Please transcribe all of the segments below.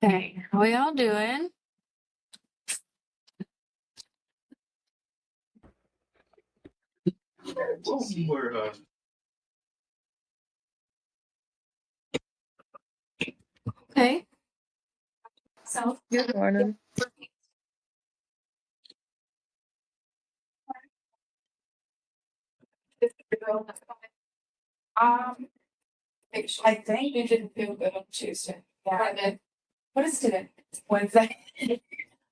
Hey, how y'all doing? Okay. So Good morning. I think you didn't feel good on Tuesday. Yeah, I did. What is today? Wednesday.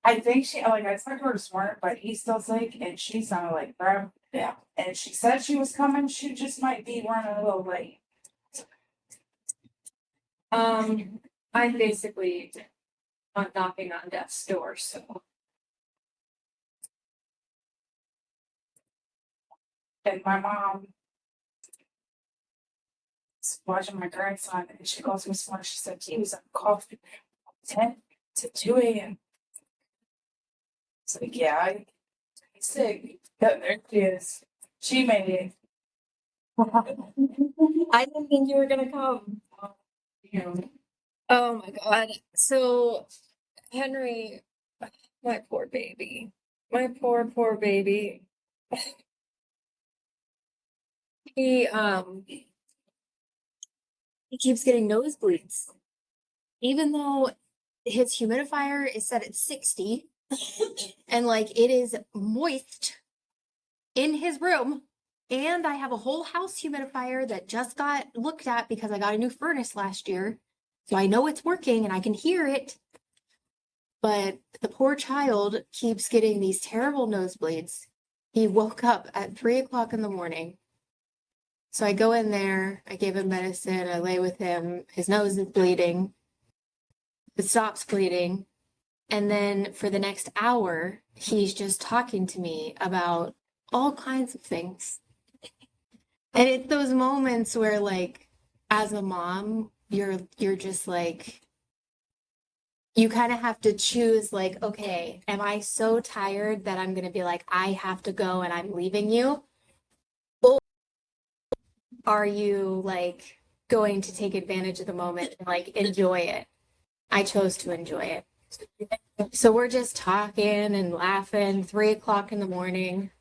I think she, like, I talked to her this morning, but he's still sick and she sounded like crap. Yeah. And she said she was coming. She just might be running a little late. I'm basically knocking on death's door, so And my mom was watching my grandson and she calls me this morning. She said he was on coffee 10 to 2 a.m. It's like, yeah, he's sick. Yeah, there she is. She made it. I didn't think you were gonna come. You know, Oh my God. So Henry, my poor baby. My poor baby. He he keeps getting nosebleeds. Even though his humidifier is set at 60 and like it is moist in his room. And I have a whole house humidifier that just got looked at because I got a new furnace last year. So I know it's working and I can hear it. But the poor child keeps getting these terrible nosebleeds. He woke up at 3 o'clock in the morning. So I go in there, I give him medicine, I lay with him. His nose is bleeding. It stops bleeding. And then for the next hour, he's just talking to me about all kinds of things. And it's those moments where, like, as a mom, you're just like, you kind of have to choose, like, okay, am I so tired that I'm gonna be like, I have to go and I'm leaving you? Or are you like going to take advantage of the moment and like enjoy it? I chose to enjoy it. So we're just talking and laughing, 3 o'clock in the morning.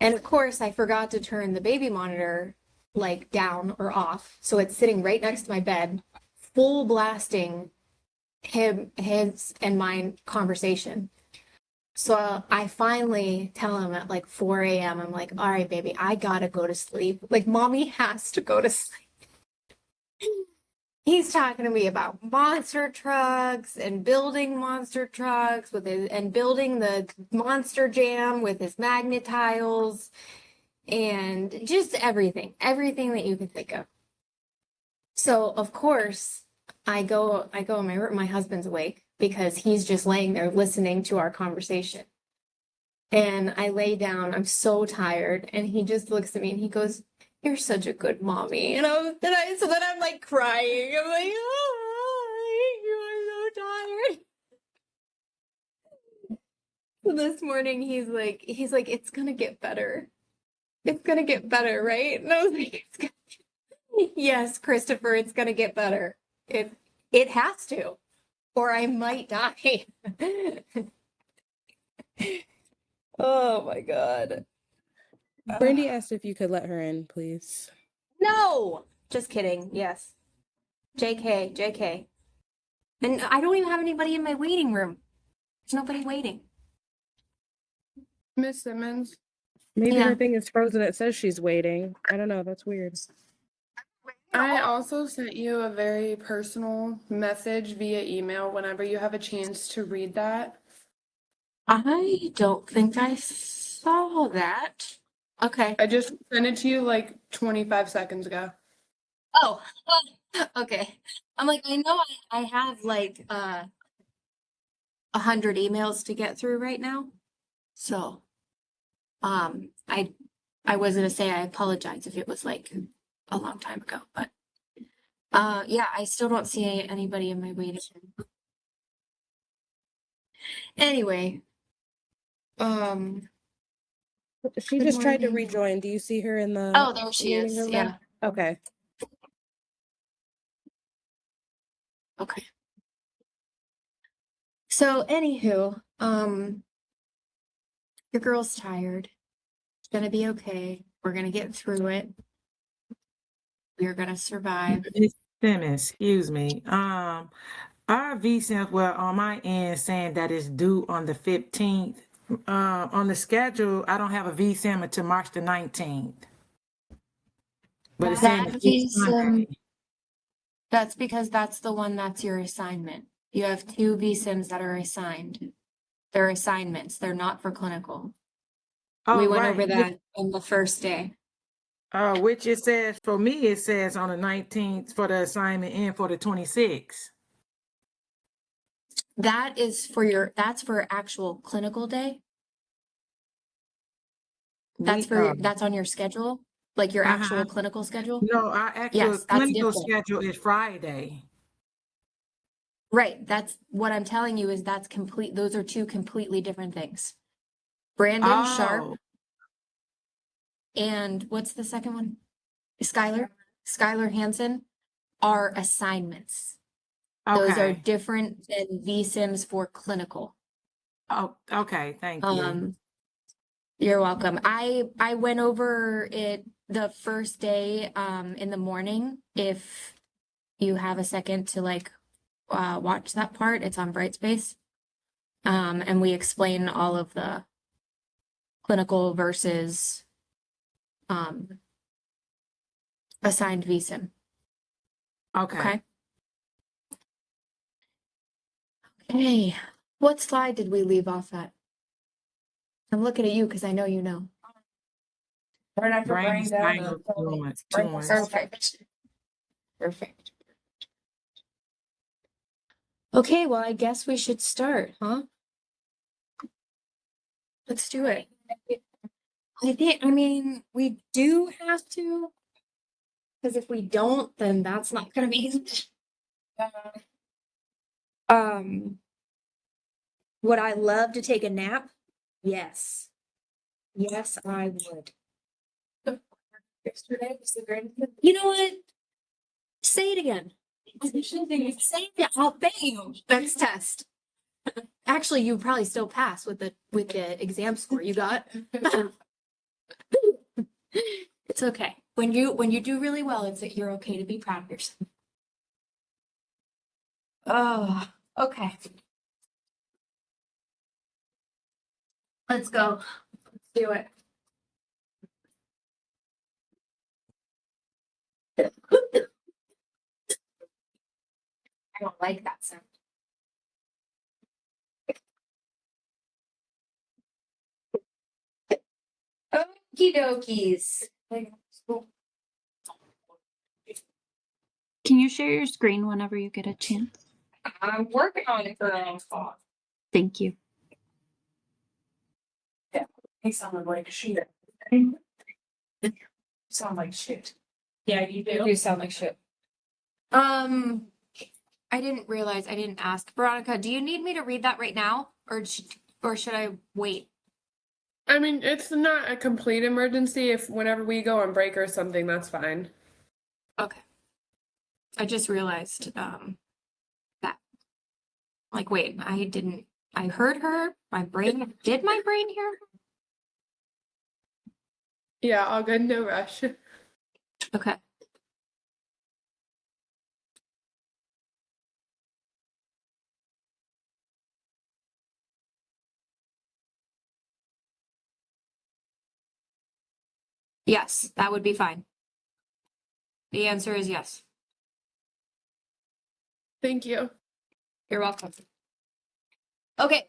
And of course, I forgot to turn the baby monitor like down or off. So it's sitting right next to my bed, full blasting his and mine conversation. So I finally tell him at like 4 a.m., I'm like, all right, baby, I gotta go to sleep. Like, mommy has to go to sleep. He's talking to me about monster trucks and building monster trucks with his and building the monster jam with his magnet tiles and just everything that you can think of. So of course I go in my room, my husband's awake because he's just laying there listening to our conversation. And I lay down, I'm so tired, and he just looks at me and he goes, "You're such a good mommy." And so then I'm like crying. I'm like, "Oh, you are so tired." So this morning he's like, "It's gonna get better. It's gonna get better, right?" And I was like, "Yes, Christopher, it's gonna get better. It has to, or I might die." Oh my God. Brandy asked if you could let her in, please. No, just kidding. Yes. JK. And I don't even have anybody in my waiting room. There's nobody waiting. Miss Simmons, Maybe Yeah. her thing is frozen. It says she's waiting. I don't know. That's weird. I also sent you a very personal message via email whenever you have a chance to read that. I don't think I saw that. Okay. I just sent it to you like 25 seconds ago. Oh, okay. I'm like, I know I have like 100 emails to get through right now. So, I was gonna say I apologize if it was like a long time ago, but yeah, I still don't see anybody in my waiting room. Anyway, She Good just tried to morning. rejoin. Do you see her in the oh, there she waiting is. room Yeah. now? Okay. Okay. So, anywho, your girl's tired. It's gonna be okay. We're gonna get through it. We're gonna survive. Miss Simmons, excuse me. Our VSIM, well, on my end, saying that it's due on the 15th. On the schedule, I don't have a VSIM until March the 19th. But it's saying That it's due Sunday. That's because that's the one that's your assignment. You have two VSIMs that are assigned. They're assignments. They're not for clinical. We Oh, went right. over that on the first day. Which it says, for me, it says on the 19th for the assignment and for the 26th. That's for actual clinical day. That's on your schedule, like your actual clinical schedule. No, our actual Yes, that's clinical different. schedule is Friday. Right. That's what I'm telling you is that's complete. Those are two completely different things. Brandon Sharp Oh, and what's the second one? Skylar Hansen are assignments. Those are okay. different than VSIMs for clinical. Oh, okay. Thank you. You're welcome. I went over it the first day in the morning. If you have a second to like watch that part, it's on Brightspace. And we explain all of the clinical versus assigned VSIM. Okay. Okay. Okay. What slide did we leave off at? I'm looking at you because I know you know. Right after Brain brain down. spinal tumors. Perfect. Perfect. Okay, well, I guess we should start, huh? Let's do it. I mean, we do have to, because if we don't, then that's not gonna be easy. Would I love to take a nap? Yes. Yes, I would. Yesterday was the greatest. You know what? Say it again. Say it. I'll bet you. Next test. Actually, you probably still pass with the exam score you got. It's okay. When you do really well, you're okay to be proud of yourself. Oh, okay. Let's go. Let's do it. I don't like that sound. Okie dokies. Can you share your screen whenever you get a chance? I'm working on it for Thank you. He sounded like shit. Sound like shit. Yeah, you do. You sound like shit. I didn't realize I didn't ask. Veronica, do you need me to read that right now? Or should I wait? I mean, it's not a complete emergency. If whenever we go on break or something, that's fine. Okay. I just realized that. Like, wait, I heard her. Did my brain hear her? Yeah, all good, no rush. Okay. Yes, that would be fine. The answer is yes. Thank you. You're welcome. Okay.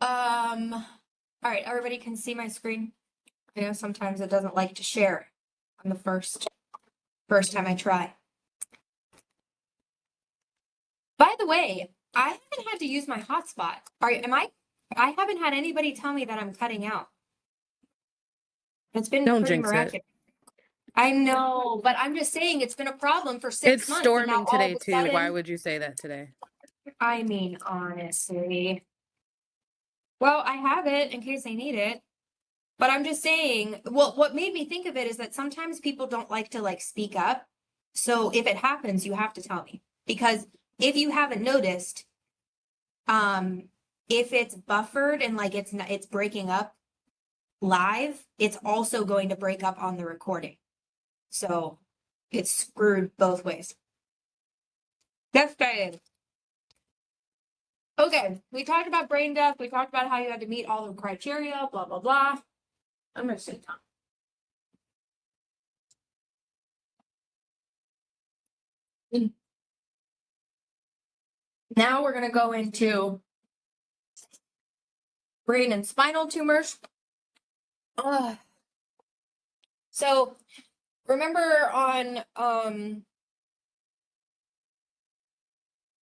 All right, everybody can see my screen. I know sometimes it doesn't like to share on the first time I try. By the way, I haven't had to use my hotspot. I haven't had anybody tell me that I'm cutting out. It's been Don't pretty jinx it. miraculous. I know, but I'm just saying it's been a problem for 6 It's months. And now storming all today of a too. Why sudden, would you say that today? I mean, honestly. Well, I have it in case I need it. But I'm just saying, well, what made me think of it is that sometimes people don't like to like speak up. So if it happens, you have to tell me. Because if you haven't noticed, if it's buffered and like it's breaking up live, it's also going to break up on the recording. So it's screwed both ways. Just saying. Okay, we talked about brain death. We talked about how you had to meet all the criteria, blah, blah, blah. I'm going to sit down. Now we're going to go into brain and spinal tumors. So remember on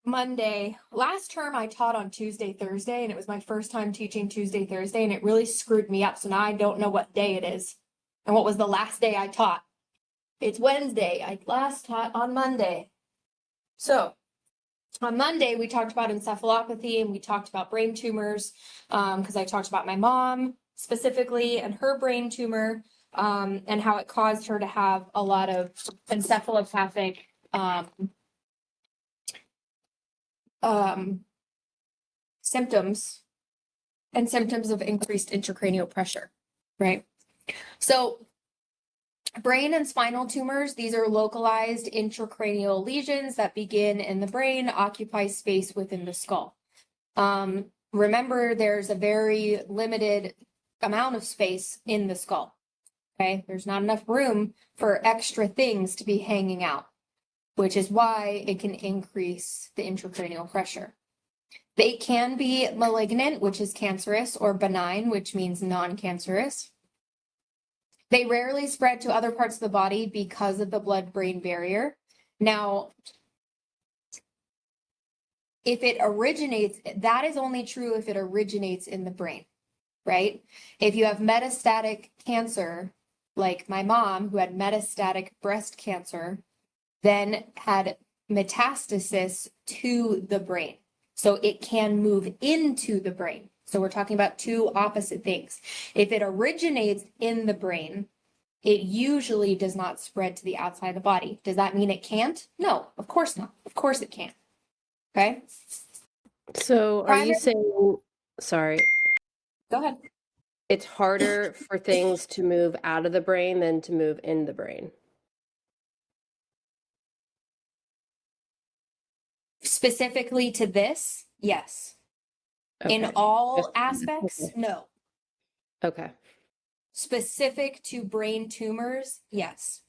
Monday, last term I taught on Tuesday, Thursday, and it was my first time teaching Tuesday, Thursday, and it really screwed me up. So now I don't know what day it is and what was the last day I taught. It's Wednesday. I last taught on Monday. So on Monday, we talked about encephalopathy and we talked about brain tumors because I talked about my mom specifically and her brain tumor and how it caused her to have a lot of encephalopathic symptoms and symptoms of increased intracranial pressure, right? So brain and spinal tumors, these are localized intracranial lesions that begin in the brain, occupy space within the skull. Remember, there's a very limited amount of space in the skull, okay? There's not enough room for extra things to be hanging out, which is why it can increase the intracranial pressure. They can be malignant, which is cancerous, or benign, which means non-cancerous. They rarely spread to other parts of the body because of the blood-brain barrier. Now, if it originates, that is only true if it originates in the brain, right? If you have metastatic cancer, like my mom, who had metastatic breast cancer, then had metastasis to the brain. So it can move into the brain. So we're talking about two opposite things. If it originates in the brain, it usually does not spread to the outside of the body. Does that mean it can't? No, of course not. Of course it can. Okay. So are you saying, sorry, Go ahead. it's harder for things to move out of the brain than to move in the brain? Specifically to this, yes. In Okay. all aspects, no. Okay. Specific to brain tumors, yes.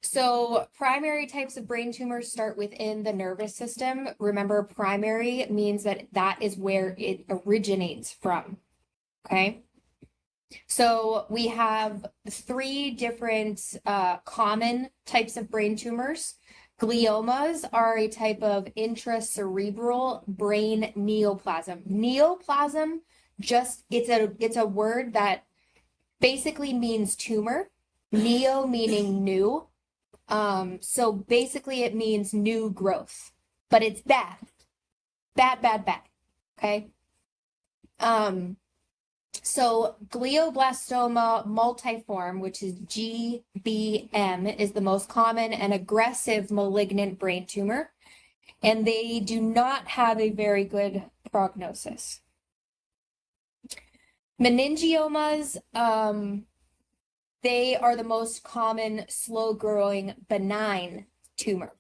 So primary types of brain tumors start within the nervous system. Remember, primary means that is where it originates from. Okay. So we have 3 different common types of brain tumors. Gliomas are a type of intracerebral brain neoplasm. Neoplasm, it's a word that basically means tumor. Neo meaning new. So basically it means new growth, but it's bad. Bad. Okay. So glioblastoma multiforme, which is GBM, is the most common and aggressive malignant brain tumor, and they do not have a very good prognosis. Meningiomas, they are the most common slow-growing benign tumor.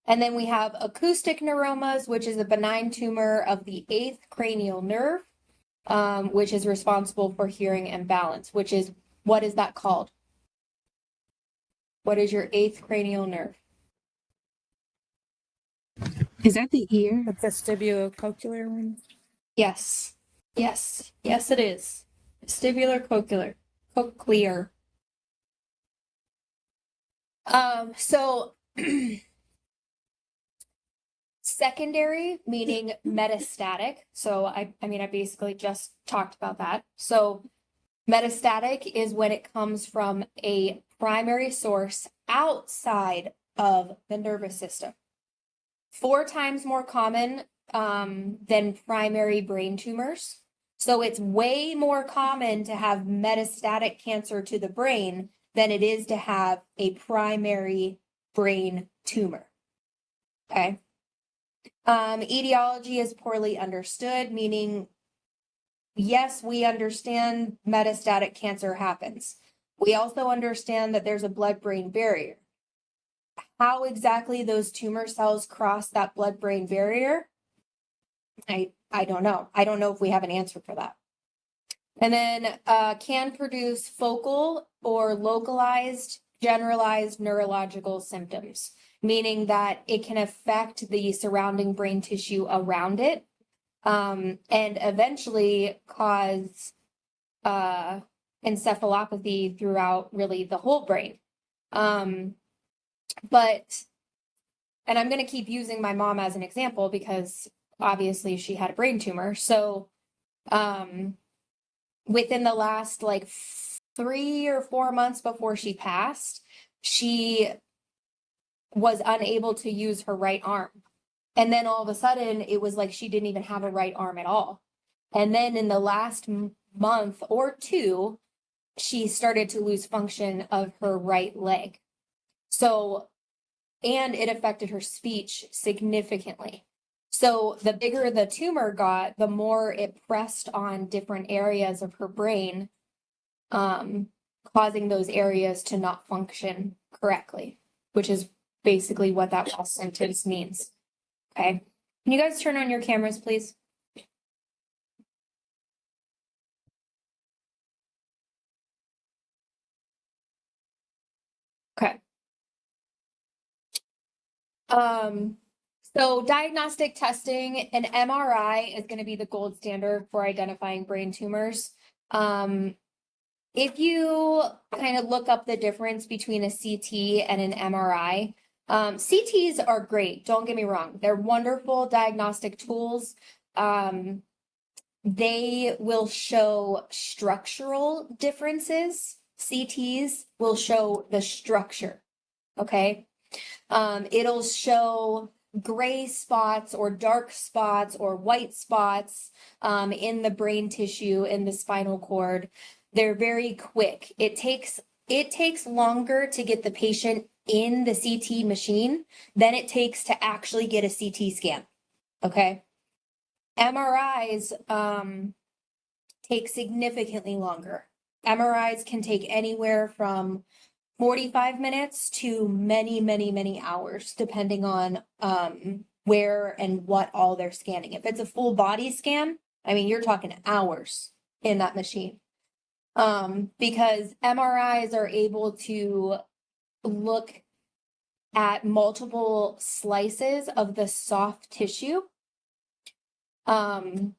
And then we have acoustic neuromas, which is a benign tumor of the 8th cranial nerve, which is responsible for hearing and balance, which is, what is that called? What is your 8th cranial nerve? Is that the ear? The vestibulocochlear one. Yes. Yes. Yes, it is. Vestibular cochlear. So secondary, meaning metastatic. So I mean, I basically just talked about that. So metastatic is when it comes from a primary source outside of the nervous system. 4 times more common than primary brain tumors. So it's way more common to have metastatic cancer to the brain than it is to have a primary brain tumor. Okay. Etiology is poorly understood, meaning, yes, we understand metastatic cancer happens. We also understand that there's a blood-brain barrier. How exactly those tumor cells cross that blood-brain barrier, I don't know. I don't know if we have an answer for that. And then can produce focal or localized generalized neurological symptoms, meaning that it can affect the surrounding brain tissue around it, and eventually cause encephalopathy throughout really the whole brain. But, and I'm going to keep using my mom as an example because obviously she had a brain tumor. So within the last like 3 or 4 months before she passed, she was unable to use her right arm. And then all of a sudden it was like she didn't even have a right arm at all. And then in the last month or 2, she started to lose function of her right leg. So, and it affected her speech significantly. So the bigger the tumor got, the more it pressed on different areas of her brain, causing those areas to not function correctly, which is basically what that last sentence means. Okay. Can you guys turn on your cameras, please? Okay. So diagnostic testing, an MRI is going to be the gold standard for identifying brain tumors. If you kind of look up the difference between a CT and an MRI, CTs are great. Don't get me wrong. They're wonderful diagnostic tools. They will show structural differences. CTs will show the structure. Okay. It'll show gray spots or dark spots or white spots in the brain tissue, in the spinal cord. They're very quick. It takes longer to get the patient in the CT machine than it takes to actually get a CT scan. Okay. MRIs take significantly longer. MRIs can take anywhere from 45 minutes to many, many, many hours, depending on where and what all they're scanning. If it's a full body scan, I mean, you're talking hours in that machine. Because MRIs are able to look at multiple slices of the soft tissue. Now,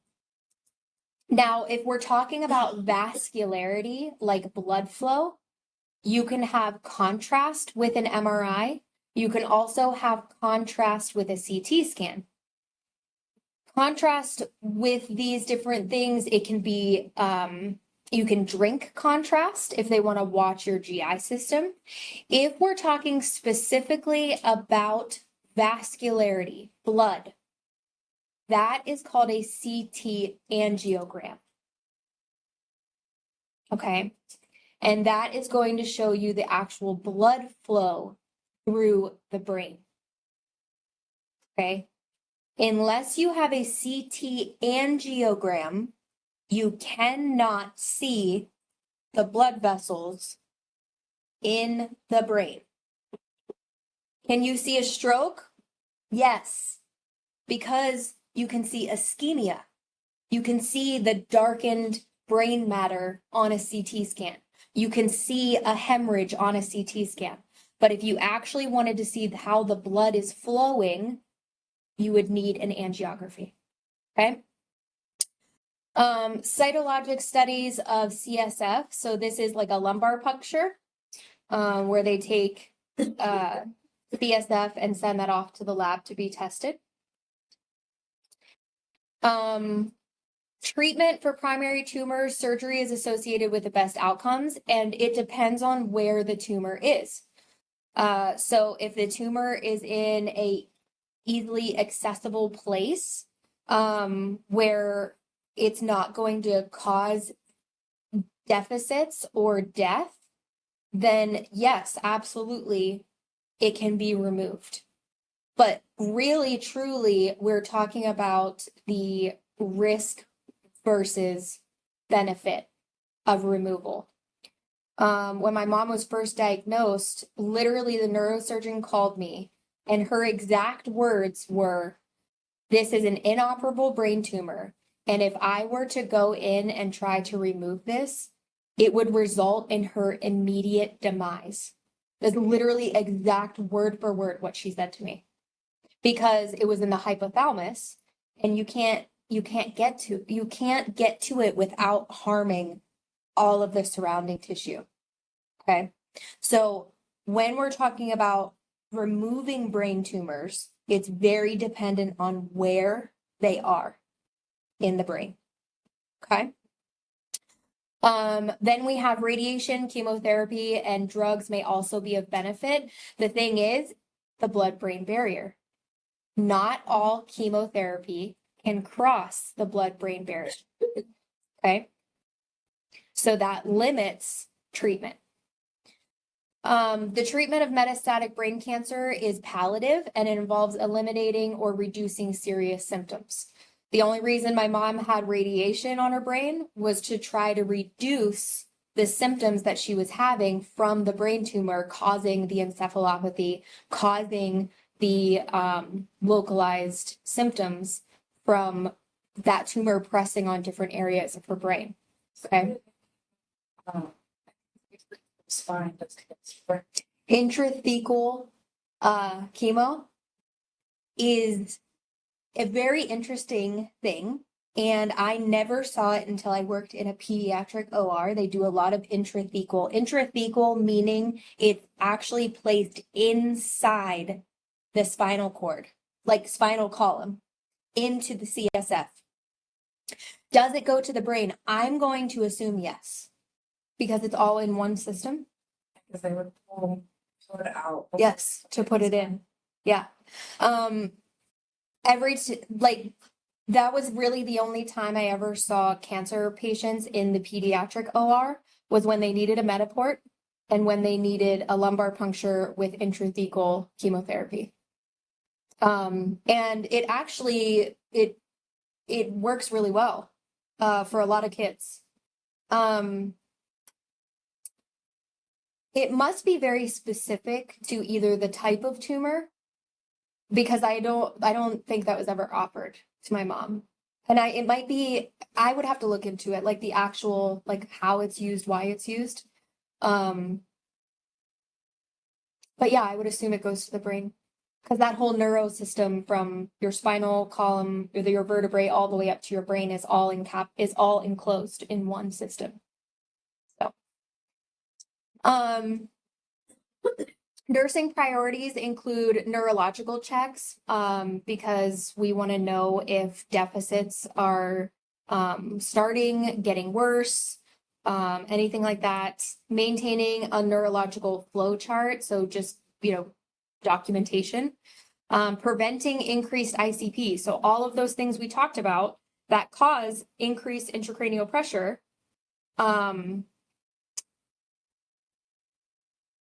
if we're talking about vascularity, like blood flow, you can have contrast with an MRI. You can also have contrast with a CT scan. Contrast with these different things, it can be, you can drink contrast if they want to watch your GI system. If we're talking specifically about vascularity, blood, that is called a CT angiogram. Okay. And that is going to show you the actual blood flow through the brain. Okay. Unless you have a CT angiogram, you cannot see the blood vessels in the brain. Can you see a stroke? Yes, because you can see ischemia. You can see the darkened brain matter on a CT scan. You can see a hemorrhage on a CT scan. But if you actually wanted to see how the blood is flowing, you would need an angiography. Okay. Cytologic studies of CSF. So this is like a lumbar puncture, where they take CSF and send that off to the lab to be tested. Treatment for primary tumor surgery is associated with the best outcomes, and it depends on where the tumor is. So if the tumor is in a easily accessible place, where it's not going to cause deficits or death, then yes, absolutely, it can be removed. But really, truly, we're talking about the risk versus benefit of removal. When my mom was first diagnosed, literally the neurosurgeon called me, and her exact words were, "This is an inoperable brain tumor, and if I were to go in and try to remove this, it would result in her immediate demise." That's literally exact word for word what she said to me, because it was in the hypothalamus, and you can't get to it without harming all of the surrounding tissue. Okay. So when we're talking about removing brain tumors, it's very dependent on where they are in the brain. Okay. Then we have radiation, chemotherapy, and drugs may also be of benefit. The thing is, the blood-brain barrier. Not all chemotherapy can cross the blood-brain barrier. Okay. So that limits treatment. The treatment of metastatic brain cancer is palliative, and it involves eliminating or reducing serious symptoms. The only reason my mom had radiation on her brain was to try to reduce the symptoms that she was having from the brain tumor, causing the encephalopathy, causing the localized symptoms from that tumor pressing on different areas of her brain. Okay. It's fine. Intrathecal chemo is a very interesting thing, and I never saw it until I worked in a pediatric OR. They do a lot of intrathecal meaning it's actually placed inside the spinal cord, like spinal column, into the CSF. Does it go to the brain? I'm going to assume yes, because it's all in one system. Because they would pull it out. Yes, to put it in. Yeah. That was really the only time I ever saw cancer patients in the pediatric OR was when they needed a Metaport and when they needed a lumbar puncture with intrathecal chemotherapy. And it actually, it works really well, for a lot of kids. It must be very specific to either the type of tumor, because I don't think that was ever offered to my mom. And I would have to look into it, like the actual, like how it's used, why it's used. But yeah, I would assume it goes to the brain, because that whole neuro system from your spinal column, or your vertebrae, all the way up to your brain is all enclosed in one system. So, nursing priorities include neurological checks, because we want to know if deficits are starting, getting worse, anything like that. Maintaining a neurological flow chart, so just, documentation. Preventing increased ICP, so all of those things we talked about that cause increased intracranial pressure.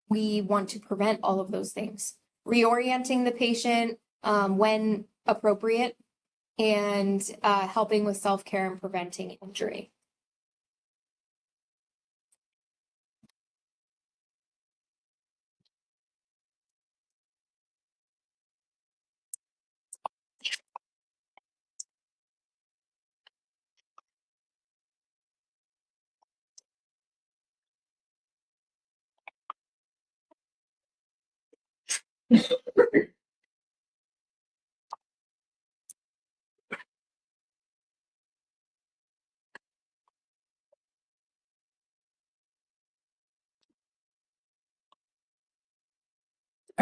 We want to prevent all of those things. Reorienting the patient when appropriate, and helping with self-care and preventing injury. All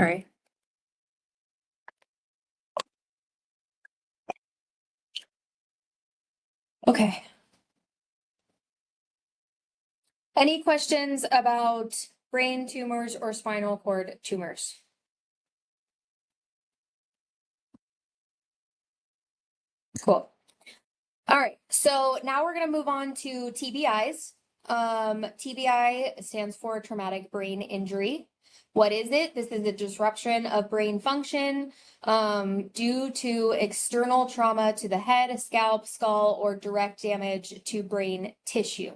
right. Okay. Any questions about brain tumors or spinal cord tumors? Cool. All right, so now we're going to move on to TBIs. TBI stands for traumatic brain injury. What is it? This is a disruption of brain function due to external trauma to the head, scalp, skull, or direct damage to brain tissue.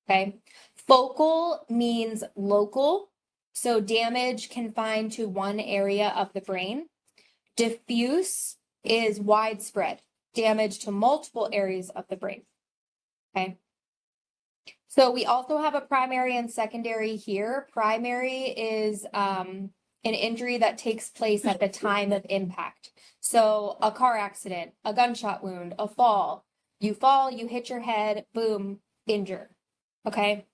Okay. Focal means local, so damage confined to one area of the brain. Diffuse is widespread, damage to multiple areas of the brain. Okay. So we also have a primary and secondary here. Primary is an injury that takes place at the time of impact. So a car accident, a gunshot wound, a fall. You fall, you hit your head, boom, injure. Okay.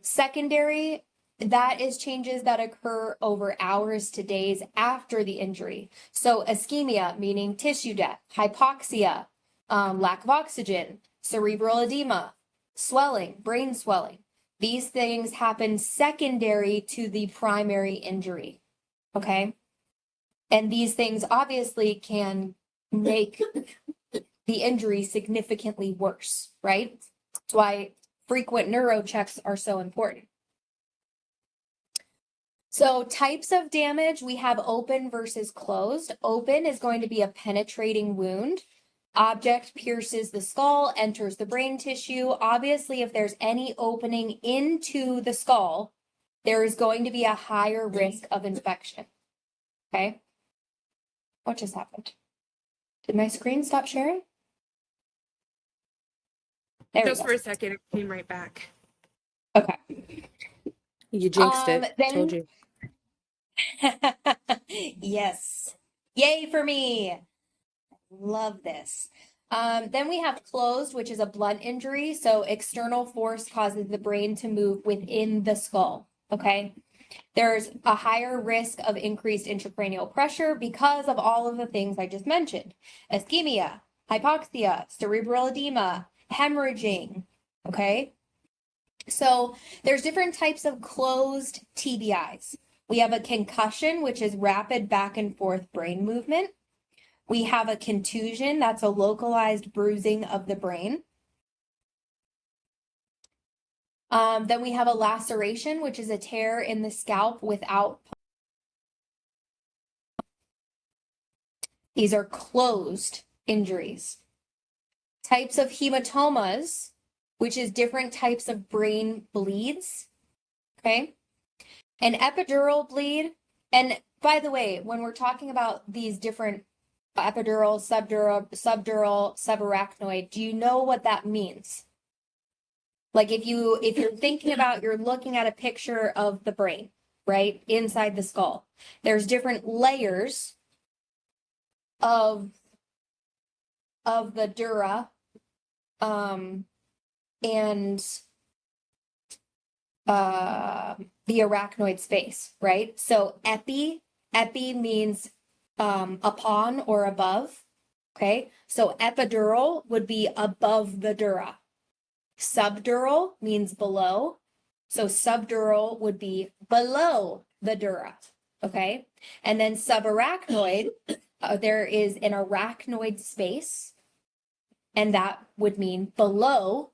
Secondary, that is changes that occur over hours to days after the injury. So ischemia, meaning tissue death, hypoxia, lack of oxygen, cerebral edema, swelling, brain swelling. These things happen secondary to the primary injury. Okay. And these things obviously can make the injury significantly worse, right? That's why frequent neuro checks are so important. So types of damage, we have open versus closed. Open is going to be a penetrating wound. Object pierces the skull, enters the brain tissue. Obviously, if there's any opening into the skull, there is going to be a higher risk of infection. Okay. What just happened? Did my screen stop sharing? There we Just go. for a second, it came right back. Okay. You jinxed it. Then- Told you. Yes. Yay for me. Love this. Then we have closed, which is a blunt injury. So external force causes the brain to move within the skull. Okay. There's a higher risk of increased intracranial pressure because of all of the things I just mentioned. Ischemia, hypoxia, cerebral edema, hemorrhaging. Okay. So there's different types of closed TBIs. We have a concussion, which is rapid back and forth brain movement. We have a contusion, that's a localized bruising of the brain. Then we have a laceration, which is a tear in the scalp without. These are closed injuries. Types of hematomas, which is different types of brain bleeds. Okay. An epidural bleed. And by the way, when we're talking about these different epidural, subdural, subarachnoid, do you know what that means? Like if you're thinking about, you're looking at a picture of the brain, right? Inside the skull. There's different layers of the dura and the arachnoid space, right? So epi means upon or above. Okay, so epidural would be above the dura. Subdural means below. So subdural would be below the dura. Okay, and then subarachnoid, there is an arachnoid space, and that would mean below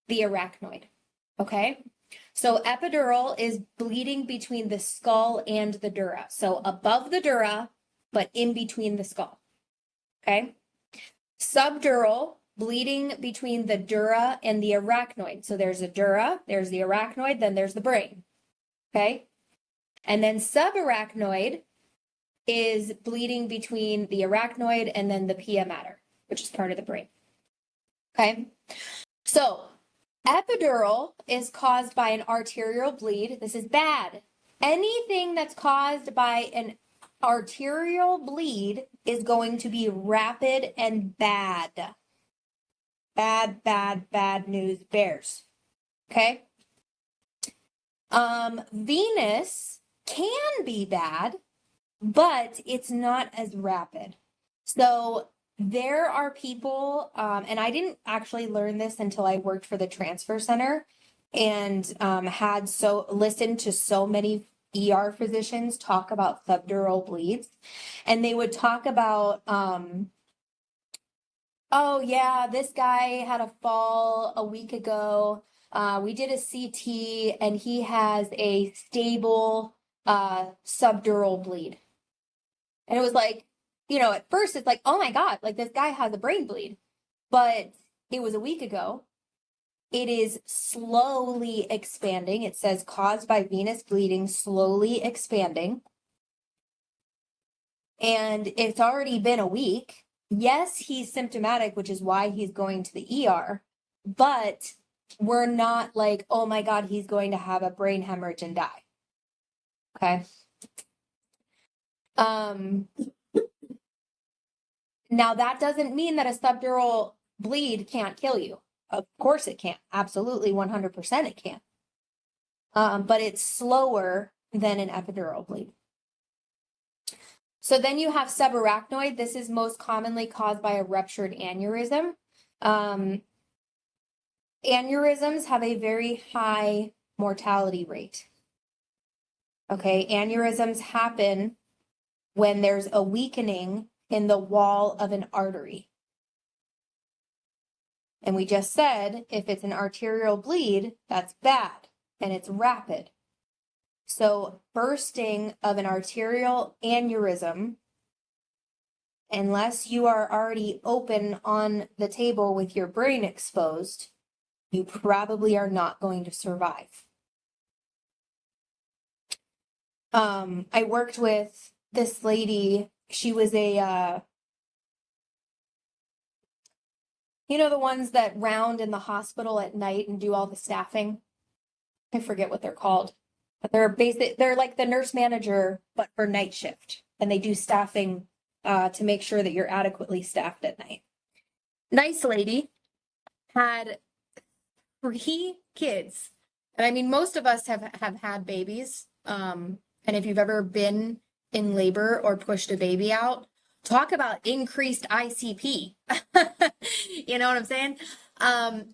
the arachnoid. Okay. So epidural is bleeding between the skull and the dura. So above the dura, but in between the skull. Okay. Subdural, bleeding between the dura and the arachnoid. So there's a dura, there's the arachnoid, then there's the brain. Okay. And then subarachnoid is bleeding between the arachnoid and then the pia mater, which is part of the brain. Okay. So epidural is caused by an arterial bleed. This is bad. anything that's caused by an arterial bleed is going to be rapid and bad. Bad, bad, bad news bears. Okay? Venous can be bad, but it's not as rapid. So there are people, and I didn't actually learn this until I worked for the transfer center and listened to so many ER physicians talk about subdural bleeds, and they would talk about, oh yeah, this guy had a fall a week ago. We did a CT and he has a stable subdural bleed. And it was like, at first it's like, oh my God, like this guy has a brain bleed. But it was a week ago. It is slowly expanding. It says caused by venous bleeding, slowly expanding. And it's already been a week. Yes, he's symptomatic, which is why he's going to the ER, but we're not like, oh my God, he's going to have a brain hemorrhage and die. Okay. Now that doesn't mean that a subdural bleed can't kill you. Of course it can. Absolutely 100% it can. But it's slower than an epidural bleed. So then you have subarachnoid. This is most commonly caused by a ruptured aneurysm. Aneurysms have a very high mortality rate. Okay, aneurysms happen when there's a weakening in the wall of an artery. And we just said, if it's an arterial bleed, that's bad and it's rapid. So bursting of an arterial aneurysm, unless you are already open on the table with your brain exposed, you probably are not going to survive. I worked with this lady. She was the ones that round in the hospital at night and do all the staffing. I forget what they're called, but they're like the nurse manager, but for night shift. And they do staffing to make sure that you're adequately staffed at night. Nice lady, had 3 kids. And I mean, most of us have had babies. And if you've ever been in labor or pushed a baby out, talk about increased ICP. You know what I'm saying?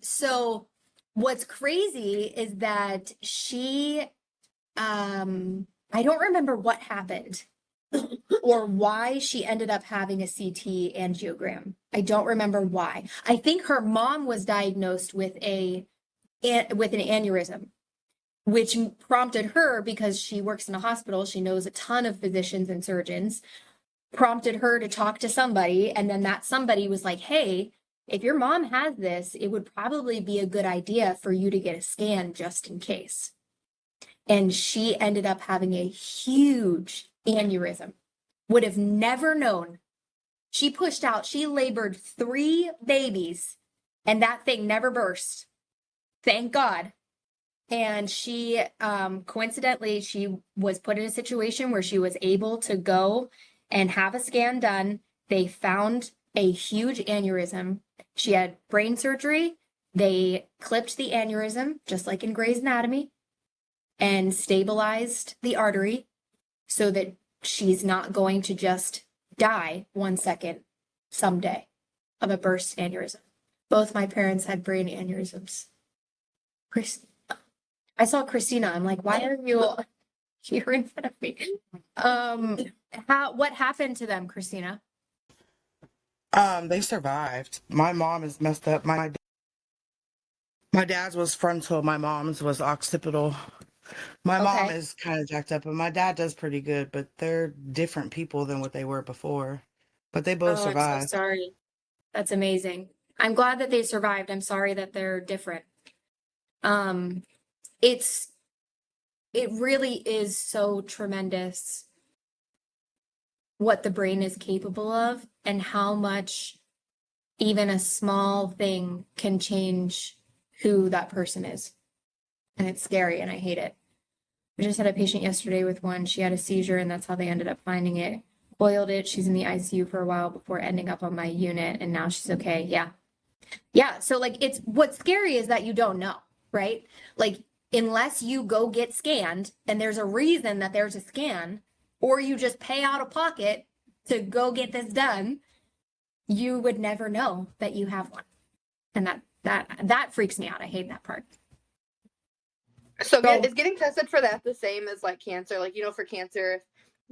So what's crazy is that she, I don't remember what happened or why she ended up having a CT angiogram. I don't remember why. I think her mom was diagnosed with an aneurysm, which prompted her, because she works in a hospital, she knows a ton of physicians and surgeons, prompted her to talk to somebody. And then that somebody was like, hey, if your mom has this, it would probably be a good idea for you to get a scan just in case. And she ended up having a huge aneurysm. Would have never known. She labored 3 babies and that thing never burst. Thank God. And she, coincidentally, she was put in a situation where she was able to go and have a scan done. They found a huge aneurysm. She had brain surgery. They clipped the aneurysm, just like in Grey's Anatomy, and stabilized the artery so that she's not going to just die 1 second someday of a burst aneurysm. Both my parents had brain aneurysms. I saw Christina. I'm like, why are you here in front of me? What happened to them, Christina? They survived. My mom is messed up. My dad's was frontal. My mom's was occipital. My mom is kind of jacked up, and my dad does pretty good, but they're different people than what they were before. But they both survived. I'm so sorry. That's amazing. I'm glad that they survived. I'm sorry that they're different. It really is so tremendous what the brain is capable of and how much even a small thing can change who that person is. And it's scary and I hate it. I just had a patient yesterday with one. She had a seizure, and that's how they ended up finding it. Boiled it. She's in the ICU for a while before ending up on my unit, and now she's okay. Yeah. Yeah. So, like, it's what's scary is that you don't know, right? Like, unless you go get scanned and there's a reason that there's a scan, or you just pay out of pocket to go get this done, you would never know that you have one. And that freaks me out. I hate that part. So So- is getting tested for that the same as like cancer? Like, for cancer, if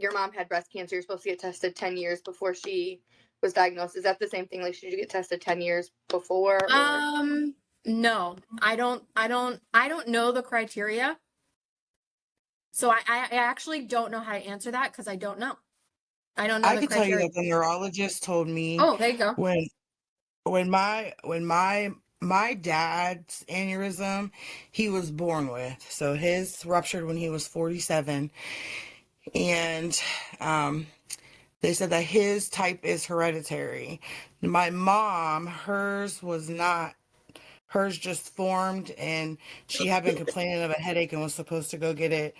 your mom had breast cancer, you're supposed to get tested 10 years before she was diagnosed. Is that the same thing? Like, should you get tested 10 years before? Or? No, I don't know the criteria. So I actually don't know how to answer that because I don't know. I don't know I the could tell you criteria. that the neurologist told me Oh, there you go. when my dad's aneurysm, he was born with. So his ruptured when he was 47. And they said that his type is hereditary. My mom, hers was not. Hers just formed, and she had been complaining of a headache and was supposed to go get it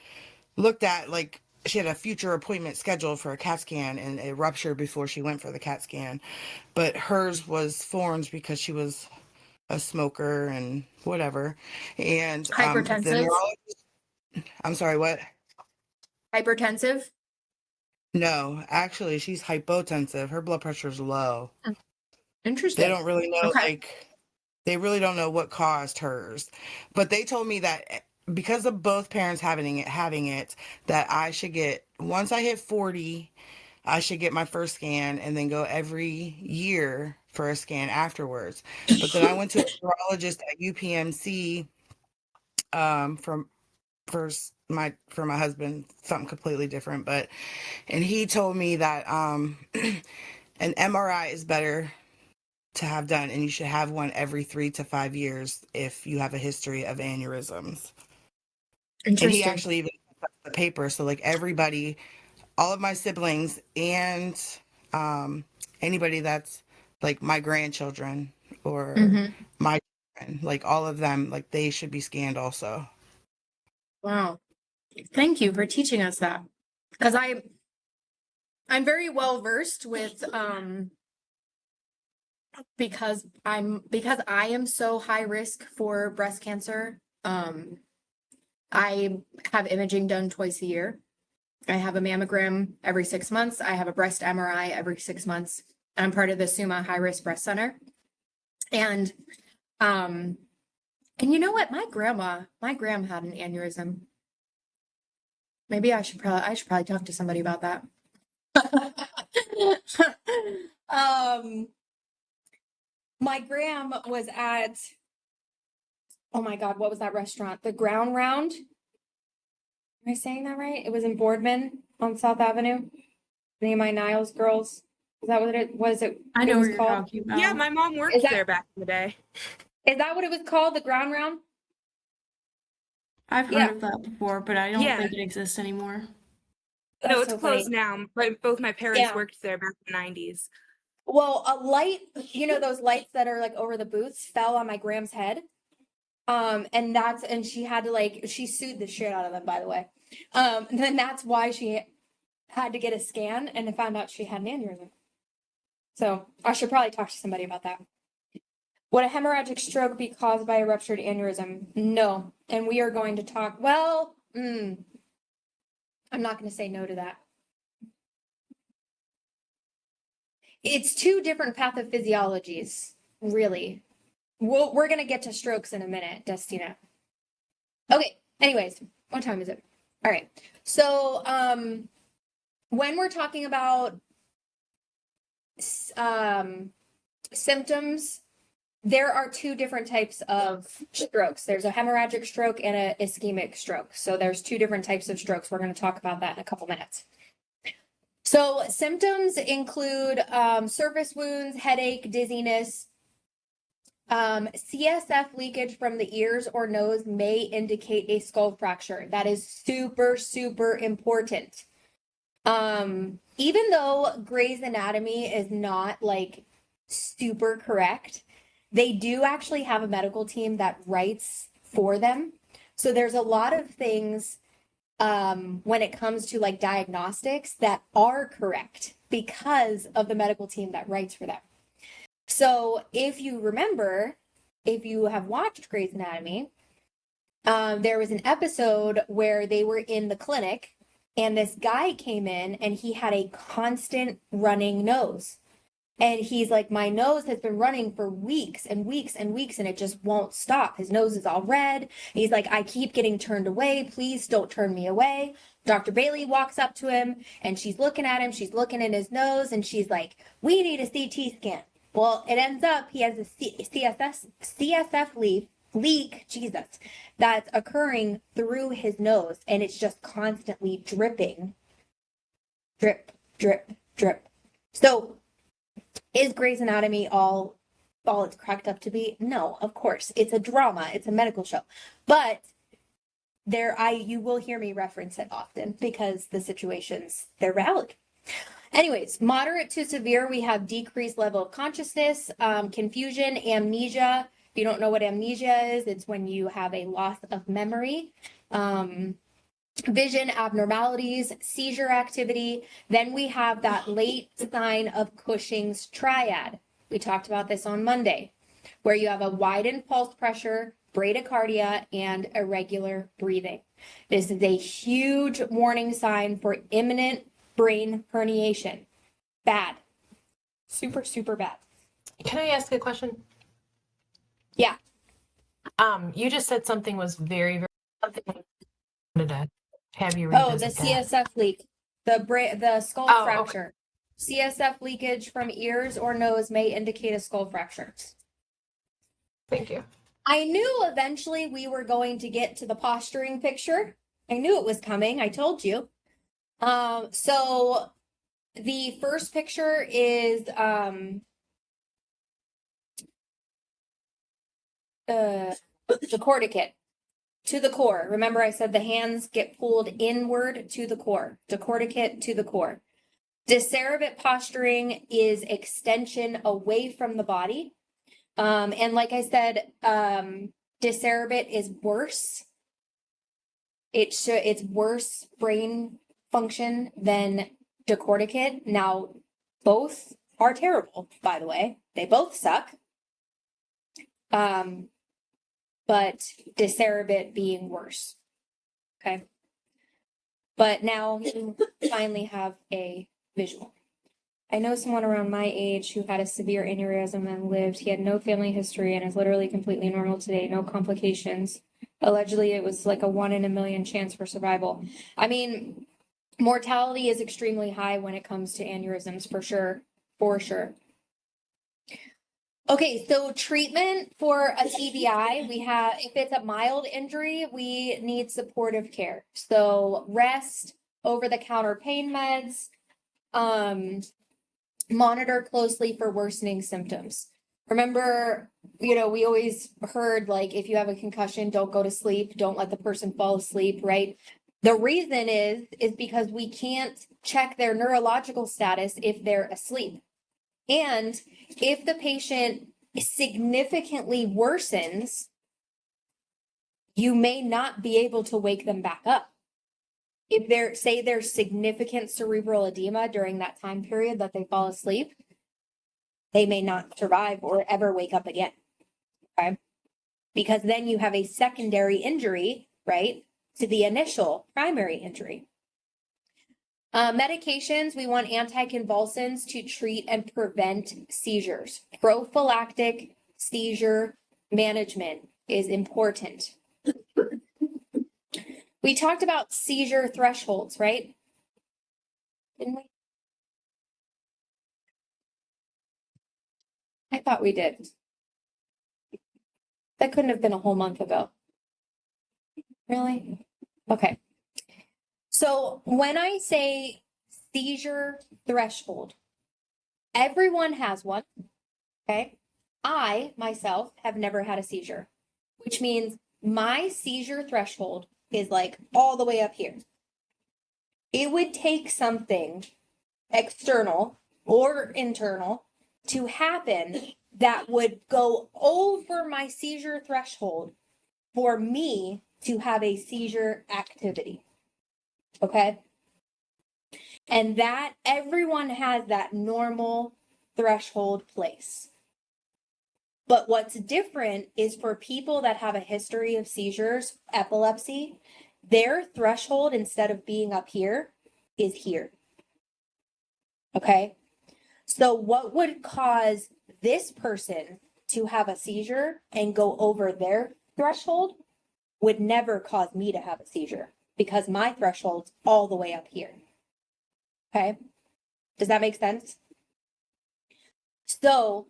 looked at. Like, she had a future appointment scheduled for a CAT scan, and it ruptured before she went for the CAT scan. But hers was formed because she was a smoker and whatever. And the Hypertensive. neurologist, I'm sorry, what? Hypertensive. No, actually, she's hypotensive. Her blood pressure's low. Interesting. They don't really know, Okay. they really don't know what caused hers. But they told me that because of both parents having it, that I should get, once I hit 40, I should get my first scan and then go every year for a scan afterwards. But then I went to a neurologist at UPMC for my husband, something completely different, and he told me that an MRI is better to have done, and you should have one every 3 to 5 years if you have a history of aneurysms. And he Interesting. actually even put the paper, so like everybody, all of my siblings, and anybody that's like my grandchildren or my children, like all of them, like they should be scanned also. Wow. Thank you for teaching us that. Because I'm very well versed with because I am so high risk for breast cancer. I have imaging done twice a year. I have a mammogram every 6 months. I have a breast MRI every 6 months. I'm part of the SUMA High Risk Breast Center. And you know what? My grandma had an aneurysm. Maybe I should probably talk to somebody about that. My gram was at, oh my God, what was that restaurant? The Ground Round. Am I saying that right? It was in Boardman on South Avenue. Nehemiah Niles girls. Is that what it was? I know it what was you're called? talking about. Yeah, my mom worked there back in the day. Is that what it was called? The Ground Round? I've heard Yeah. of that before, but I don't Yeah. think it exists anymore. No, That's it's so closed funny. now. But both my parents Yeah. worked there back in the 90s. Well, a light, those lights that are like over the booths fell on my Gram's head. And she had to she sued the shit out of them, by the way. And then that's why she had to get a scan and found out she had an aneurysm. So I should probably talk to somebody about that. Would a hemorrhagic stroke be caused by a ruptured aneurysm? No. And we are going to talk, I'm not going to say no to that. It's two different pathophysiologies, really. We're going to get to strokes in a minute, Destina. Okay, anyways, what time is it? All right. So, when we're talking about symptoms, there are two different types of strokes. There's a hemorrhagic stroke and an ischemic stroke. So there's two different types of strokes. We're going to talk about that in a couple minutes. So symptoms include surface wounds, headache, dizziness. CSF leakage from the ears or nose may indicate a skull fracture. That is super, super important. Even though Grey's Anatomy is not super correct, they do actually have a medical team that writes for them. So there's a lot of things when it comes to like diagnostics that are correct because of the medical team that writes for them. So if you remember, if you have watched Grey's Anatomy, there was an episode where they were in the clinic and this guy came in and he had a constant running nose. And he's like, my nose has been running for weeks and weeks and weeks and it just won't stop. His nose is all red. He's like, I keep getting turned away. Please don't turn me away. Dr. Bailey walks up to him and she's looking at him. She's looking in his nose and she's like, we need a CT scan. Well, it ends up he has a CSF leak, Jesus, that's occurring through his nose and it's just constantly dripping. Drip, drip, drip. So is Grey's Anatomy all it's cracked up to be? No, of course. It's a drama. It's a medical show. But you will hear me reference it often because the situations, they're valid. Anyways, moderate to severe, we have decreased level of consciousness, confusion, amnesia. If you don't know what amnesia is, it's when you have a loss of memory. Vision abnormalities, seizure activity. Then we have that late sign of Cushing's triad. We talked about this on Monday, where you have a widened pulse pressure, bradycardia, and irregular breathing. This is a huge warning sign for imminent brain herniation. Bad. Super, super bad. Can I ask a question? Yeah. You just said something was very, very something I wanted to have you Oh, the revisit that. CSF leak, the skull Oh, okay. fracture. CSF leakage from ears or nose may indicate a skull fracture. Thank you. I knew eventually we were going to get to the posturing picture. I knew it was coming. I told you. So the first picture is the corticate to the core. Remember I said the hands get pulled inward to the core, decorticate to the core. Decerebrate posturing is extension away from the body. And like I said, decerebrate is worse. It's worse brain function than decorticate. Now, both are terrible, by the way. They both suck. But decerebrate being worse. Okay. But now you finally have a visual. I know someone around my age who had a severe aneurysm and lived. He had no family history and is literally completely normal today, no complications. Allegedly, it was like a 1 in a million chance for survival. I mean, mortality is extremely high when it comes to aneurysms, for sure. For sure. Okay, so treatment for a TBI, we have, if it's a mild injury, we need supportive care. So rest, over-the-counter pain meds, monitor closely for worsening symptoms. Remember, we always heard like, if you have a concussion, don't go to sleep, don't let the person fall asleep, right? The reason is because we can't check their neurological status if they're asleep. And if the patient significantly worsens, you may not be able to wake them back up. If there's significant cerebral edema during that time period that they fall asleep, they may not survive or ever wake up again. Okay? Because then you have a secondary injury, right, to the initial primary injury. Medications, we want anticonvulsants to treat and prevent seizures. Prophylactic seizure management is important. We talked about seizure thresholds, right? Didn't we? I thought we did. That couldn't have been a whole month ago. Really? Okay. So when I say seizure threshold, everyone has one, okay? I, myself, have never had a seizure, which means my seizure threshold is like all the way up here. It would take something external or internal to happen that would go over my seizure threshold for me to have a seizure activity. Okay. And that everyone has that normal threshold place. But what's different is for people that have a history of seizures, epilepsy, their threshold, instead of being up here, is here. Okay. So what would cause this person to have a seizure and go over their threshold would never cause me to have a seizure because my threshold's all the way up here. Okay. Does that make sense? So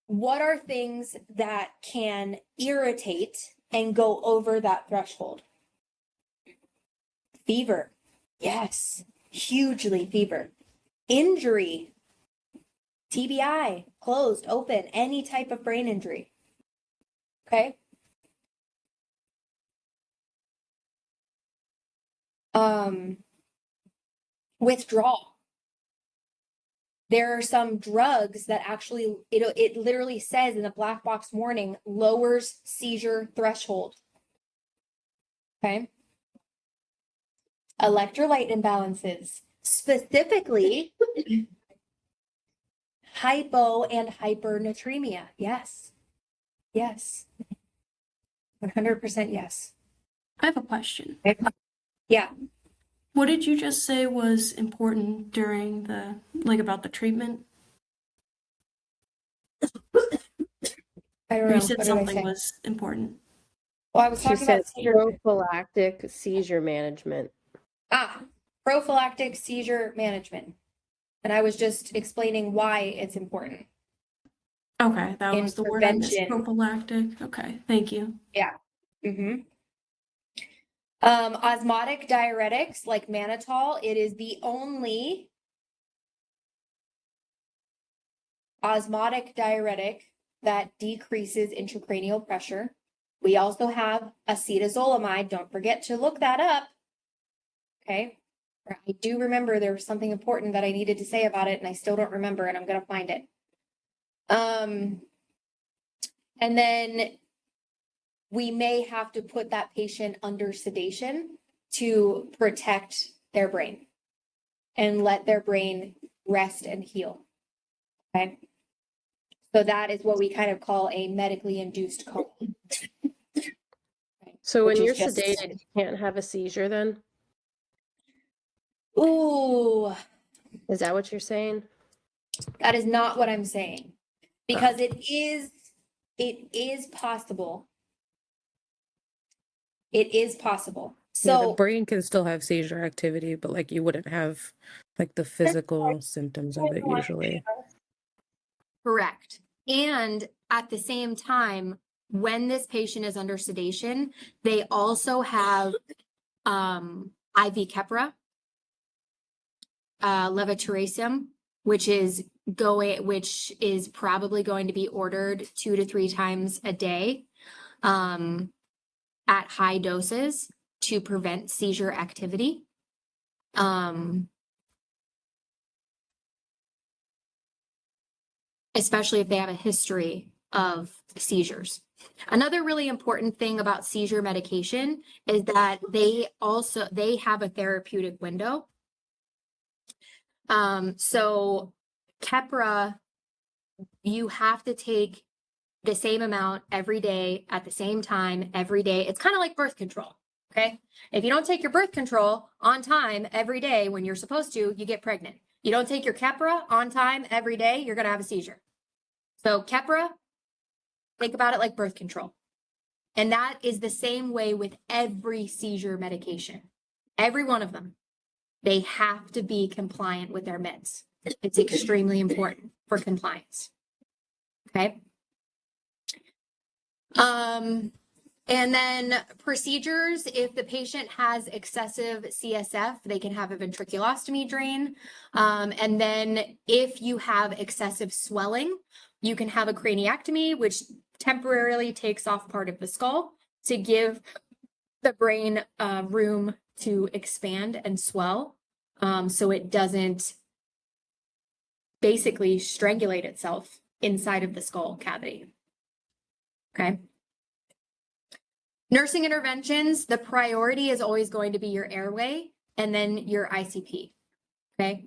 what are things that can irritate and go over that threshold? Fever. Yes. Hugely fever. Injury. TBI, closed, open, any type of brain injury. Okay. Withdrawal. There are some drugs that actually, it literally says in the black box warning, lowers seizure threshold. Okay. Electrolyte imbalances, specifically hypo and hypernatremia. Yes. Yes. 100% yes. I have a question. Yeah. What did you just say was important during the, like, about the treatment? I don't Or know. you said What did I something say? was important. Well, I was She talking said about seizure. prophylactic seizure management. Prophylactic seizure management. And I was just explaining why it's important. Okay, that In was the word I missed. prevention. Prophylactic. Okay, thank you. Yeah. Osmotic diuretics like mannitol, it is the only osmotic diuretic that decreases intracranial pressure. We also have acetazolamide. Don't forget to look that up. Okay. I do remember there was something important that I needed to say about it, and I still don't remember, and I'm going to find it. And then we may have to put that patient under sedation to protect their brain and let their brain rest and heal. Okay. So that is what we kind of call a medically induced coma. So when Which you're is just- sedated, you can't have a seizure then? Ooh, Is that what you're saying? that is not what I'm saying. Because it is possible. It is possible. Yeah, the So brain can still have seizure activity, but like you wouldn't have like the physical symptoms of it usually. correct. And at the same time, when this patient is under sedation, they also have IV Keppra, levetiracetam, which is probably going to be ordered 2 to 3 times a day at high doses to prevent seizure activity. Especially if they have a history of seizures. Another really important thing about seizure medication is that they have a therapeutic window. So Keppra, you have to take the same amount every day at the same time every day. It's kind of like birth control. Okay. If you don't take your birth control on time every day when you're supposed to, you get pregnant. You don't take your Keppra on time every day, you're going to have a seizure. So Keppra, think about it like birth control. And that is the same way with every seizure medication. Every one of them. They have to be compliant with their meds. It's extremely important for compliance. Okay. And then procedures, if the patient has excessive CSF, they can have a ventriculostomy drain. And then if you have excessive swelling, you can have a craniectomy, which temporarily takes off part of the skull to give the brain room to expand and swell, so it doesn't basically strangulate itself inside of the skull cavity. Okay. Nursing interventions, the priority is always going to be your airway and then your ICP. Okay.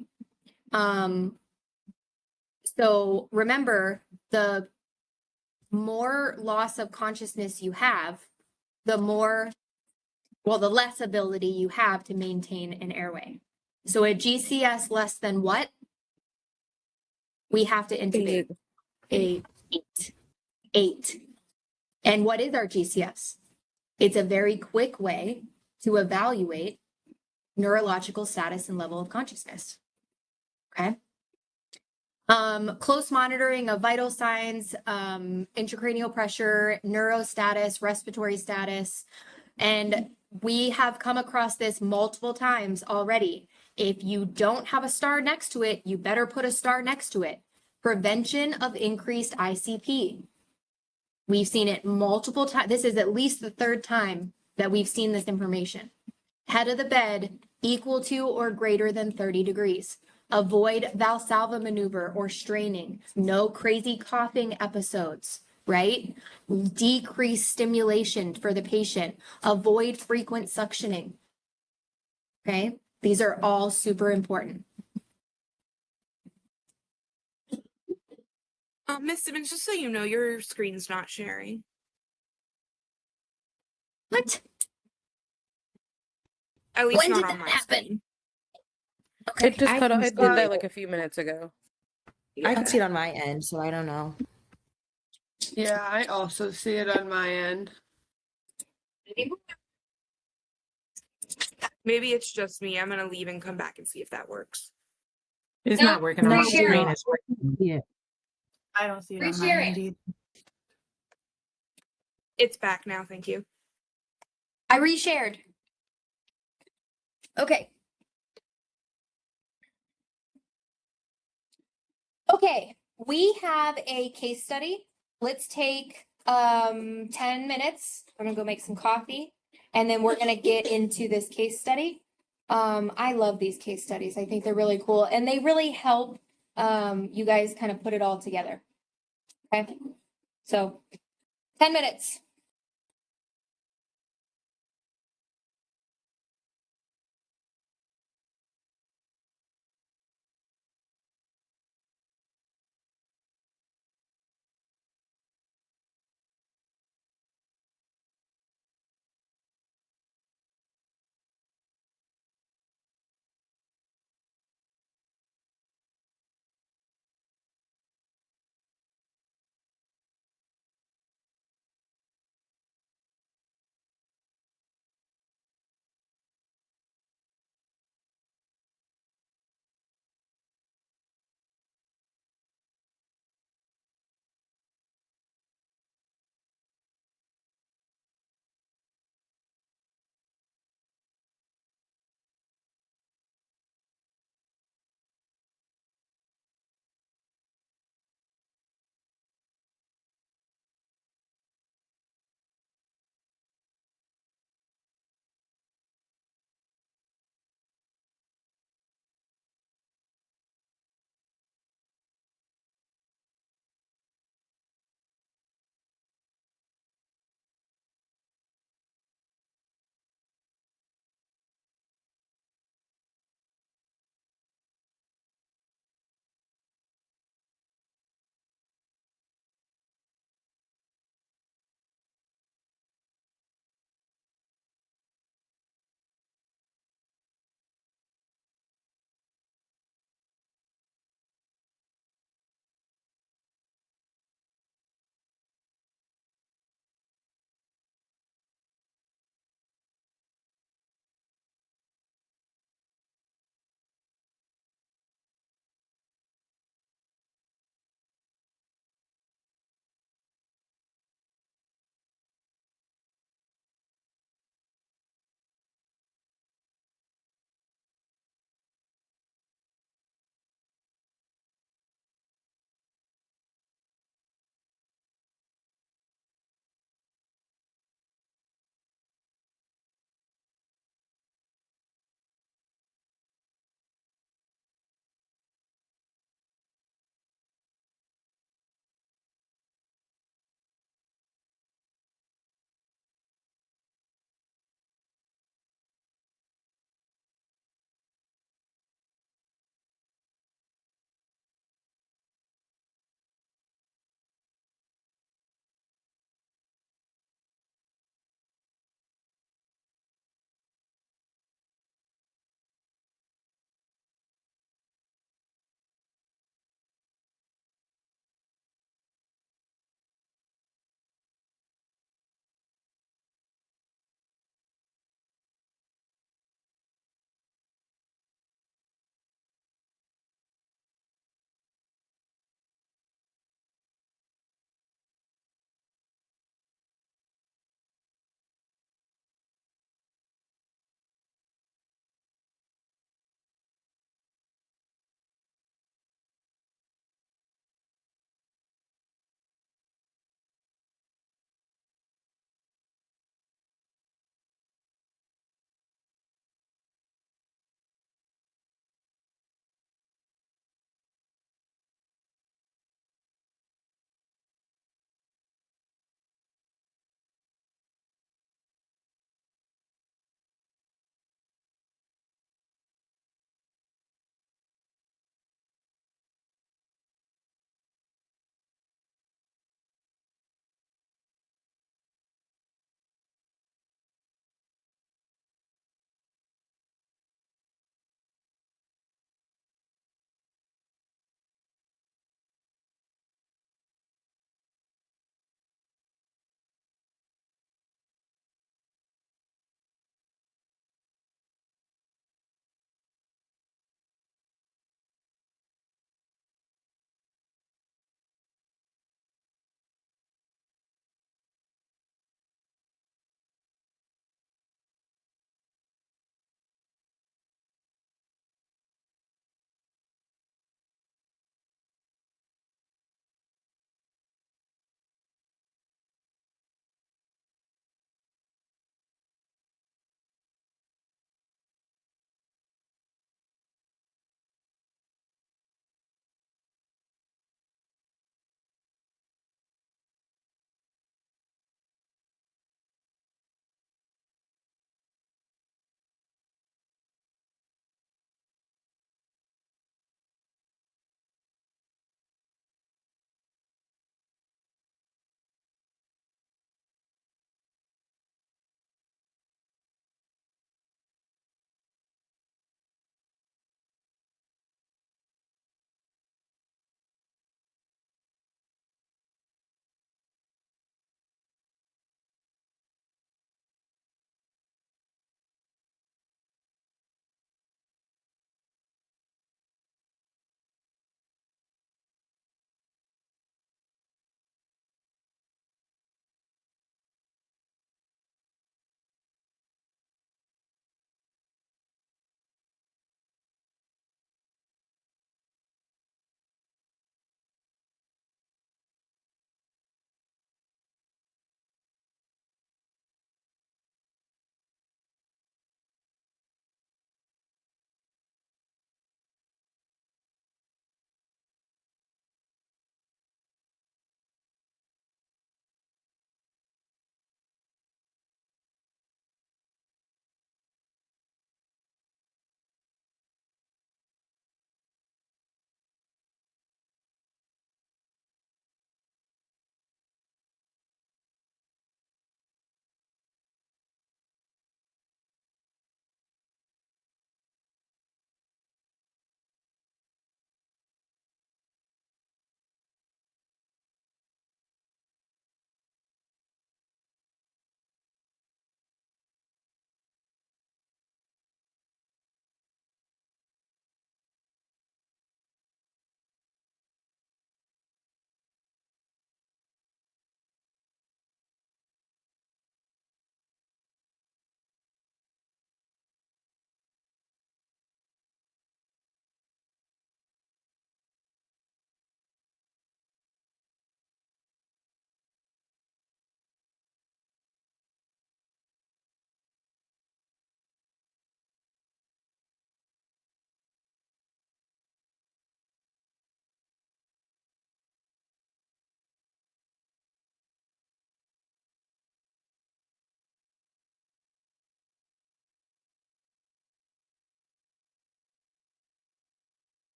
So remember, the more loss of consciousness you have, the less ability you have to maintain an airway. So a GCS less than what? We have to intubate. Eight. And what is our GCS? It's a very quick way to evaluate neurological status and level of consciousness. Okay. Close monitoring of vital signs, intracranial pressure, neurostatus, respiratory status. And we have come across this multiple times already. If you don't have a star next to it, you better put a star next to it. Prevention of increased ICP. We've seen it multiple times. This is at least the third time that we've seen this information. Head of the bed equal to or greater than 30 degrees. Avoid Valsalva maneuver or straining. No crazy coughing episodes, right? Decrease stimulation for the patient. Avoid frequent suctioning. Okay, these are all super important. Miss Simmons, just so you know, your screen's not sharing. What? At least When not did on that my happen? screen. Okay. It just I cut off. can It did see that it. like a few minutes ago. I can see it on my end, so I don't know. Yeah, I also see it on my end. Maybe it's just me. I'm gonna leave and come back and see if that works. It's No, not working on my reshare screen. it. It's working. Yeah. I don't see it on my Reshare end it. either. It's back now, thank you. I reshared. Okay. Okay, we have a case study. Let's take 10 minutes. I'm gonna go make some coffee and then we're gonna get into this case study. I love these case studies. I think they're really cool and they really help you guys kind of put it all together. Okay, so 10 minutes.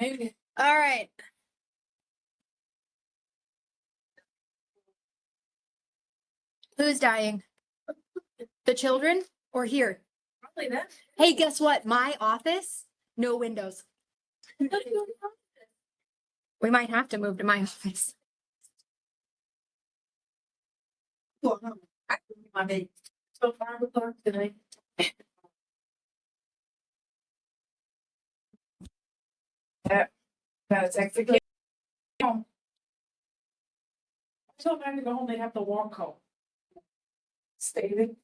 Maybe. All right. Who's dying? The children or here? Probably that. Hey, guess what? My office, no windows. We might have to move to my office. My baby. So 5 o'clock today. Yeah. That's actually. I told them to go home, they'd have to walk home. Stated.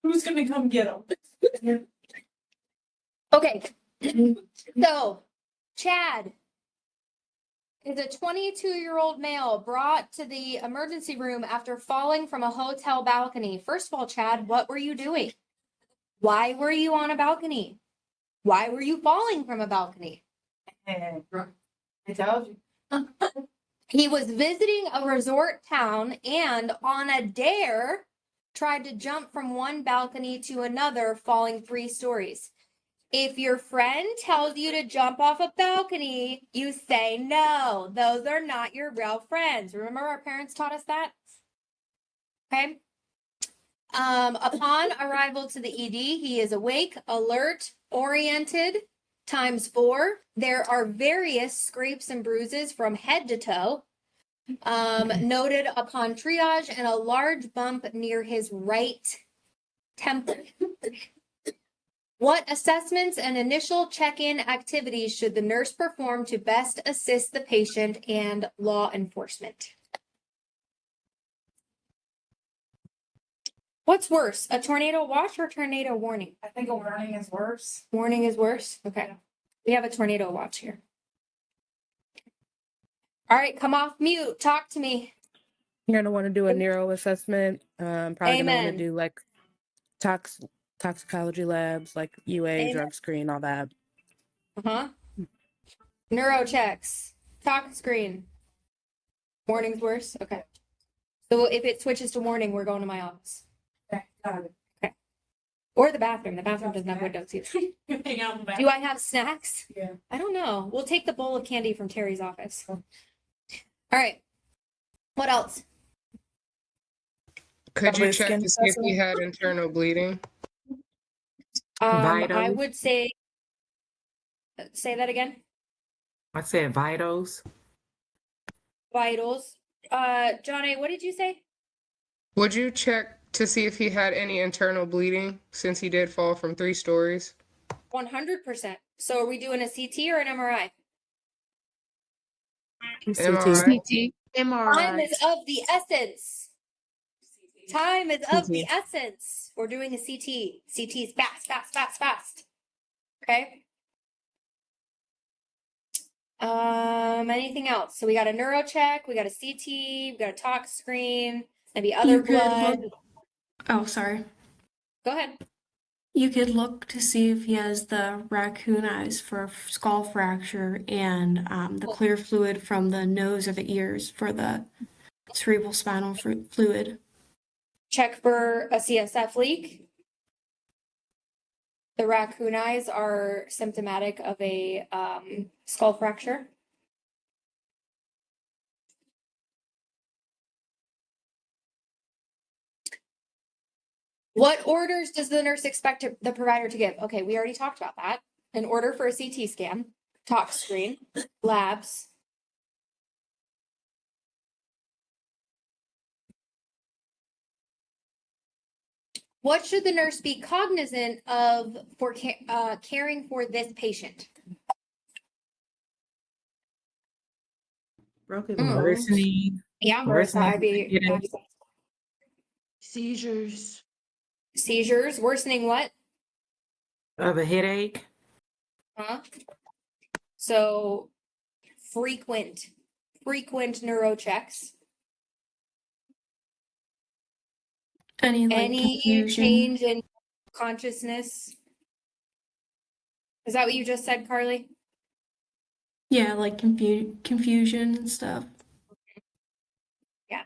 Who's gonna come get them? Okay. So, Chad is a 22-year-old male brought to the emergency room after falling from a hotel balcony. First of all, Chad, what were you doing? Why were you on a balcony? Why were you falling from a balcony? I told you. He was visiting a resort town and on a dare tried to jump from one balcony to another, falling 3 stories. If your friend tells you to jump off a balcony, you say no. Those are not your real friends. Remember our parents taught us that? Okay. Upon arrival to the ED, he is awake, alert, oriented, ×4. There are various scrapes and bruises from head to toe. Noted upon triage and a large bump near his right temple. What assessments and initial check-in activities should the nurse perform to best assist the patient and law enforcement? What's worse, a tornado watch or tornado warning? I think a warning is worse. Warning is worse? Okay. We have a tornado watch here. All right, come off mute. Talk to me. You're gonna want to do a neuro assessment. Probably gonna want Amen. to do like toxicology labs, like UA, Amen. drug screen, all that. Neuro checks. Talk screen. Warning's worse? Okay. So if it switches to warning, we're going to my office. Okay, got it. Okay. Or the bathroom. The bathroom doesn't have windows either. Hang out in the back. Do I have snacks? Yeah. I don't know. We'll take the bowl of candy from Terry's office. All right. What else? Could you Probably check skin to see if he had internal bleeding? I Vitals. would say that again. I said vitals. Vitals. John A., what did you say? Would you check to see if he had any internal bleeding since he did fall from 3 stories? 100%. So are we doing a CT or an MRI? MRI? Time is of the essence. Time is of the essence. We're doing a CT. CT's fast, fast, fast, fast. Okay. Anything else? So we got a neuro check, we got a CT, we got a tox screen, maybe other You could blood. look- Oh, sorry. Go ahead. You could look to see if he has the raccoon eyes for a skull fracture and the clear fluid from the nose or the ears for the cerebral spinal fluid. Check for a CSF leak. The raccoon eyes are symptomatic of a skull fracture. What orders does the nurse expect the provider to give? Okay, we already talked about that. An order for a CT scan, tox screen, labs. What should the nurse be cognizant of for caring for this patient? Broken worsening. Yeah, Worsening. Seizures. Seizures, worsening what? Of a headache. So frequent neuro checks. Any confusion? Change in consciousness? Is that what you just said, Carly? Yeah, like confusion and stuff. Yeah.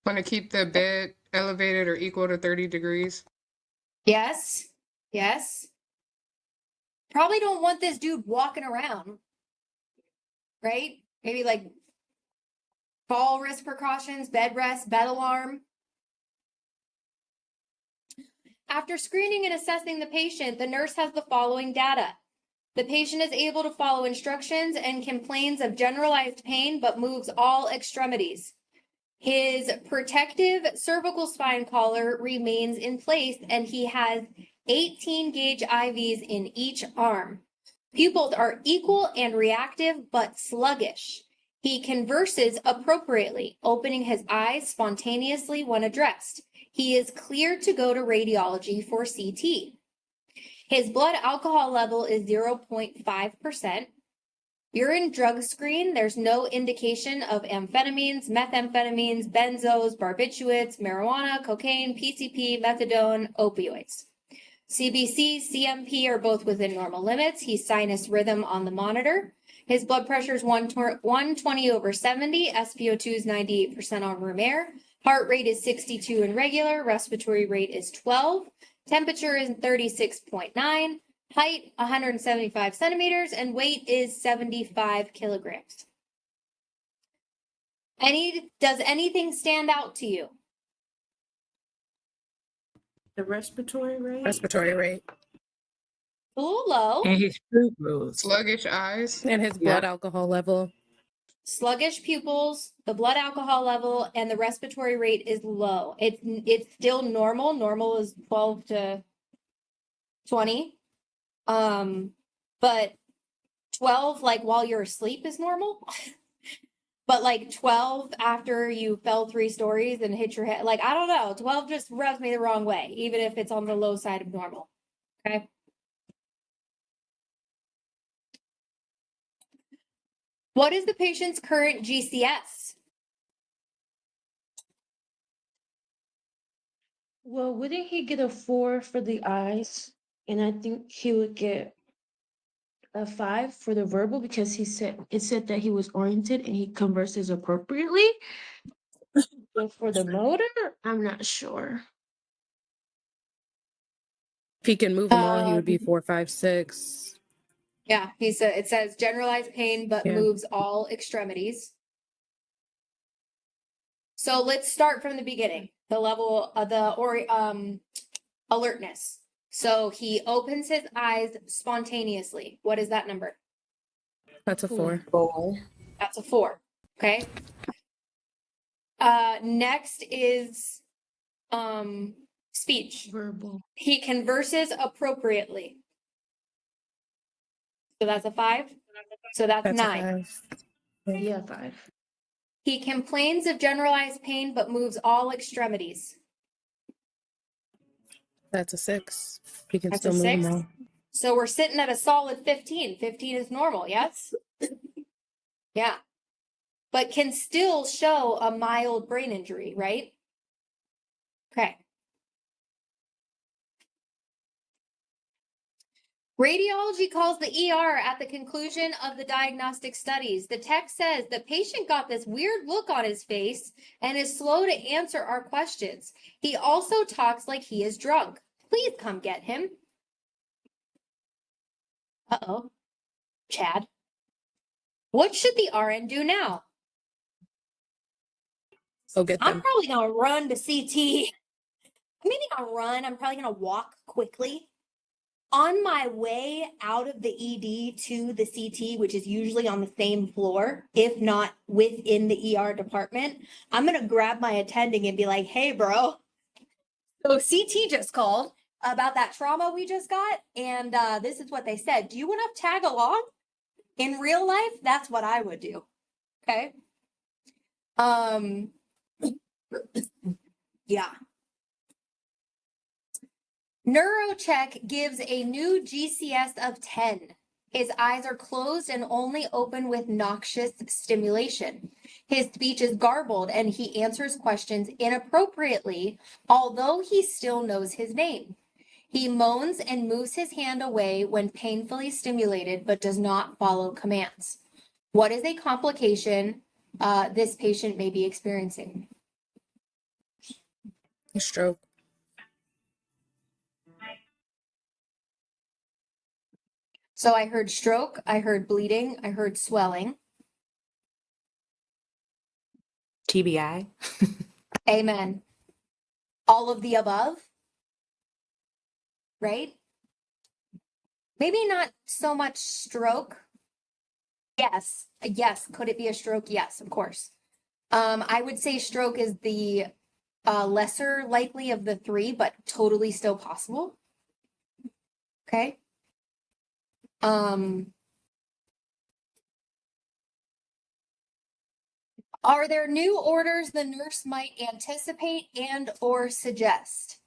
Want to keep the bed elevated or equal to 30 degrees? Yes. Yes. Probably don't want this dude walking around. right? Maybe like fall risk precautions, bed rest, bed alarm. After screening and assessing the patient, the nurse has the following data. The patient is able to follow instructions and complains of generalized pain, but moves all extremities. His protective cervical spine collar remains in place, and he has 18 gauge IVs in each arm. Pupils are equal and reactive, but sluggish. He converses appropriately, opening his eyes spontaneously when addressed. He is cleared to go to radiology for CT. His blood alcohol level is 0.5%. Urine drug screen, there's no indication of amphetamines, methamphetamines, benzos, barbiturates, marijuana, cocaine, PCP, methadone, opioids. CBC, CMP are both within normal limits. He's sinus rhythm on the monitor. His blood pressure is 120/70. SpO2 is 98% on room air. Heart rate is 62 and regular. Respiratory rate is 12. Temperature is 36.9. Height 175 centimeters and weight is 75 kilograms. Does anything stand out to you? The respiratory rate? Respiratory rate. A little low. And his pupils. Sluggish eyes. And his blood alcohol level. Sluggish pupils, the blood alcohol level, and the respiratory rate is low. It's still normal. Normal is 12 to 20. But 12, like while you're asleep, is normal. But like 12 after you fell 3 stories and hit your head, like, I don't know, 12 just rubs me the wrong way, even if it's on the low side of normal. Okay. What is the patient's current GCS? Well, wouldn't he get a 4 for the eyes? And I think he would get a 5 for the verbal because it said that he was oriented and he converses appropriately. But for the motor, I'm not sure. If he can move them all, he would be 4, 5, 6. Yeah, it says generalized pain, but moves all extremities. So let's start from the beginning. The level of alertness. So he opens his eyes spontaneously. What is that number? That's a 4. That's a 4. Okay. Next is speech. Verbal. He converses appropriately. So that's a 5. So that's 9. Yeah, 5. He complains of generalized pain, but moves all extremities. That's a 6. He can That's still a move 6. them all. So we're sitting at a solid 15. 15 is normal, yes? Yeah. But can still show a mild brain injury, right? Okay. Radiology calls the ER at the conclusion of the diagnostic studies. The text says the patient got this weird look on his face and is slow to answer our questions. He also talks like he is drunk. Please come get him. Uh-oh. Chad. What should the RN do now? Go get them. I'm probably going to run to CT. I'm maybe not run. I'm probably going to walk quickly. On my way out of the ED to the CT, which is usually on the same floor, if not within the ER department, I'm going to grab my attending and be like, hey, bro. So CT just called about that trauma we just got. And this is what they said. Do you want to tag along? In real life, that's what I would do. Okay. Yeah. NeuroCheck gives a new GCS of 10. His eyes are closed and only open with noxious stimulation. His speech is garbled and he answers questions inappropriately, although he still knows his name. He moans and moves his hand away when painfully stimulated, but does not follow commands. What is a complication this patient may be experiencing? A stroke. So I heard stroke, I heard bleeding, I heard swelling. TBI. Amen. All of the above, right? Maybe not so much stroke. Yes. Yes. Could it be a stroke? Yes, of course. I would say stroke is the lesser likely of the three, but totally still possible. Okay. Are there new orders the nurse might anticipate and or suggest?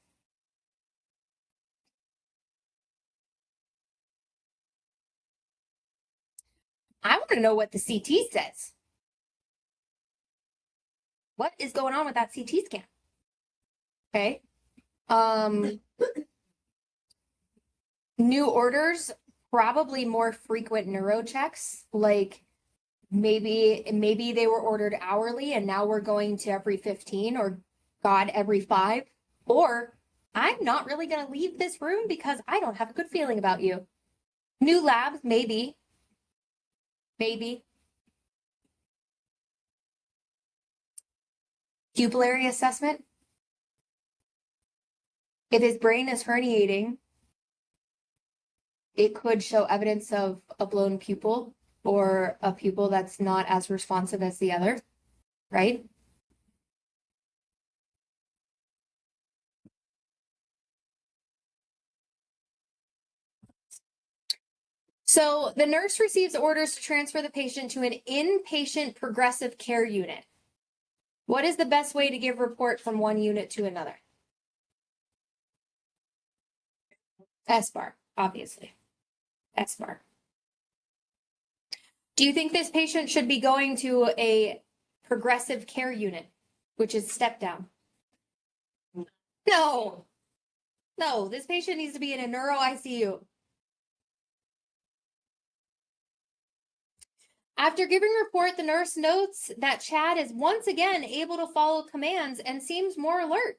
I want to know what the CT says. What is going on with that CT scan? Okay. New orders, probably more frequent neuro checks, like maybe they were ordered hourly and now we're going to every 15 or God, every 5. Or I'm not really going to leave this room because I don't have a good feeling about you. New labs, maybe. Maybe. Pupillary assessment. If his brain is herniating, it could show evidence of a blown pupil or a pupil that's not as responsive as the other, right? So the nurse receives orders to transfer the patient to an inpatient progressive care unit. What is the best way to give report from one unit to another? SBAR, obviously. SBAR. Do you think this patient should be going to a progressive care unit, which is step down? No. No, this patient needs to be in a neuro ICU. After giving report, the nurse notes that Chad is once again able to follow commands and seems more alert.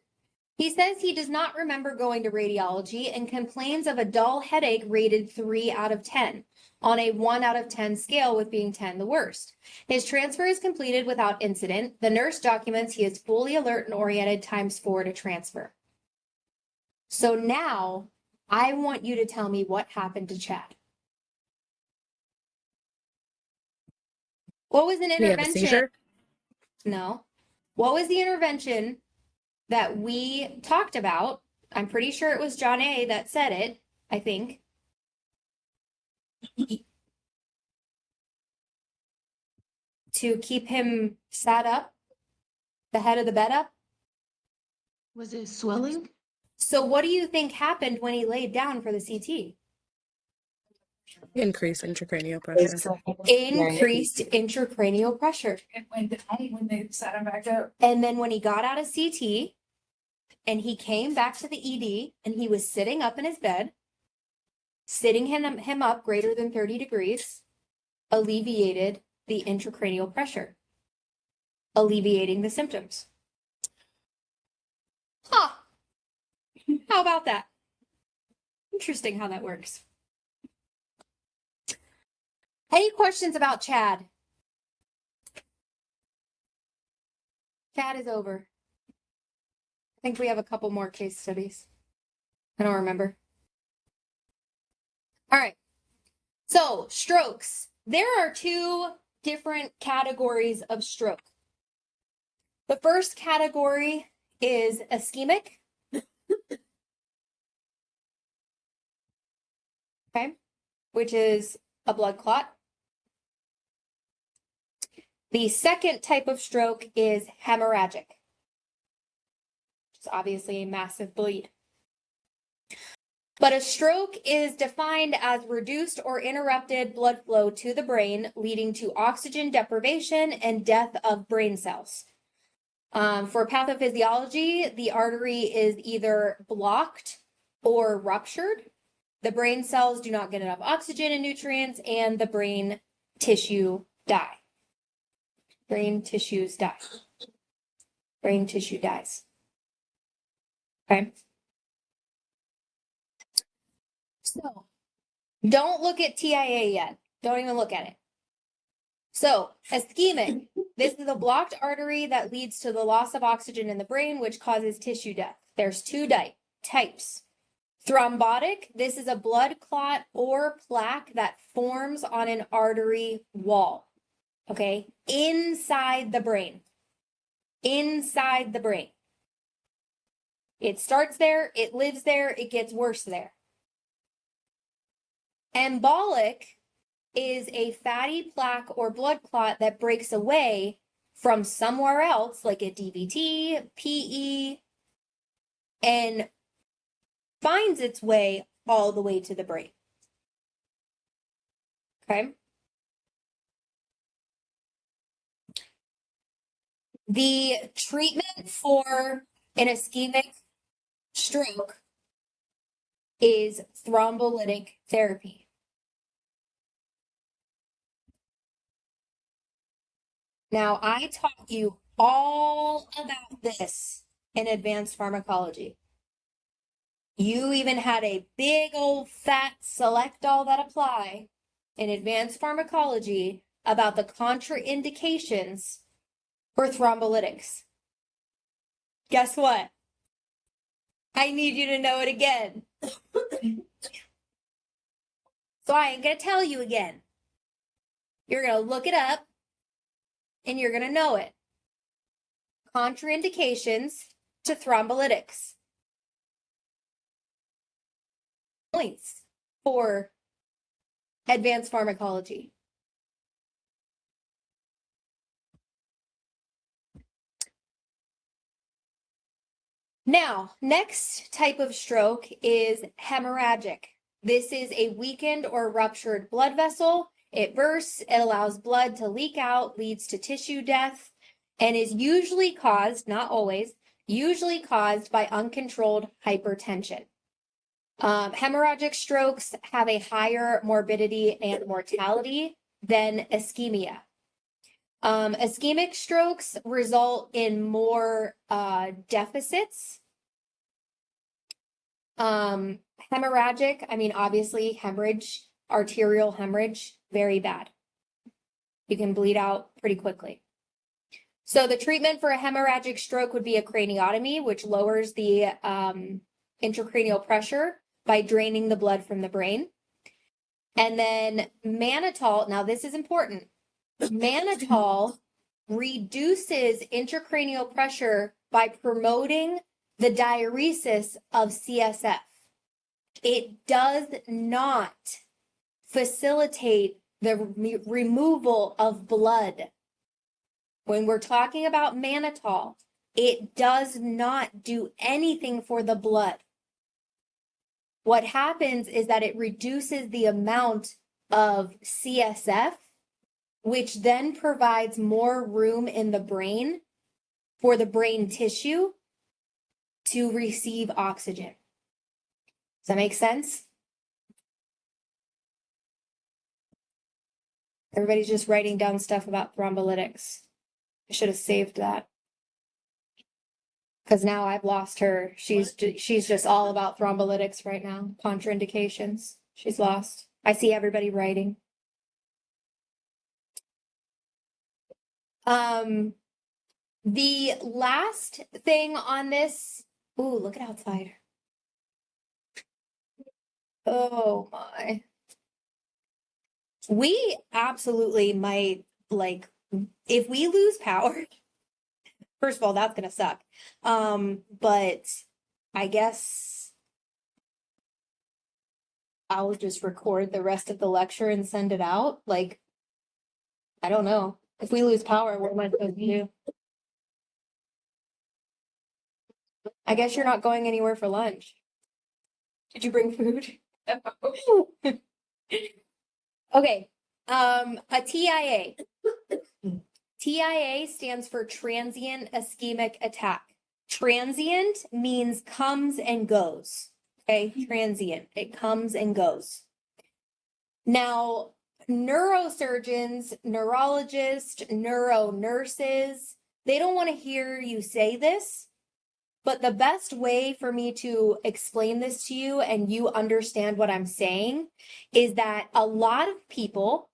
He says he does not remember going to radiology and complains of a dull headache rated 3 out of 10 on a 1 out of 10 scale, with being 10 the worst. His transfer is completed without incident. The nurse documents he is fully alert and oriented ×4 to transfer. So now I want you to tell me what happened to Chad. What was an Did he have a intervention? seizure? No. What was the intervention that we talked about? I'm pretty sure it was John A. that said it, I think. To keep him sat up, the head of the bed up. Was it swelling? So what do you think happened when he laid down for the CT? Increased intracranial pressure. Increased intracranial pressure. It went down when they set him back up. And then when he got out of CT and he came back to the ED and he was sitting up in his bed, sitting him up greater than 30 degrees, alleviated the intracranial pressure, alleviating the symptoms. Huh. How about that? Interesting how that works. Any questions about Chad? Chad is over. I think we have a couple more case studies. I don't remember. All right. So, strokes. There are 2 different categories of stroke. The first category is ischemic. Okay, which is a blood clot. The second type of stroke is hemorrhagic, which is obviously a massive bleed. But a stroke is defined as reduced or interrupted blood flow to the brain, leading to oxygen deprivation and death of brain cells. For pathophysiology, the artery is either blocked or ruptured. The brain cells do not get enough oxygen and nutrients, and the brain tissue die. Brain tissues die. Brain tissue dies. Okay. So, don't look at TIA yet. Don't even look at it. So, ischemic. This is a blocked artery that leads to the loss of oxygen in the brain, which causes tissue death. There's two types. Thrombotic. This is a blood clot or plaque that forms on an artery wall. Okay, inside the brain. Inside the brain. It starts there, it lives there, it gets worse there. Embolic is a fatty plaque or blood clot that breaks away from somewhere else, like a DVT, PE, and finds its way all the way to the brain. Okay. The treatment for an ischemic stroke is thrombolytic therapy. Now, I taught you all about this in advanced pharmacology. You even had a big old fat select all that apply in advanced pharmacology about the contraindications for thrombolytics. Guess what? I need you to know it again. So I ain't gonna tell you again. You're gonna look it up and you're gonna know it. Contraindications to thrombolytics. Points for advanced pharmacology. Now, next type of stroke is hemorrhagic. This is a weakened or ruptured blood vessel. It bursts, it allows blood to leak out, leads to tissue death, and is usually caused, not always, usually caused by uncontrolled hypertension. Hemorrhagic strokes have a higher morbidity and mortality than ischemia. Ischemic strokes result in more deficits. Hemorrhagic, I mean, obviously, hemorrhage, arterial hemorrhage, very bad. You can bleed out pretty quickly. So the treatment for a hemorrhagic stroke would be a craniotomy, which lowers the intracranial pressure by draining the blood from the brain. And then mannitol, now this is important. Mannitol reduces intracranial pressure by promoting the diuresis of CSF. It does not facilitate the removal of blood. When we're talking about mannitol, it does not do anything for the blood. What happens is that it reduces the amount of CSF, which then provides more room in the brain for the brain tissue to receive oxygen. Does that make sense? Everybody's just writing down stuff about thrombolytics. I should have saved that. Because now I've lost her. She's just all about thrombolytics right now. Contraindications. She's lost. I see everybody writing. The last thing on this. Ooh, look at outside. Oh my. We absolutely might, like, if we lose power, first of all, that's gonna suck. But I guess I'll just record the rest of the lecture and send it out. Like, I don't know. If we lose power, what am I supposed to do? I guess you're not going anywhere for lunch. Did you bring food? Okay. A TIA. TIA stands for transient ischemic attack. Transient means comes and goes. Okay, transient. It comes and goes. Now, neurosurgeons, neurologists, neuro nurses, they don't want to hear you say this, but the best way for me to explain this to you and you understand what I'm saying is that a lot of people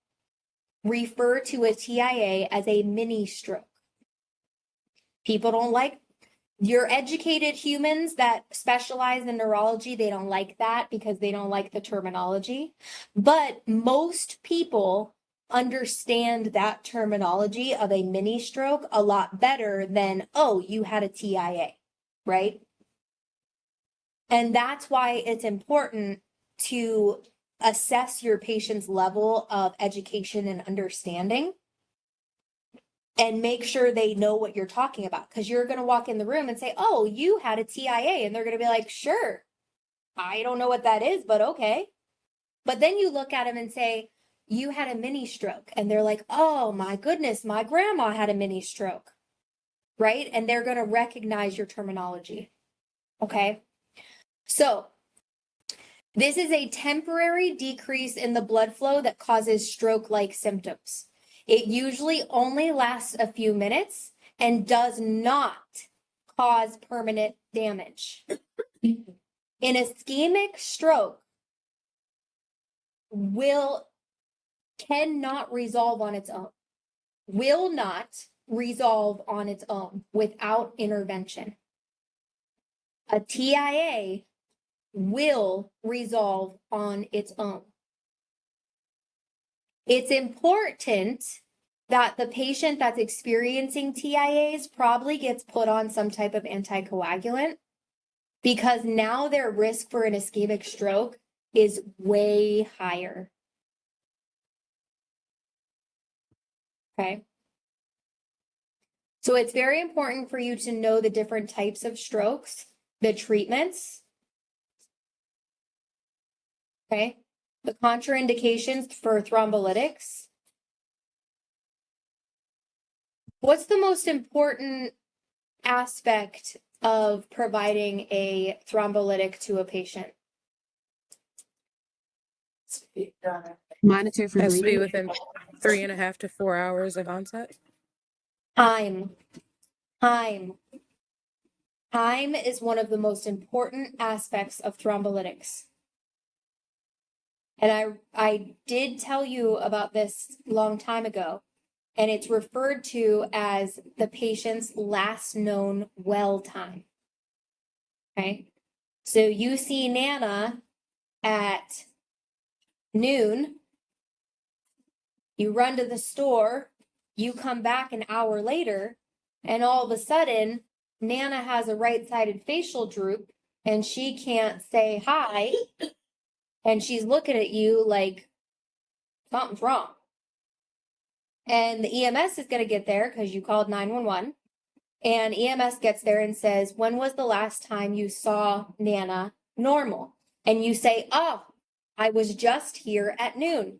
refer to a TIA as a mini stroke. People don't like, your educated humans that specialize in neurology, they don't like that because they don't like the terminology. But most people understand that terminology of a mini stroke a lot better than, oh, you had a TIA, right? And that's why it's important to assess your patient's level of education and understanding and make sure they know what you're talking about. Because you're going to walk in the room and say, oh, you had a TIA. And they're going to be like, sure, I don't know what that is, but okay. But then you look at them and say, you had a mini stroke. And they're like, oh my goodness, my grandma had a mini stroke, right? And they're going to recognize your terminology. Okay. So this is a temporary decrease in the blood flow that causes stroke-like symptoms. It usually only lasts a few minutes and does not cause permanent damage. An ischemic stroke cannot resolve on its own. Will not resolve on its own without intervention. A TIA will resolve on its own. It's important that the patient that's experiencing TIAs probably gets put on some type of anticoagulant because now their risk for an ischemic stroke is way higher. Okay. So it's very important for you to know the different types of strokes, the treatments, okay, the contraindications for thrombolytics. What's the most important aspect of providing a thrombolytic to a patient? Monitor for Has to be bleeding. within 3.5 to 4 hours of onset. Time is one of the most important aspects of thrombolytics. And I did tell you about this a long time ago, and it's referred to as the patient's last known well time. Okay. So you see Nana at noon, you run to the store, you come back an hour later, and all of a sudden, Nana has a right-sided facial droop and she can't say hi. And she's looking at you like something's wrong. And the EMS is going to get there because you called 911. And EMS gets there and says, when was the last time you saw Nana normal? And you say, oh, I was just here at noon.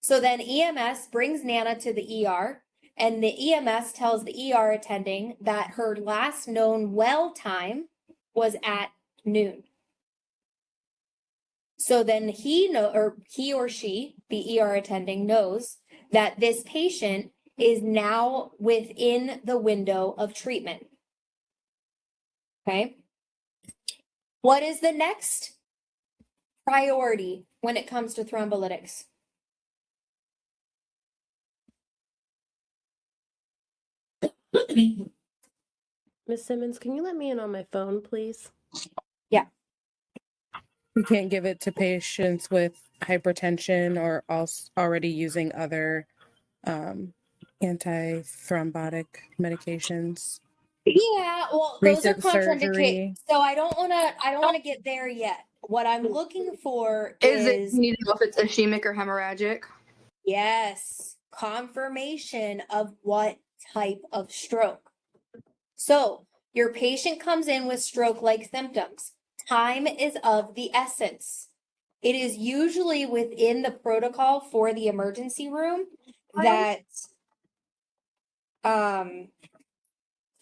So then EMS brings Nana to the ER, and the EMS tells the ER attending that her last known well time was at noon. So then he or she, the ER attending, knows that this patient is now within the window of treatment. Okay. What is the next priority when it comes to thrombolytics? Miss Simmons, can you let me in on my phone, please? Yeah. You can't give it to patients with hypertension or already using other antithrombotic medications. Yeah, well, those are Recent contraindicated. surgery. So I don't want to get there yet. What I'm looking for Is it, is you need to know if it's ischemic or hemorrhagic? yes, confirmation of what type of stroke. So your patient comes in with stroke-like symptoms. Time is of the essence. It is usually within the protocol for the emergency room that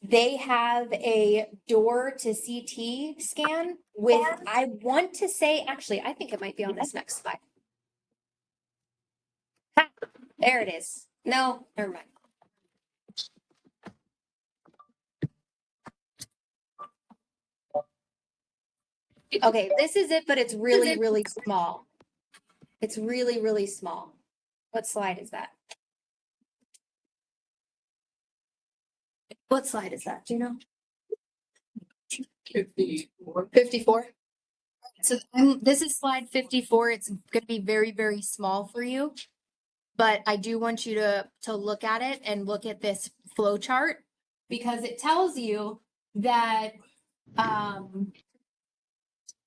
they have a door to CT scan with, I want to say, actually, I think it might be on this next slide. Ha, there it is. No, never mind. Okay, this is it, but it's really, really small. It's really, really small. What slide is that? What slide is that? Do you know? 54. So this is slide 54. It's going to be very, very small for you, but I do want you to look at it and look at this flow chart because it tells you that,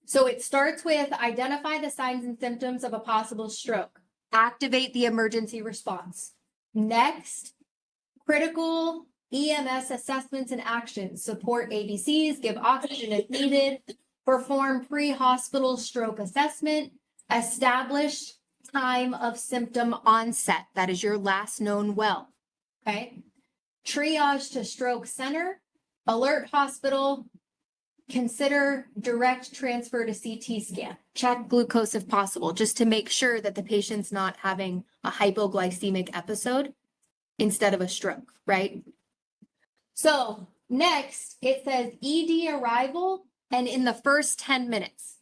so it starts with identify the signs and symptoms of a possible stroke, activate the emergency response. Next, critical EMS assessments and actions, support ABCs, give oxygen if needed, perform pre-hospital stroke assessment, establish time of symptom onset. That is your last known well. Okay. Triage to stroke center, alert hospital, consider direct transfer to CT scan, check glucose if possible, just to make sure that the patient's not having a hypoglycemic episode instead of a stroke, right? So next, it says ED arrival and in the first 10 minutes.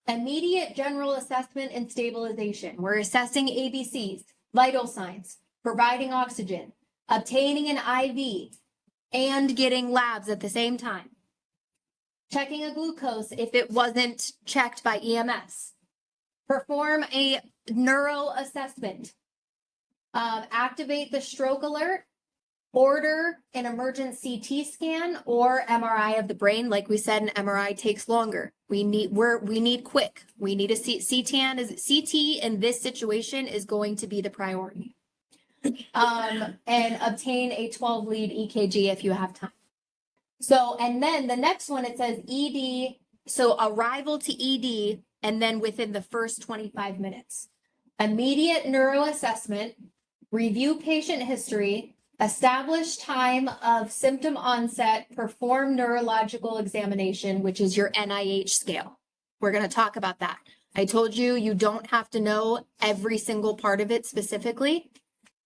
Immediate general assessment and stabilization. We're assessing ABCs, vital signs, providing oxygen, obtaining an IV, and getting labs at the same time. Checking a glucose if it wasn't checked by EMS. Perform a neural assessment. Activate the stroke alert. Order an emergent CT scan or MRI of the brain. Like we said, an MRI takes longer. We need quick. We need a CT in this situation is going to be the priority. And obtain a 12-lead EKG if you have time. So, and then the next one, it says ED, so arrival to ED, and then within the first 25 minutes. Immediate neuro assessment, review patient history, establish time of symptom onset, perform neurological examination, which is your NIH scale. We're going to talk about that. I told you, you don't have to know every single part of it specifically,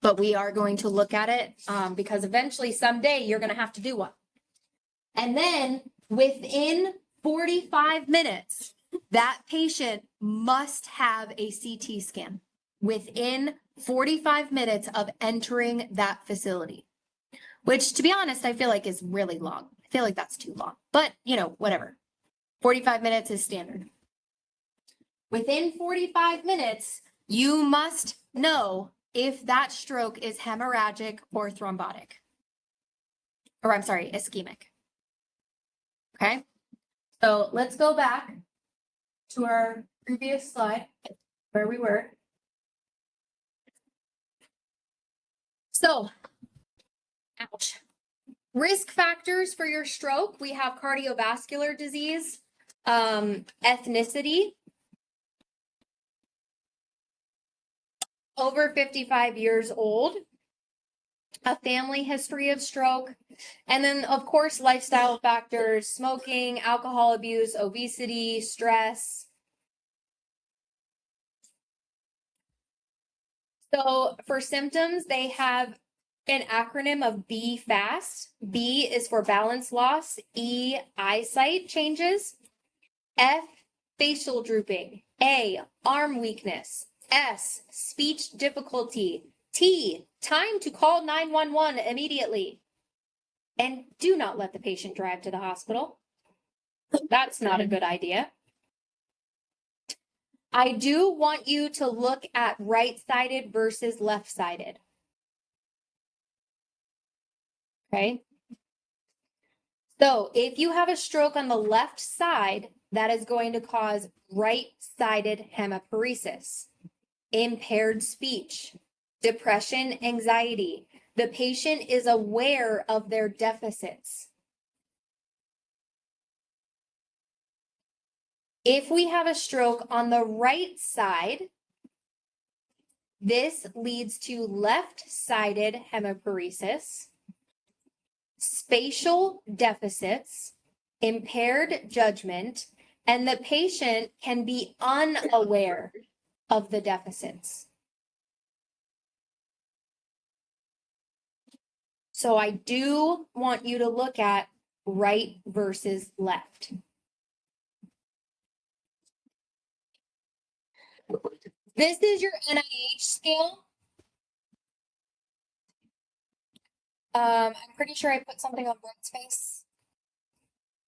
but we are going to look at it because eventually someday you're going to have to do one. And then within 45 minutes, that patient must have a CT scan within 45 minutes of entering that facility, which to be honest, I feel like is really long. I feel like that's too long, but you know, whatever. 45 minutes is standard. Within 45 minutes, you must know if that stroke is hemorrhagic or thrombotic, or I'm sorry, ischemic. Okay, so let's go back to our previous slide where we were. So, ouch. Risk factors for your stroke, we have cardiovascular disease, ethnicity, over 55 years old, a family history of stroke, and then of course lifestyle factors, smoking, alcohol abuse, obesity, stress. So for symptoms, they have an acronym of B FAST. B is for balance loss, E eyesight changes, F facial drooping, A arm weakness, S speech difficulty, T time to call 911 immediately. And do not let the patient drive to the hospital. That's not a good idea. I do want you to look at right-sided versus left-sided. Okay. So if you have a stroke on the left side, that is going to cause right-sided hemiparesis, impaired speech, depression, anxiety. The patient is aware of their deficits. If we have a stroke on the right side, this leads to left-sided hemiparesis, spatial deficits, impaired judgment, and the patient can be unaware of the deficits. So I do want you to look at right versus left. This is your NIH scale. I'm pretty sure I put something on Brent's face.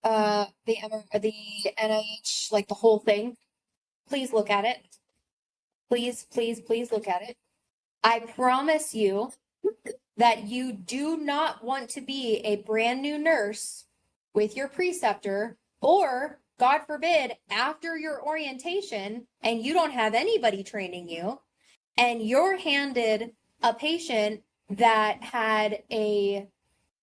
The NIH, like the whole thing. Please look at it. Please, please, please look at it. I promise you that you do not want to be a brand new nurse with your preceptor, or God forbid, after your orientation and you don't have anybody training you, and you're handed a patient that had a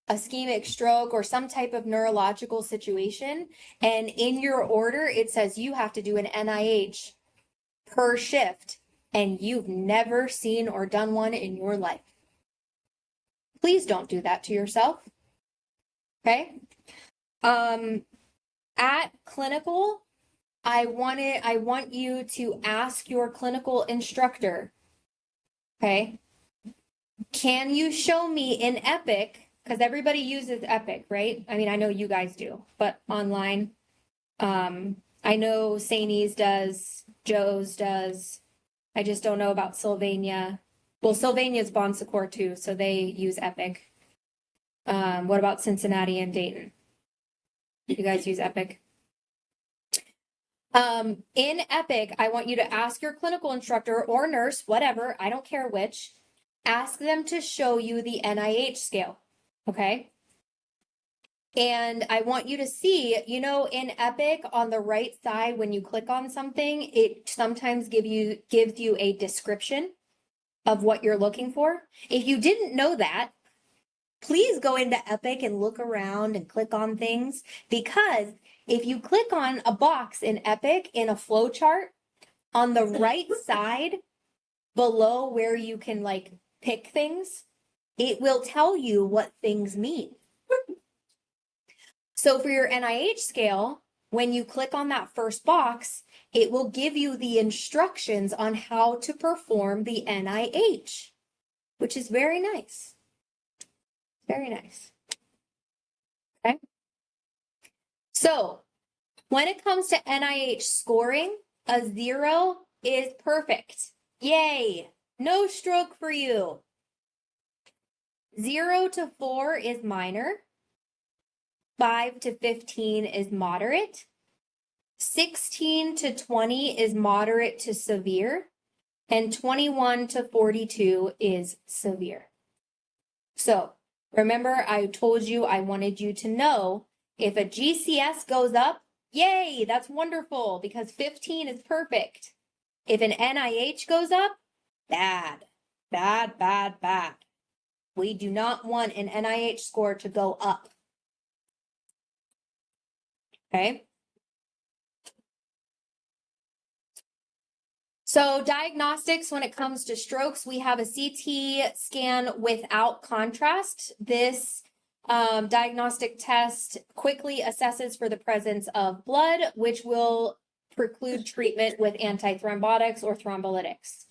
ischemic stroke or some type of neurological situation, and in your order it says you have to do an NIH per shift, and you've never seen or done one in your life. Please don't do that to yourself. Okay? At clinical, I want you to ask your clinical instructor, okay? Can you show me in Epic, because everybody uses Epic, right? I mean, I know you guys do, but online, I know Saini's does, Joe's does. I just don't know about Sylvania. Well, Sylvania's Bon Secours too, so they use Epic. What about Cincinnati and Dayton? You guys use Epic? In Epic, I want you to ask your clinical instructor or nurse, whatever, I don't care which, ask them to show you the NIH scale, okay? And I want you to see, you know, in Epic on the right side, when you click on something, it sometimes gives you a description of what you're looking for. If you didn't know that, please go into Epic and look around and click on things, because if you click on a box in Epic in a flow chart, on the right side below where you can like pick things, it will tell you what things mean. So for your NIH scale, when you click on that first box, it will give you the instructions on how to perform the NIH, which is very nice. Very nice. Okay. So when it comes to NIH scoring, a 0 is perfect. Yay. No stroke for you. 0 to 4 is minor. 5 to 15 is moderate. 16 to 20 is moderate to severe. And 21 to 42 is severe. So remember, I told you I wanted you to know if a GCS goes up, yay, that's wonderful, because 15 is perfect. If an NIH goes up, bad, bad, bad, bad. We do not want an NIH score to go up. Okay. So diagnostics, when it comes to strokes, we have a CT scan without contrast. This diagnostic test quickly assesses for the presence of blood, which will preclude treatment with antithrombotics or thrombolytics.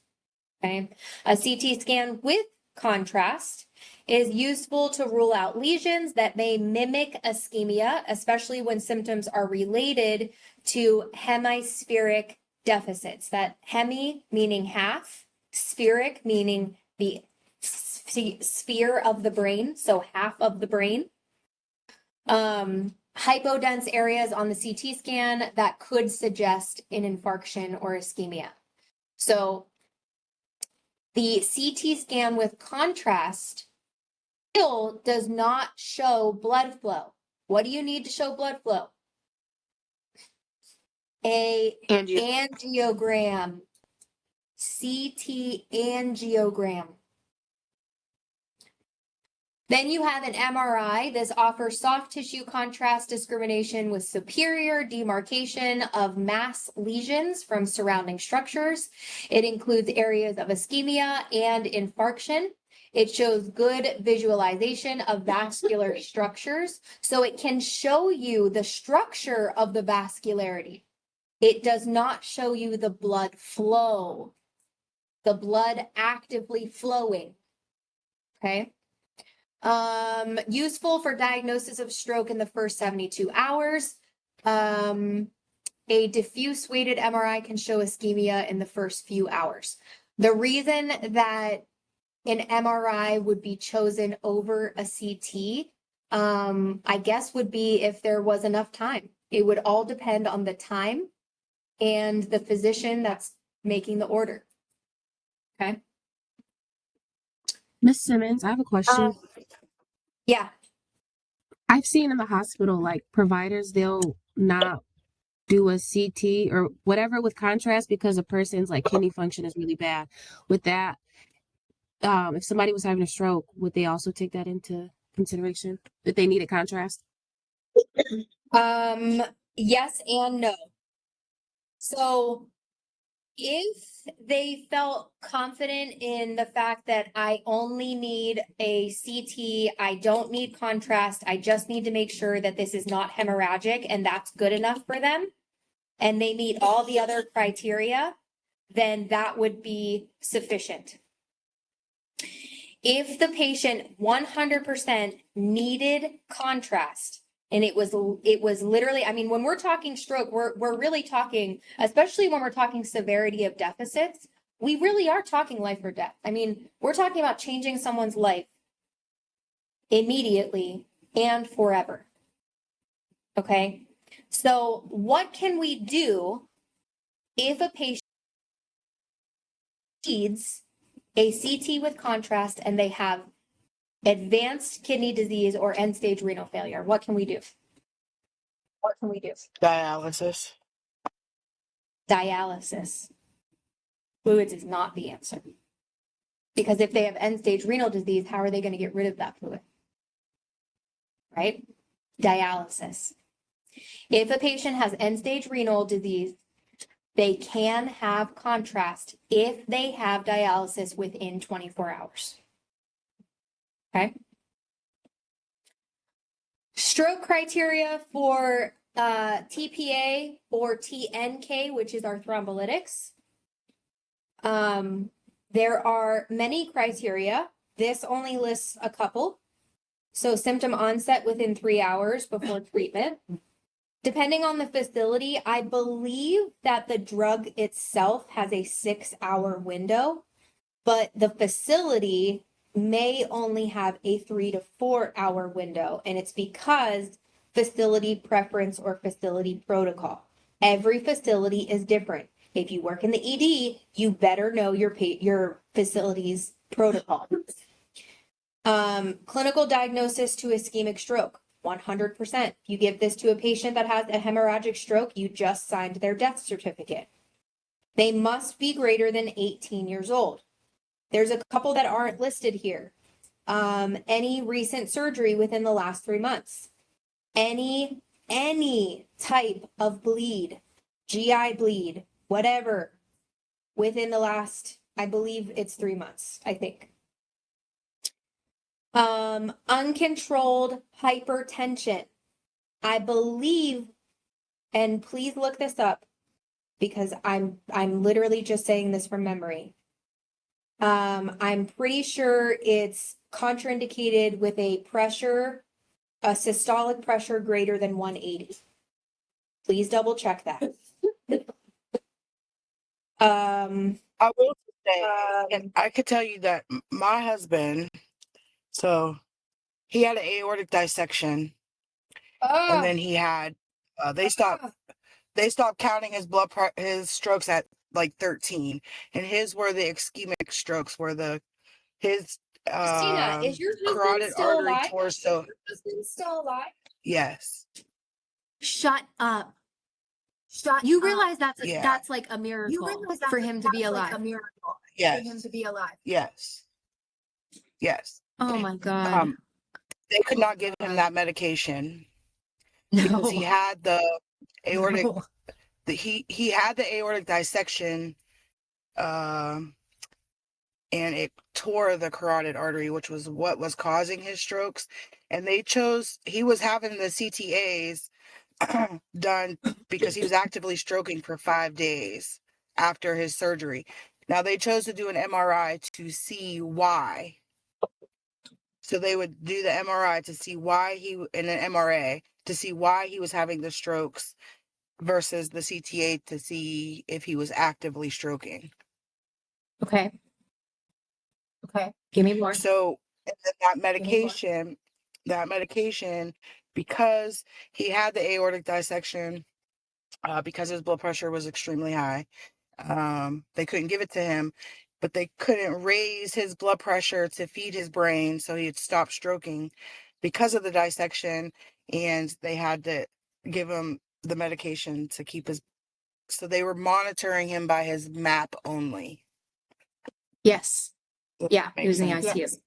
Okay. A CT scan with contrast is useful to rule out lesions that may mimic ischemia, especially when symptoms are related to hemispheric deficits. That hemi meaning half, spheric meaning the sphere of the brain, so half of the brain. Hypodense areas on the CT scan that could suggest an infarction or ischemia. So the CT scan with contrast still does not show blood flow. What do you need to show blood flow? A angiogram, CT angiogram. Then you have an MRI. This offers soft tissue contrast discrimination with superior demarcation of mass lesions from surrounding structures. It includes areas of ischemia and infarction. It shows good visualization of vascular structures, so it can show you the structure of the vascularity. It does not show you the blood flow, the blood actively flowing. Okay. Useful for diagnosis of stroke in the first 72 hours. a diffuse weighted MRI can show ischemia in the first few hours. The reason that an MRI would be chosen over a CT, I guess would be if there was enough time. It would all depend on the time and the physician that's making the order. Okay. Miss Simmons, I have a question. Yeah. I've seen in the hospital, like providers, they'll not do a CT or whatever with contrast because a person's like kidney function is really bad. With that, if somebody was having a stroke, would they also take that into consideration that they needed contrast? Yes and no. So if they felt confident in the fact that I only need a CT, I don't need contrast, I just need to make sure that this is not hemorrhagic and that's good enough for them, and they meet all the other criteria, then that would be sufficient. If the patient 100% needed contrast, and it was literally, I mean, when we're talking stroke, we're really talking, especially when we're talking severity of deficits, we really are talking life or death. I mean, we're talking about changing someone's life immediately and forever. Okay. So what can we do if a patient needs a CT with contrast and they have advanced kidney disease or end-stage renal failure? What can we do? What can we do? Dialysis. Dialysis. Fluids is not the answer. Because if they have end-stage renal disease, how are they going to get rid of that fluid? Right? Dialysis. If a patient has end-stage renal disease, they can have contrast if they have dialysis within 24 hours. Okay. Stroke criteria for TPA or TNK, which is our thrombolytics. There are many criteria. This only lists a couple. So symptom onset within 3 hours before treatment. Depending on the facility, I believe that the drug itself has a 6-hour window, but the facility may only have a 3 to 4 hour window. And it's because facility preference or facility protocol. Every facility is different. If you work in the ED, you better know your facility's protocol. Clinical diagnosis to ischemic stroke, 100%. If you give this to a patient that has a hemorrhagic stroke, you just signed their death certificate. They must be greater than 18 years old. There's a couple that aren't listed here. Any recent surgery within the last 3 months. Any type of bleed, GI bleed, whatever, within the last, I believe it's 3 months, I think. Uncontrolled hypertension. I believe, and please look this up because I'm literally just saying this from memory. I'm pretty sure it's contraindicated with a systolic pressure greater than 180. Please double check that. I will say, and I could tell you that my husband, so he had an aortic dissection, and then he had, they stopped counting his strokes at like 13, and his were the ischemic strokes, where his Christina, is your husband carotid still artery alive? torso. Is your husband still alive? Yes. Shut up. You realize that's Yeah. that's like a miracle for him to be alive. Like a miracle Yes. for him to be alive. Yes. Yes. Oh my God. They could not give him that medication because he had the aortic. He had the aortic dissection, and it tore the carotid artery, which was what was causing his strokes. And he was having the CTAs done because he was actively stroking for 5 days after his surgery. Now they chose to do an MRI to see why. So they would do the MRI to see why and an MRA to see why he was having the strokes versus the CTA to see if he was actively stroking. Okay. Okay. Give me more. So and then that medication, because he had the aortic dissection, because his blood pressure was extremely high, they couldn't give it to him, but they couldn't raise his blood pressure to feed his brain, so he had stopped stroking because of the dissection, and they had to give him the medication to keep his. So they were monitoring him by his MAP only. Yes. If Yeah. that He was in the makes sense. ICU.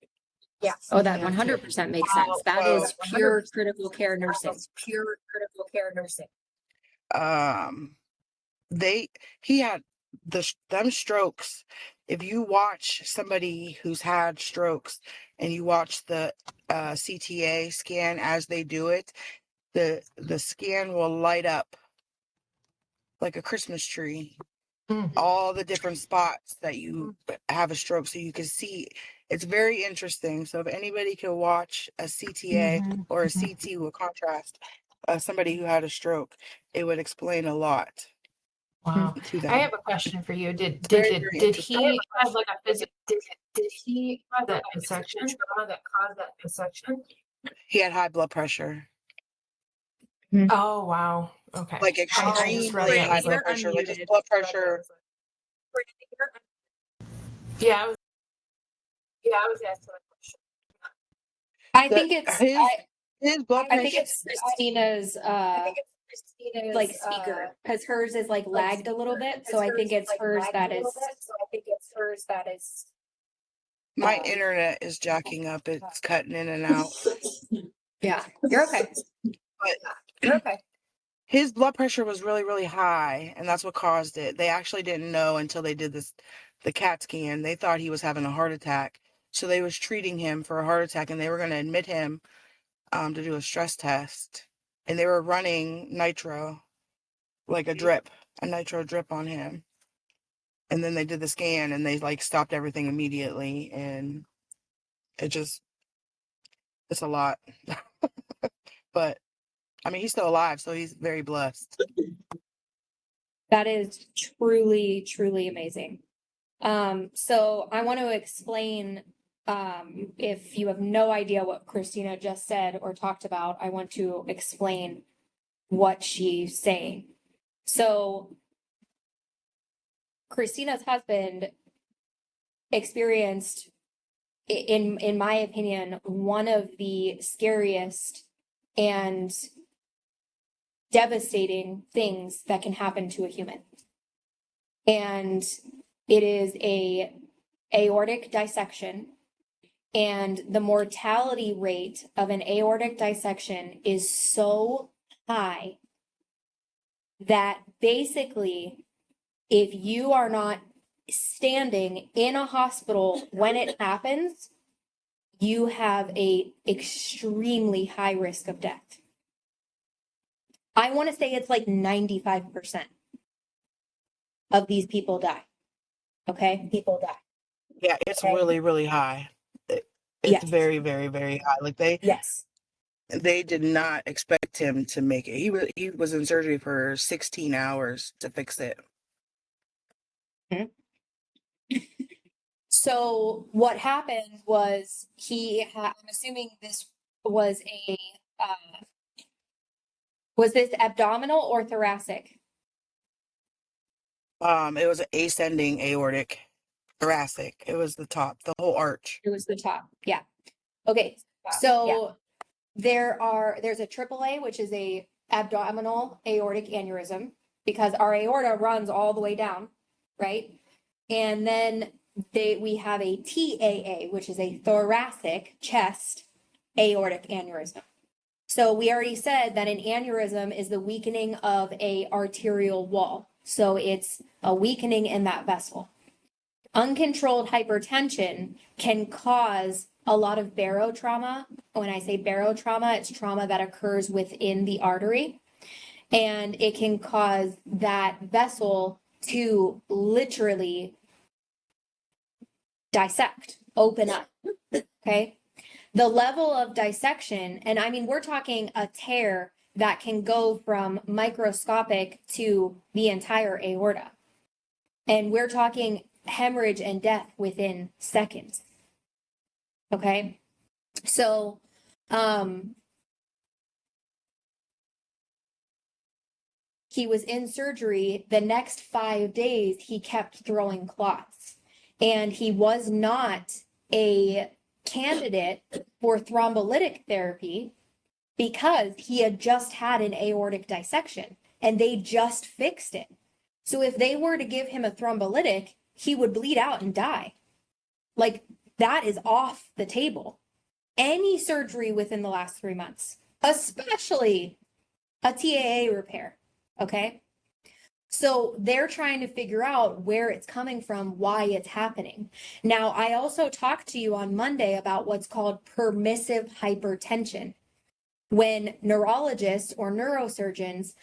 Yes. Oh, that Yeah. 100% makes sense. That So is pure critical care nursing. Pure critical care nursing. he had them strokes. If you watch somebody who's had strokes and you watch the CTA scan as they do it, the scan will light up like a Christmas tree. All the different spots that you have a stroke, so you can see. It's very interesting. So if anybody can watch a CTA or a CT with contrast, somebody who had a stroke, it would explain a lot. Wow. To them. I have a question for you. Did very he have like a physical? Did he have that dissection? Trauma that caused that dissection? He had high blood pressure. Oh wow. Okay. Like I just read extremely that. high blood pressure. Like his blood pressure. Yeah, I was asking a question. I think it's his blood pressure. I think it's Christina's like speaker, because hers is like lagged a little bit. So I think it's hers that is. My internet is jacking up. It's cutting in and out. Yeah, you're okay. But You're okay. his blood pressure was really, really high, and that's what caused it. They actually didn't know until they did the CAT scan. They thought he was having a heart attack. So they was treating him for a heart attack, and they were going to admit him to do a stress test. And they were running nitro, like a nitro drip on him. And then they did the scan, and they like stopped everything immediately. And it's a lot. But I mean, he's still alive, so he's very blessed. That is truly, truly amazing. So I want to explain, if you have no idea what Christina just said or talked about, I want to explain what she's saying. So Christina's husband experienced, in my opinion, one of the scariest and devastating things that can happen to a human. And it is a aortic dissection, and the mortality rate of an aortic dissection is so high that basically, if you are not standing in a hospital when it happens, you have a extremely high risk of death. I want to say it's like 95% of these people die. Okay? People die. Yeah, it's really, really high. It's very, very, very high. Like they did not expect him to make it. He was in surgery for 16 hours to fix it. So what happened was I'm assuming this was was this abdominal or thoracic? It was an ascending aortic thoracic. It was the top, the whole arch. It was the top. Yeah. Okay. So there's a AAA, which is a abdominal aortic aneurysm, because our aorta runs all the way down, right? And then we have a TAA, which is a thoracic chest aortic aneurysm. So we already said that an aneurysm is the weakening of a arterial wall. So it's a weakening in that vessel. Uncontrolled hypertension can cause a lot of barotrauma. When I say barotrauma, it's trauma that occurs within the artery. And it can cause that vessel to literally dissect, open up. Okay. The level of dissection, and I mean, we're talking a tear that can go from microscopic to the entire aorta. And we're talking hemorrhage and death within seconds. Okay. So, he was in surgery. The next 5 days, he kept throwing clots, and he was not a candidate for thrombolytic therapy because he had just had an aortic dissection and they just fixed it. So if they were to give him a thrombolytic, he would bleed out and die. Like, that is off the table. Any surgery within the last 3 months, especially a TAA repair. Okay. So they're trying to figure out where it's coming from, why it's happening. Now, I also talked to you on Monday about what's called permissive hypertension, when neurologists or neurosurgeons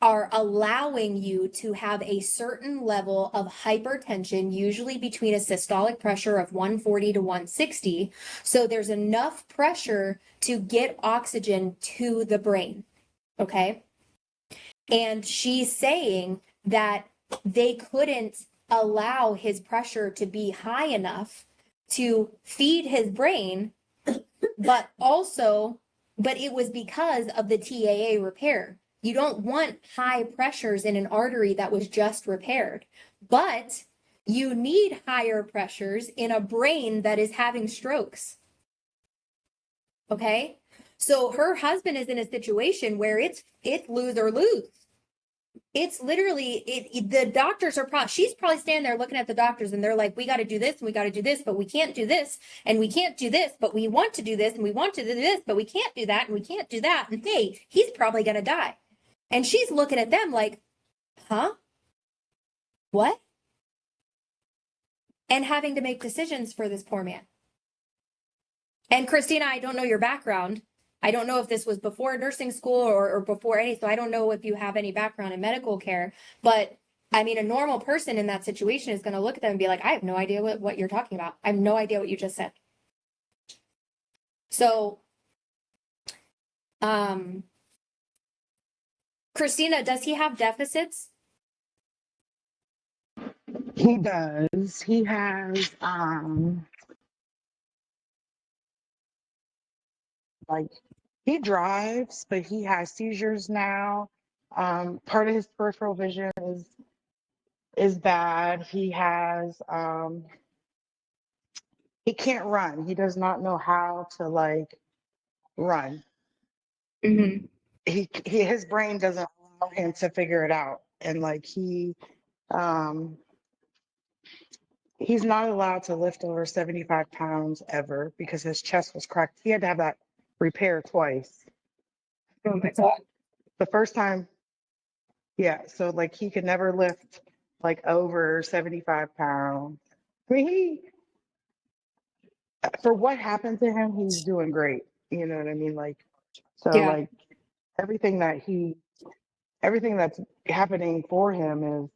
are allowing you to have a certain level of hypertension, usually between a systolic pressure of 140 to 160. So there's enough pressure to get oxygen to the brain. Okay. And she's saying that they couldn't allow his pressure to be high enough to feed his brain, but it was because of the TAA repair. You don't want high pressures in an artery that was just repaired, but you need higher pressures in a brain that is having strokes. Okay? So her husband is in a situation where it's lose or lose. It's literally, the doctors are she's probably standing there looking at the doctors and they're like, we got to do this and we got to do this, but we can't do this and we can't do this, but we want to do this and we want to do this, but we can't do that and we can't do that. And hey, he's probably going to die. And she's looking at them like, huh? What? And having to make decisions for this poor man. And Christina, I don't know your background. I don't know if this was before nursing school or before any, so I don't know if you have any background in medical care, but I mean, a normal person in that situation is going to look at them and be like, I have no idea what you're talking about. I have no idea what you just said. So, Christina, does he have deficits? He does. He has, like, he drives, but he has seizures now. Part of his peripheral vision is bad. He has, he can't run. He does not know how to like run. Mm-hmm. His brain doesn't allow him to figure it out. And like he's not allowed to lift over 75 pounds ever because his chest was cracked. He had to have that repaired twice. Oh my God. The first time, yeah. So like he could never lift like over 75 pounds. I mean, for what happened to him, he's doing great. You know what I mean? Like, so Yeah. like everything that's happening for him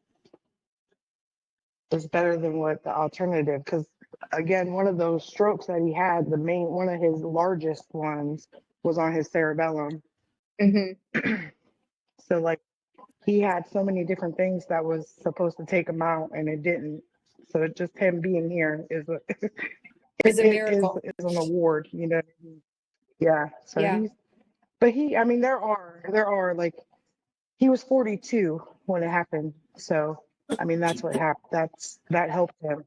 is better than what the alternative. Because again, one of those strokes that he had, one of his largest ones was on his cerebellum. Mm-hmm. So like he had so many different things that was supposed to take him out and it didn't. So just him being here is It's a miracle. is an award, you know. Yeah. So Yeah. I mean, there are like, he was 42 when it happened. So, I mean, that's what happened. That helped him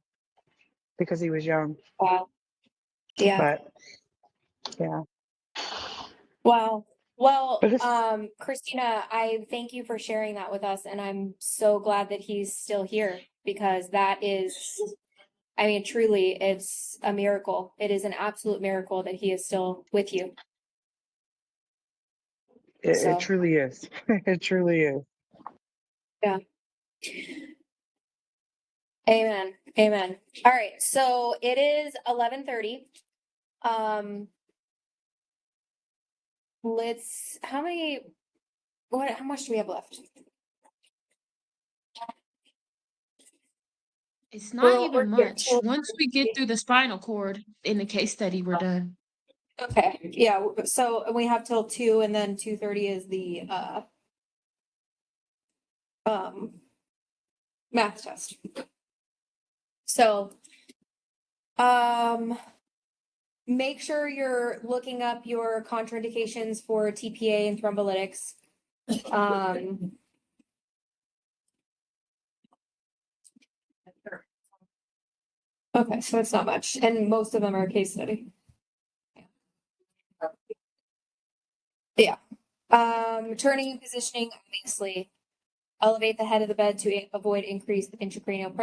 because he was young. Wow. Yeah. But yeah. Wow. Well, But it's, Christina, I thank you for sharing that with us, and I'm so glad that he's still here because that is, I mean, truly, it's a miracle. It is an absolute miracle that he is still with you. it truly is. It truly is. Yeah. Amen. Amen. All right. So it is 11:30. How much do we have left? It's not Well, even we're here. much. Once we get through the spinal cord in the case study, we're done. Okay, yeah, so we have till 2 and then 2:30 is the math test. So, make sure you're looking up your contraindications for TPA and thrombolytics. Okay, so it's not much, and most of them are case study. Yeah. Turning and positioning, obviously. Elevate the head of the bed to avoid increased intracranial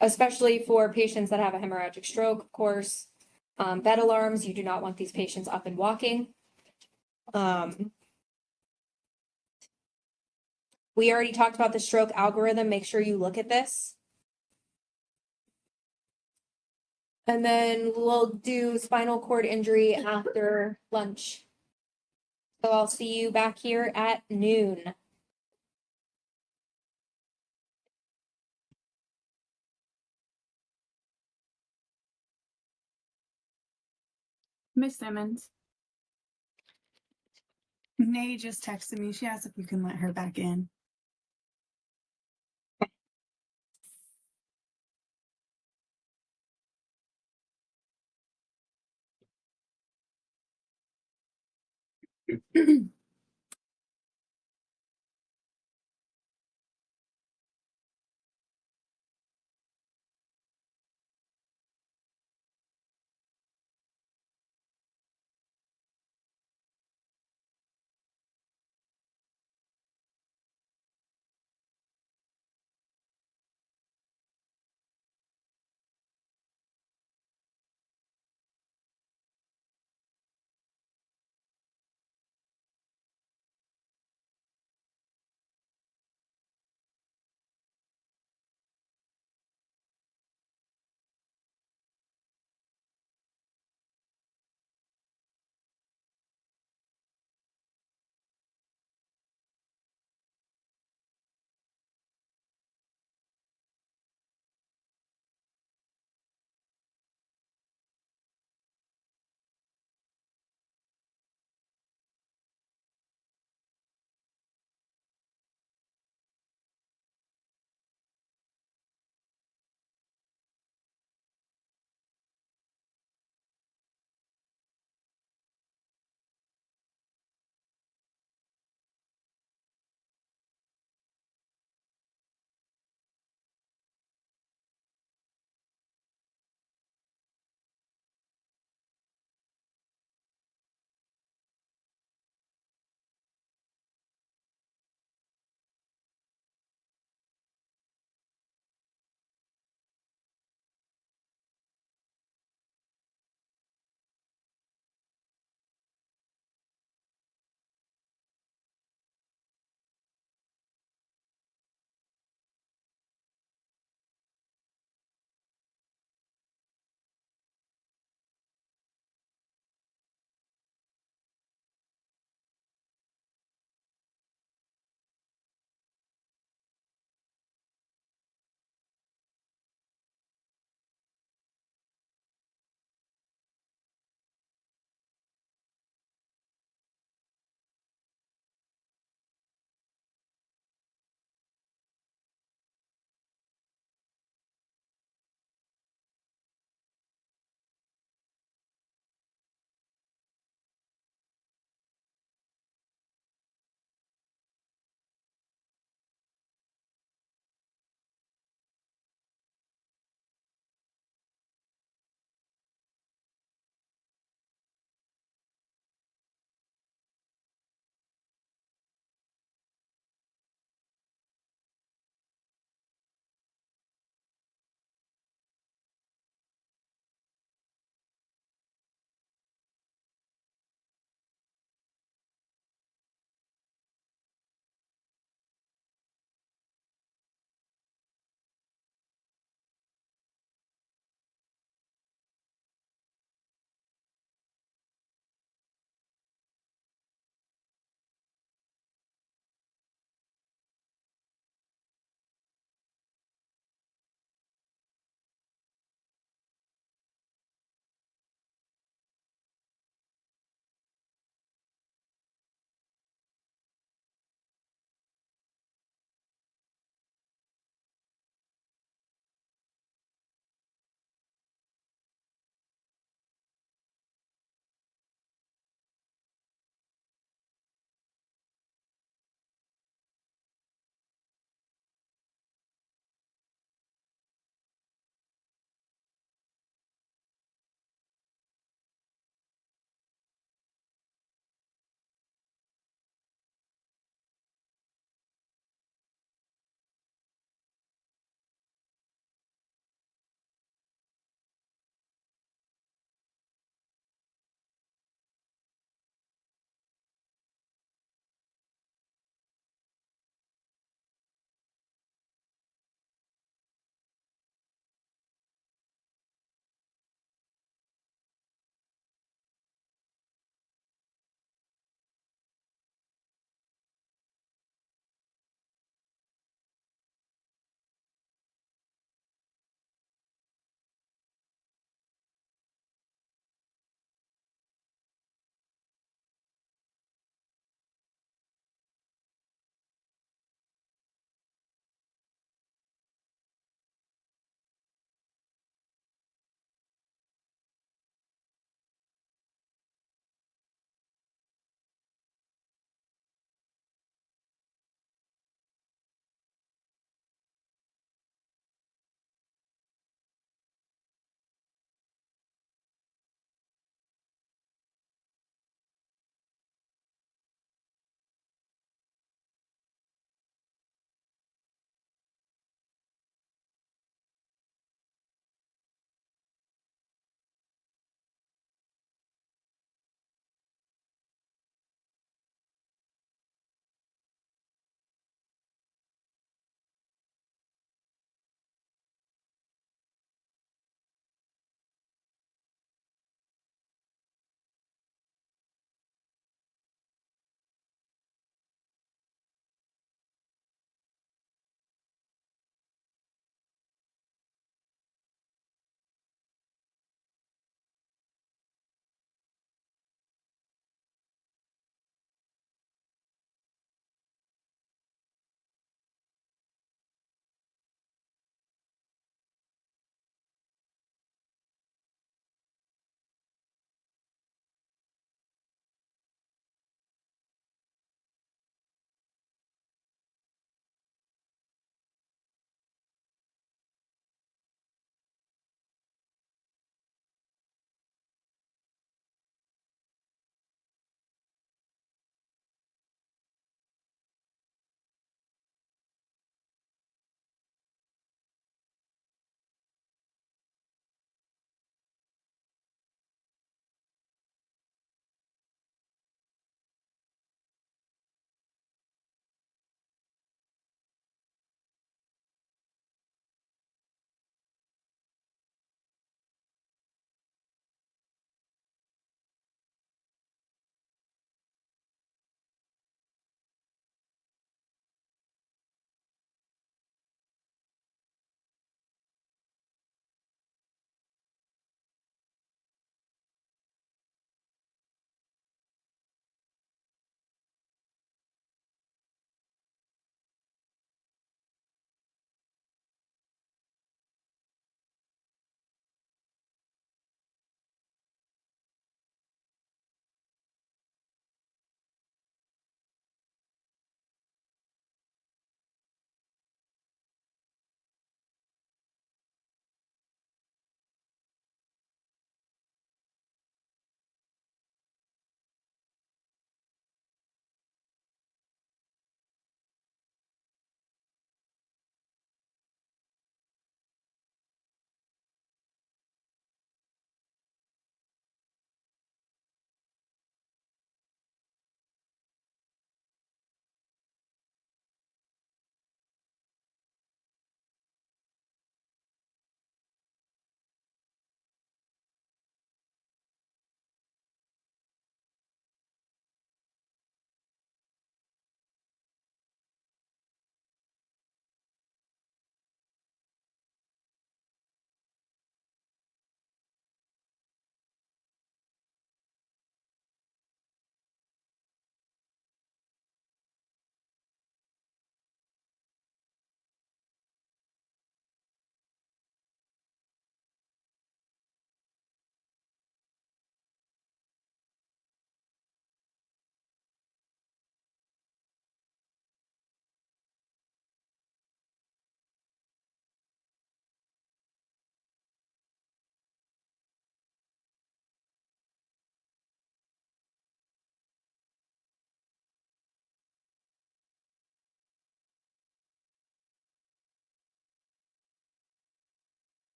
especially for patients that have a hemorrhagic stroke, of course. Bed alarms, you do not want these patients up and walking. We already talked about the stroke algorithm. Make sure you look at this. And then we'll do spinal cord injury after lunch. So I'll see you back here at noon. Miss Simmons. Nay just texted me. She asked if you can let her back in.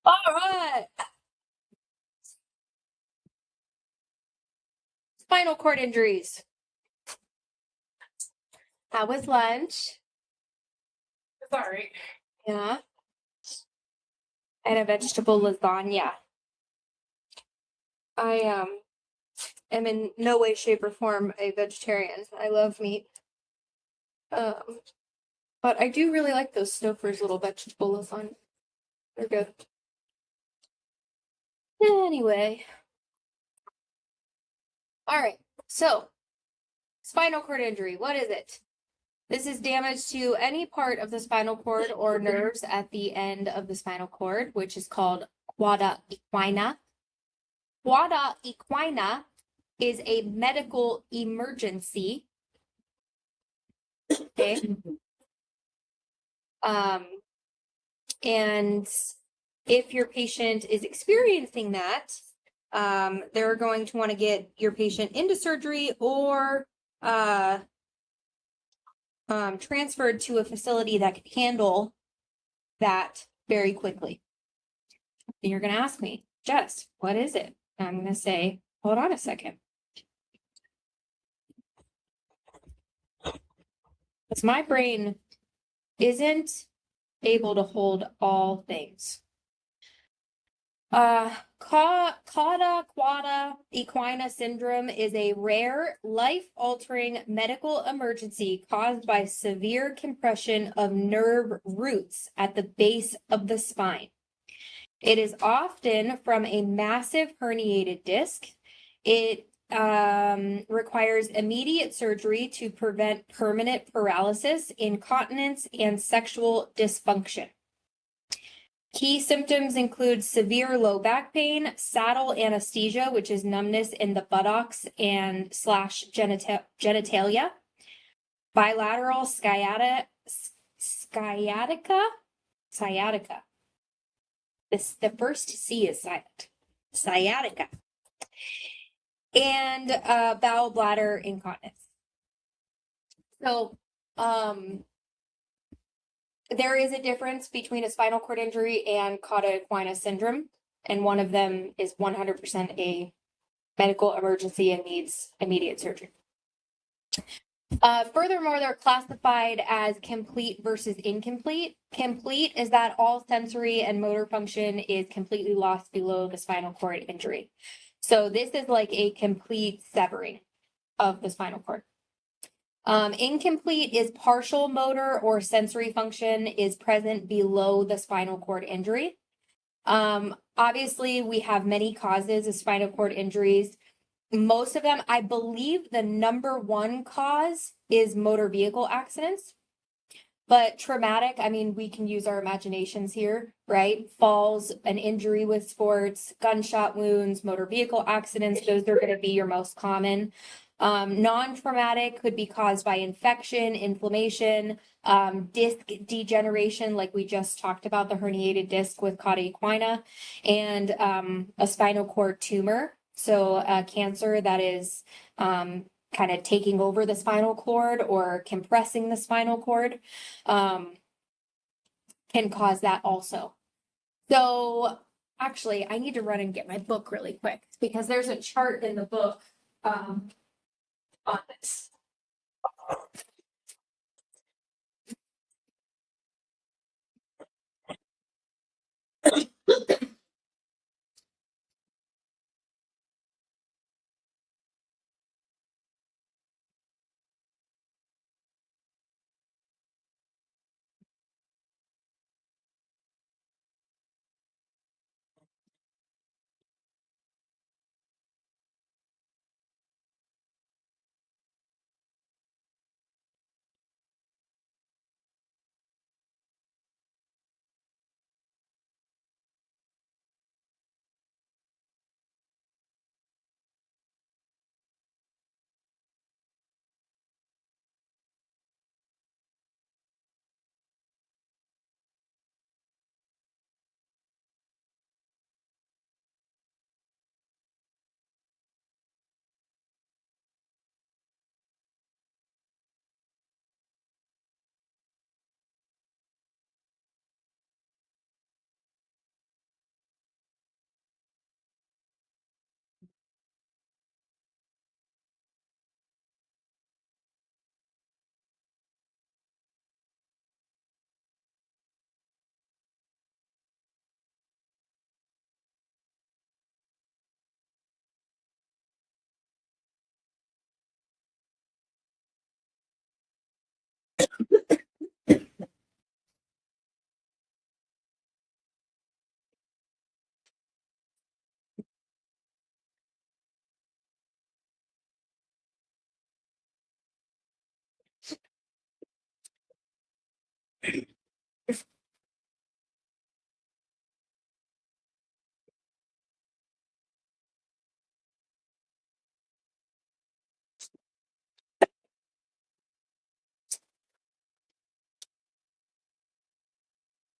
All right. Spinal cord injuries. How was lunch? It's all right. Yeah. And a vegetable lasagna. I am in no way, shape, or form a vegetarian. I love meat. But I do really like those Stouffer's little vegetable lasagna. They're good. Anyway. All right. So, spinal cord injury. What is it? This is damage to any part of the spinal cord or nerves at the end of the spinal cord, which is called quada equina. Quada equina is a medical emergency. Okay. And if your patient is experiencing that, they're going to want to get your patient into surgery or transferred to a facility that can handle that very quickly. And you're going to ask me, Jess, what is it? And I'm going to say, hold on a second. Because my brain isn't able to hold all things. Quada equina syndrome is a rare, life-altering medical emergency caused by severe compression of nerve roots at the base of the spine. It is often from a massive herniated disc. It requires immediate surgery to prevent permanent paralysis, incontinence, and sexual dysfunction. Key symptoms include severe low back pain, saddle anesthesia, which is numbness in the buttocks and / genitalia, bilateral sciatica. The first C is silent. Sciatica. And bowel bladder incontinence. So, there is a difference between a spinal cord injury and cauda equina syndrome, and one of them is 100% a medical emergency and needs immediate surgery. Furthermore, they're classified as complete versus incomplete. Complete is that all sensory and motor function is completely lost below the spinal cord injury. So this is like a complete severing of the spinal cord. Incomplete is partial motor or sensory function is present below the spinal cord injury. Obviously, we have many causes of spinal cord injuries. Most of them, I believe the number one cause is motor vehicle accidents. But traumatic, I mean, we can use our imaginations here, right? Falls, an injury with sports, gunshot wounds, motor vehicle accidents, those are going to be your most common. Non-traumatic could be caused by infection, inflammation, disc degeneration, like we just talked about, the herniated disc with cauda equina, and a spinal cord tumor. So a cancer that is kind of taking over the spinal cord or compressing the spinal cord can cause that also. So actually, I need to run and get my book really quick because there's a chart in the book on this.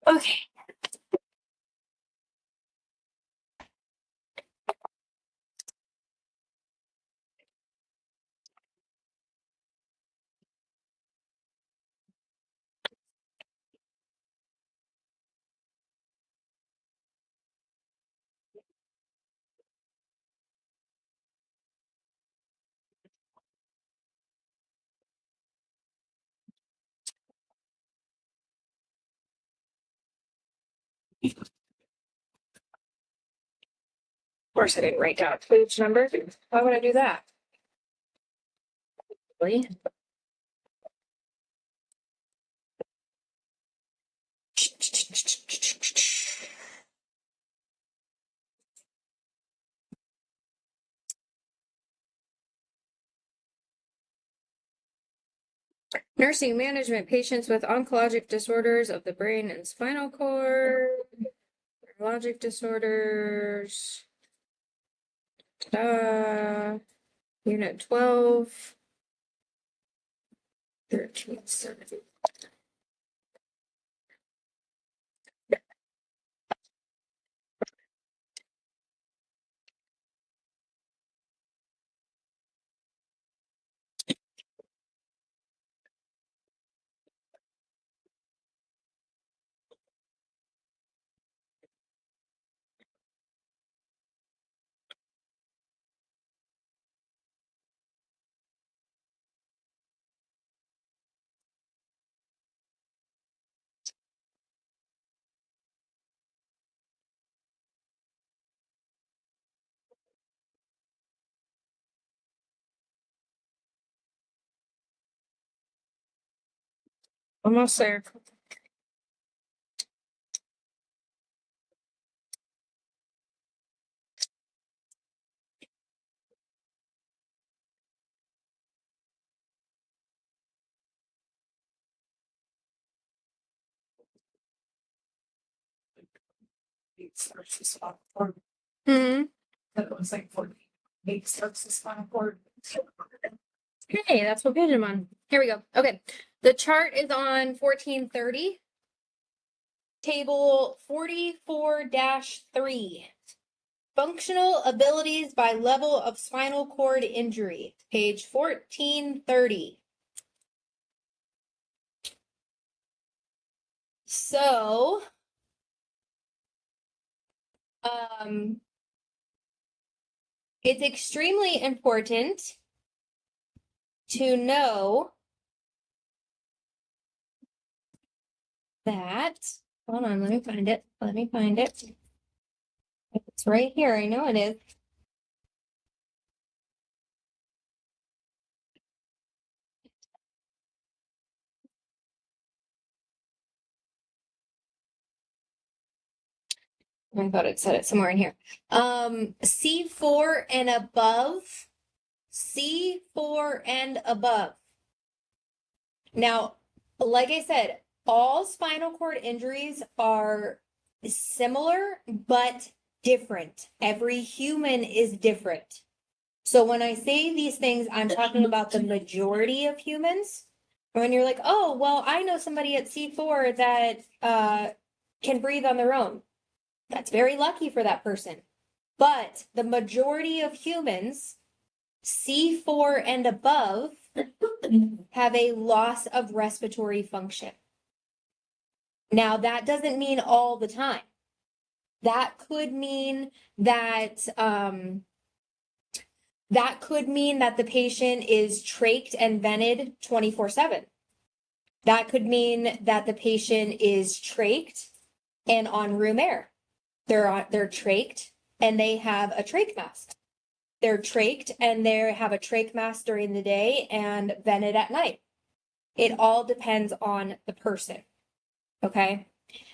Okay. Of course, I didn't write down a page number. Why would I do that? Really? Nursing management, patients with oncologic disorders of the brain and spinal cord, neurologic disorders. Unit 12. 13. Almost there. Hmm. That looks like 48 starts the spinal cord. Okay, that's what page I'm on. Here we go. Okay. The chart is on 1430. Table 44-3. Functional abilities by level of spinal cord injury. Page 1430. So, it's extremely important to know that, hold on, let me find it. Let me find it. It's right here. I know it is. I thought it said it somewhere in here. C4 and above. C4 and above. Now, like I said, all spinal cord injuries are similar but different. Every human is different. So when I say these things, I'm talking about the majority of humans. When you're like, oh, well, I know somebody at C4 that can breathe on their own. That's very lucky for that person. But the majority of humans, C4 and above, have a loss of respiratory function. Now, that doesn't mean all the time. That could mean that the patient is trached and vented 24/7. That could mean that the patient is trached and on room air. They're trached and they have a trach mask. They're trached and they have a trach mask during the day and vented at night. It all depends on the person. Okay?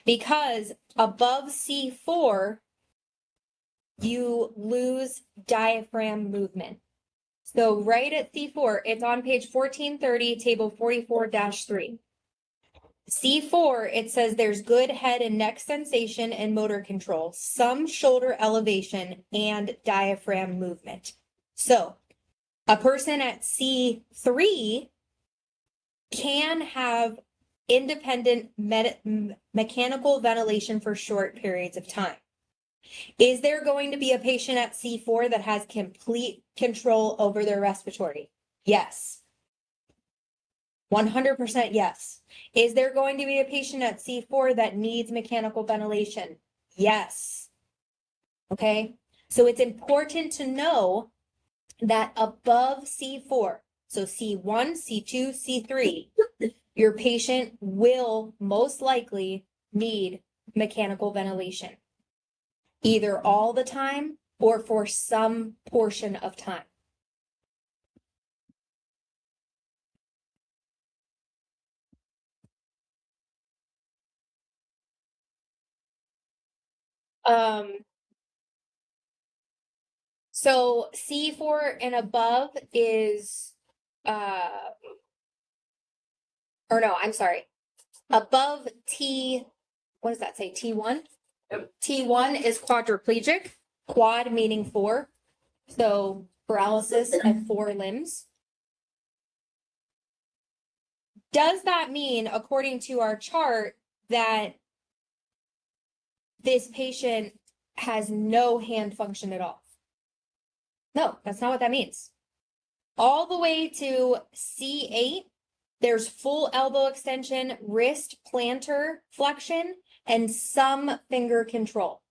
Because above C4, you lose diaphragm movement. So right at C4, it's on page 1430, table 44-3. C4, it says there's good head and neck sensation and motor control, some shoulder elevation, and diaphragm movement. So a person at C3 can have independent mechanical ventilation for short periods of time. Is there going to be a patient at C4 that has complete control over their respiratory? Yes. 100% yes. Is there going to be a patient at C4 that needs mechanical ventilation? Yes. Okay. So it's important to know that above C4, so C1, C2, C3, your patient will most likely need mechanical ventilation, either all the time or for some portion of time. So C4 and above is, or no, I'm sorry. Above T, what does that say? T1? T1 is quadriplegic, quad meaning 4. So paralysis of 4 limbs. Does that mean, according to our chart, that this patient has no hand function at all? No, that's not what that means. All the way to C8, there's full elbow extension, wrist plantar flexion, and some finger control.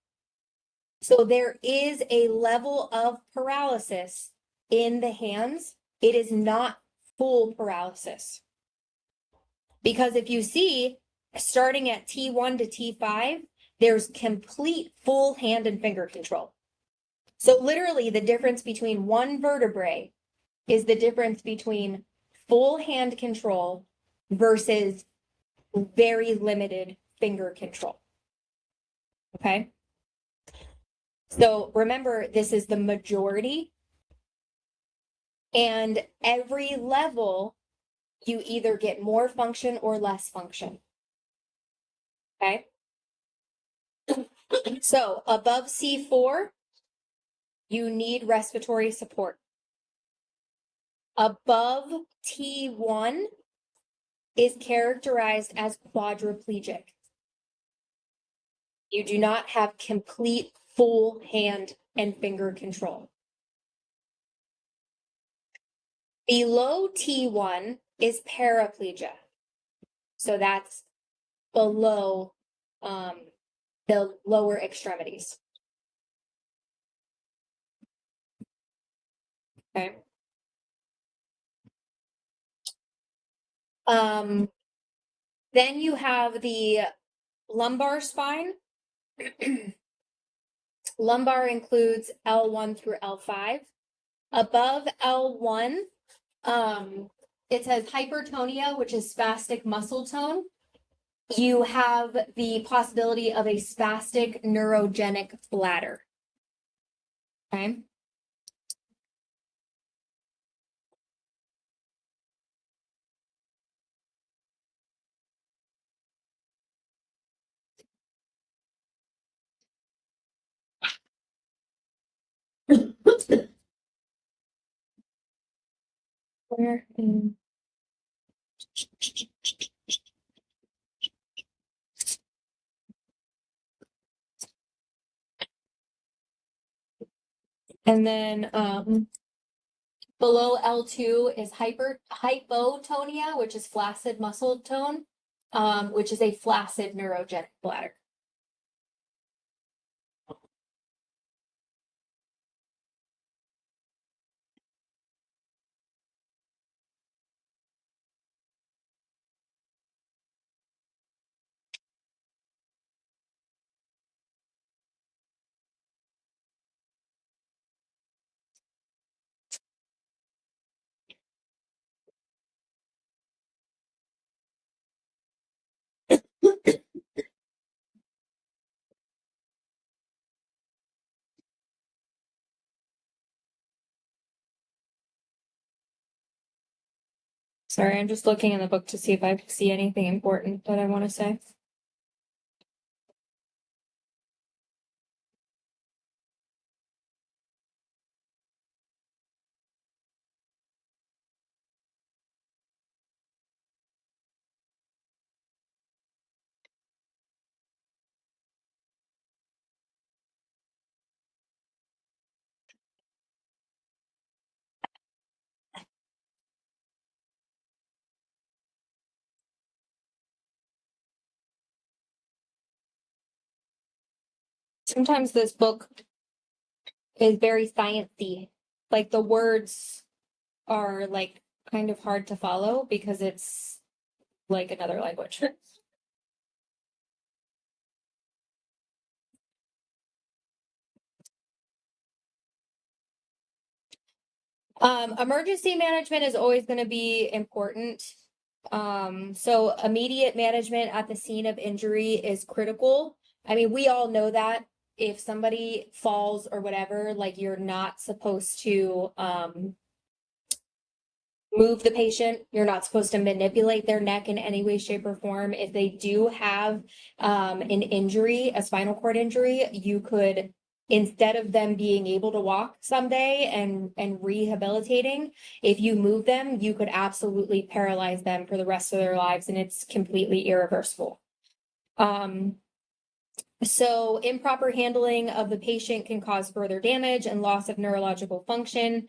So there is a level of paralysis in the hands. It is not full paralysis. Because if you see, starting at T1 to T5, there's complete full hand and finger control. So literally the difference between one vertebrae is the difference between full hand control versus very limited finger control. Okay? So remember, this is the majority. And every level, you either get more function or less function. Okay? So above C4, you need respiratory support. Above T1 is characterized as quadriplegic. You do not have complete full hand and finger control. Below T1 is paraplegia. So that's below the lower extremities. Okay. Then you have the lumbar spine. Lumbar includes L1 through L5. Above L1, it says hypertonia, which is spastic muscle tone. You have the possibility of a spastic neurogenic bladder. Okay. Where in... And then below L2 is hypotonia, which is flaccid muscle tone, which is a flaccid neurogenic bladder. Sorry, I'm just looking in the book to see if I see anything important that I want to say. Sometimes this book is very sciencey. Like the words are like kind of hard to follow because it's like another language. Emergency management is always going to be important. So immediate management at the scene of injury is critical. I mean, we all know that if somebody falls or whatever, like you're not supposed to move the patient. You're not supposed to manipulate their neck in any way, shape, or form. If they do have an injury, a spinal cord injury, you could, instead of them being able to walk someday and rehabilitating, if you move them, you could absolutely paralyze them for the rest of their lives, and it's completely irreversible. So improper handling of the patient can cause further damage and loss of neurological function.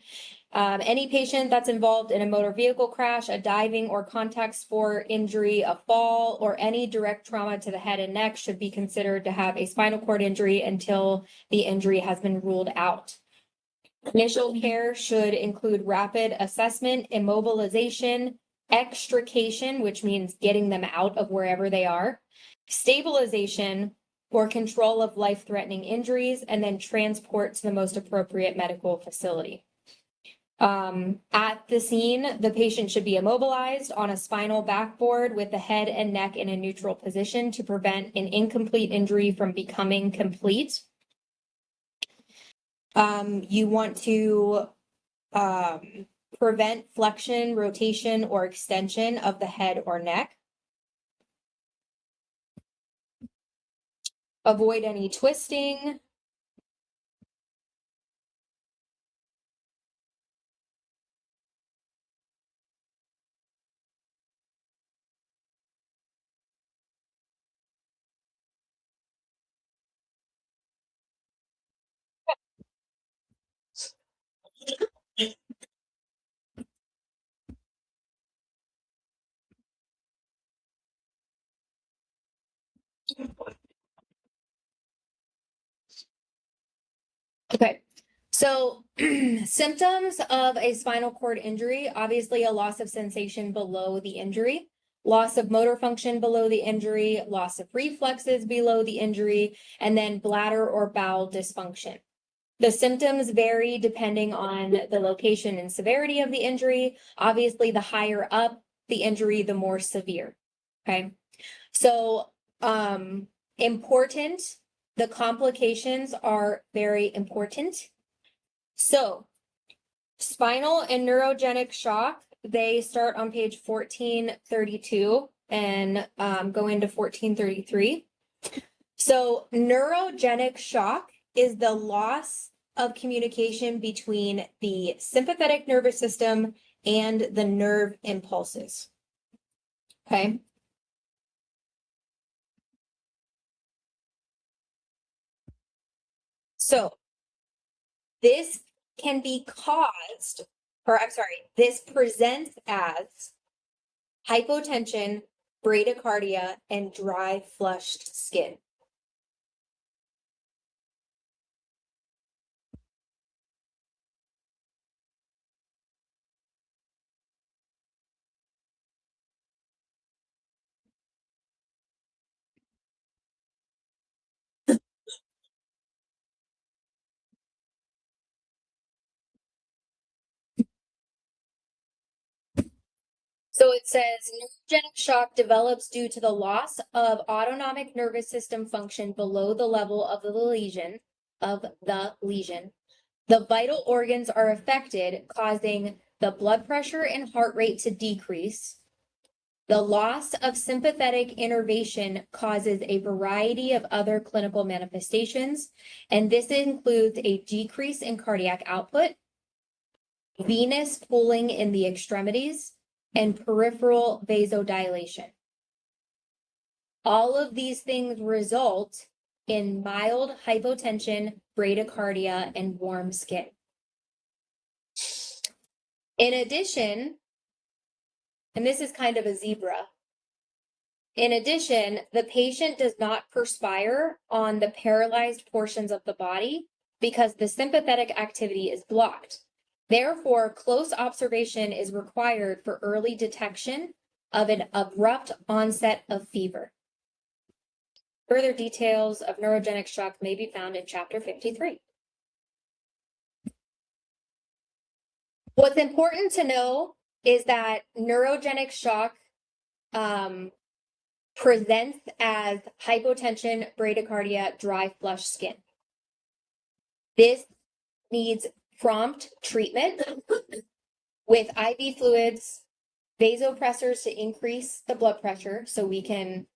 Any patient that's involved in a motor vehicle crash, a diving or contact sport injury, a fall, or any direct trauma to the head and neck should be considered to have a spinal cord injury until the injury has been ruled out. Initial care should include rapid assessment, immobilization, extrication, which means getting them out of wherever they are, stabilization, or control of life-threatening injuries, and then transport to the most appropriate medical facility. At the scene, the patient should be immobilized on a spinal backboard with the head and neck in a neutral position to prevent an incomplete injury from becoming complete. You want to prevent flexion, rotation, or extension of the head or neck. Avoid any twisting. Okay, so symptoms of a spinal cord injury, obviously a loss of sensation below the injury, loss of motor function below the injury, loss of reflexes below the injury, and then bladder or bowel dysfunction. The symptoms vary depending on the location and severity of the injury. Obviously, the higher up the injury, the more severe. Okay, so important. The complications are very important. So, spinal and neurogenic shock, they start on page 1432 and go into 1433. So, neurogenic shock is the loss of communication between the sympathetic nervous system and the nerve impulses. Okay. So, this can be caused, or I'm sorry, this presents as hypotension, bradycardia, and dry flushed skin. So it says neurogenic shock develops due to the loss of autonomic nervous system function below the level of the lesion. The vital organs are affected, causing the blood pressure and heart rate to decrease. The loss of sympathetic innervation causes a variety of other clinical manifestations, and this includes a decrease in cardiac output, venous pooling in the extremities, and peripheral vasodilation. All of these things result in mild hypotension, bradycardia, and warm skin. In addition, and this is kind of a zebra, In addition, the patient does not perspire on the paralyzed portions of the body because the sympathetic activity is blocked. Therefore, close observation is required for early detection of an abrupt onset of fever. Further details of neurogenic shock may be found in chapter 53. What's important to know is that neurogenic shock presents as hypotension, bradycardia, dry flush skin. This needs prompt treatment with IV fluids, vasopressors to increase the blood pressure so we can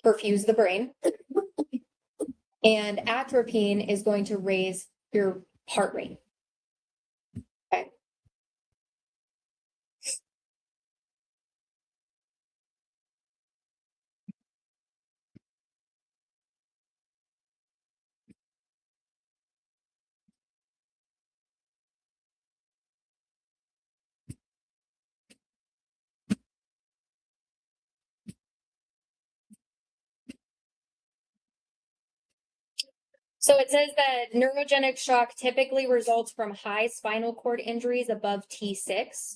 perfuse the brain. And atropine is going to raise your heart rate. Okay. So it says that neurogenic shock typically results from high spinal cord injuries above T6.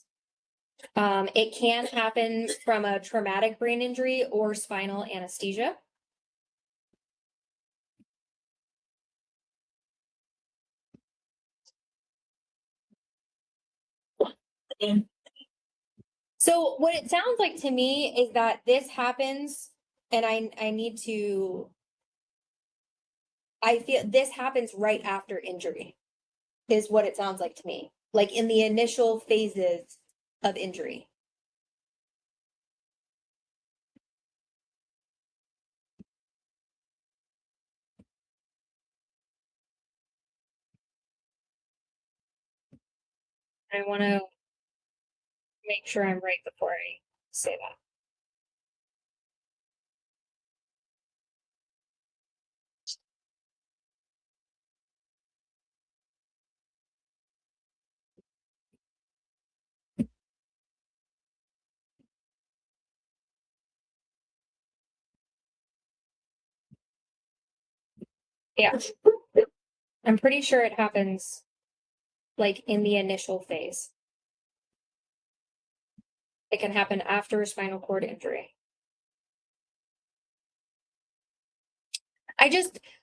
It can happen from a traumatic brain injury or spinal anesthesia. So what it sounds like to me is that this happens, and I feel this happens right after injury, is what it sounds like to me, like in the initial phases of injury. I want to make sure I'm right before I say that. Yeah, I'm pretty sure it happens like in the initial phase. It can happen after a spinal cord injury.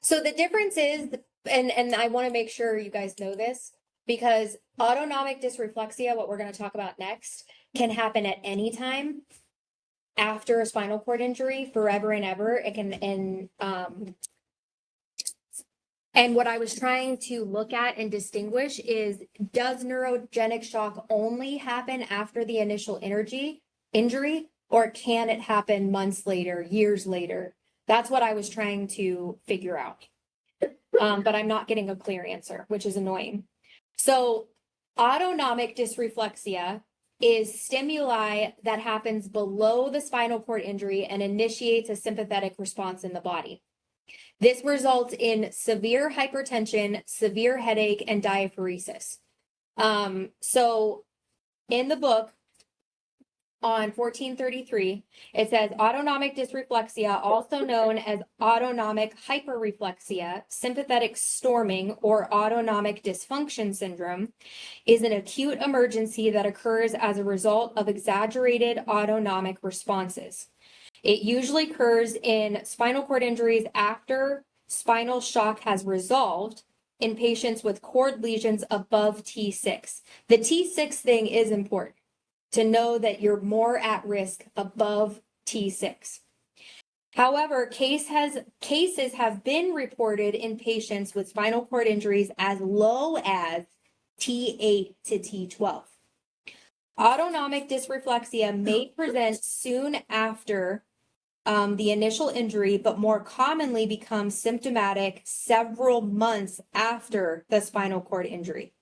So the difference is, and I want to make sure you guys know this, because autonomic dysreflexia, what we're going to talk about next, can happen at any time after a spinal cord injury, forever and ever. It can, and what I was trying to look at and distinguish is, does neurogenic shock only happen after the initial injury, or can it happen months later, years later? That's what I was trying to figure out. But I'm not getting a clear answer, which is annoying. So autonomic dysreflexia is stimuli that happens below the spinal cord injury and initiates a sympathetic response in the body. This results in severe hypertension, severe headache, and diaphoresis. So in the book, on 1433, it says autonomic dysreflexia, also known as autonomic hyperreflexia, sympathetic storming, or autonomic dysfunction syndrome, is an acute emergency that occurs as a result of exaggerated autonomic responses. It usually occurs in spinal cord injuries after spinal shock has resolved in patients with cord lesions above T6. The T6 thing is important, to know that you're more at risk above T6. However, cases have been reported in patients with spinal cord injuries as low as T8 to T12. Autonomic dysreflexia may present soon after the initial injury, but more commonly becomes symptomatic several months after the spinal cord injury.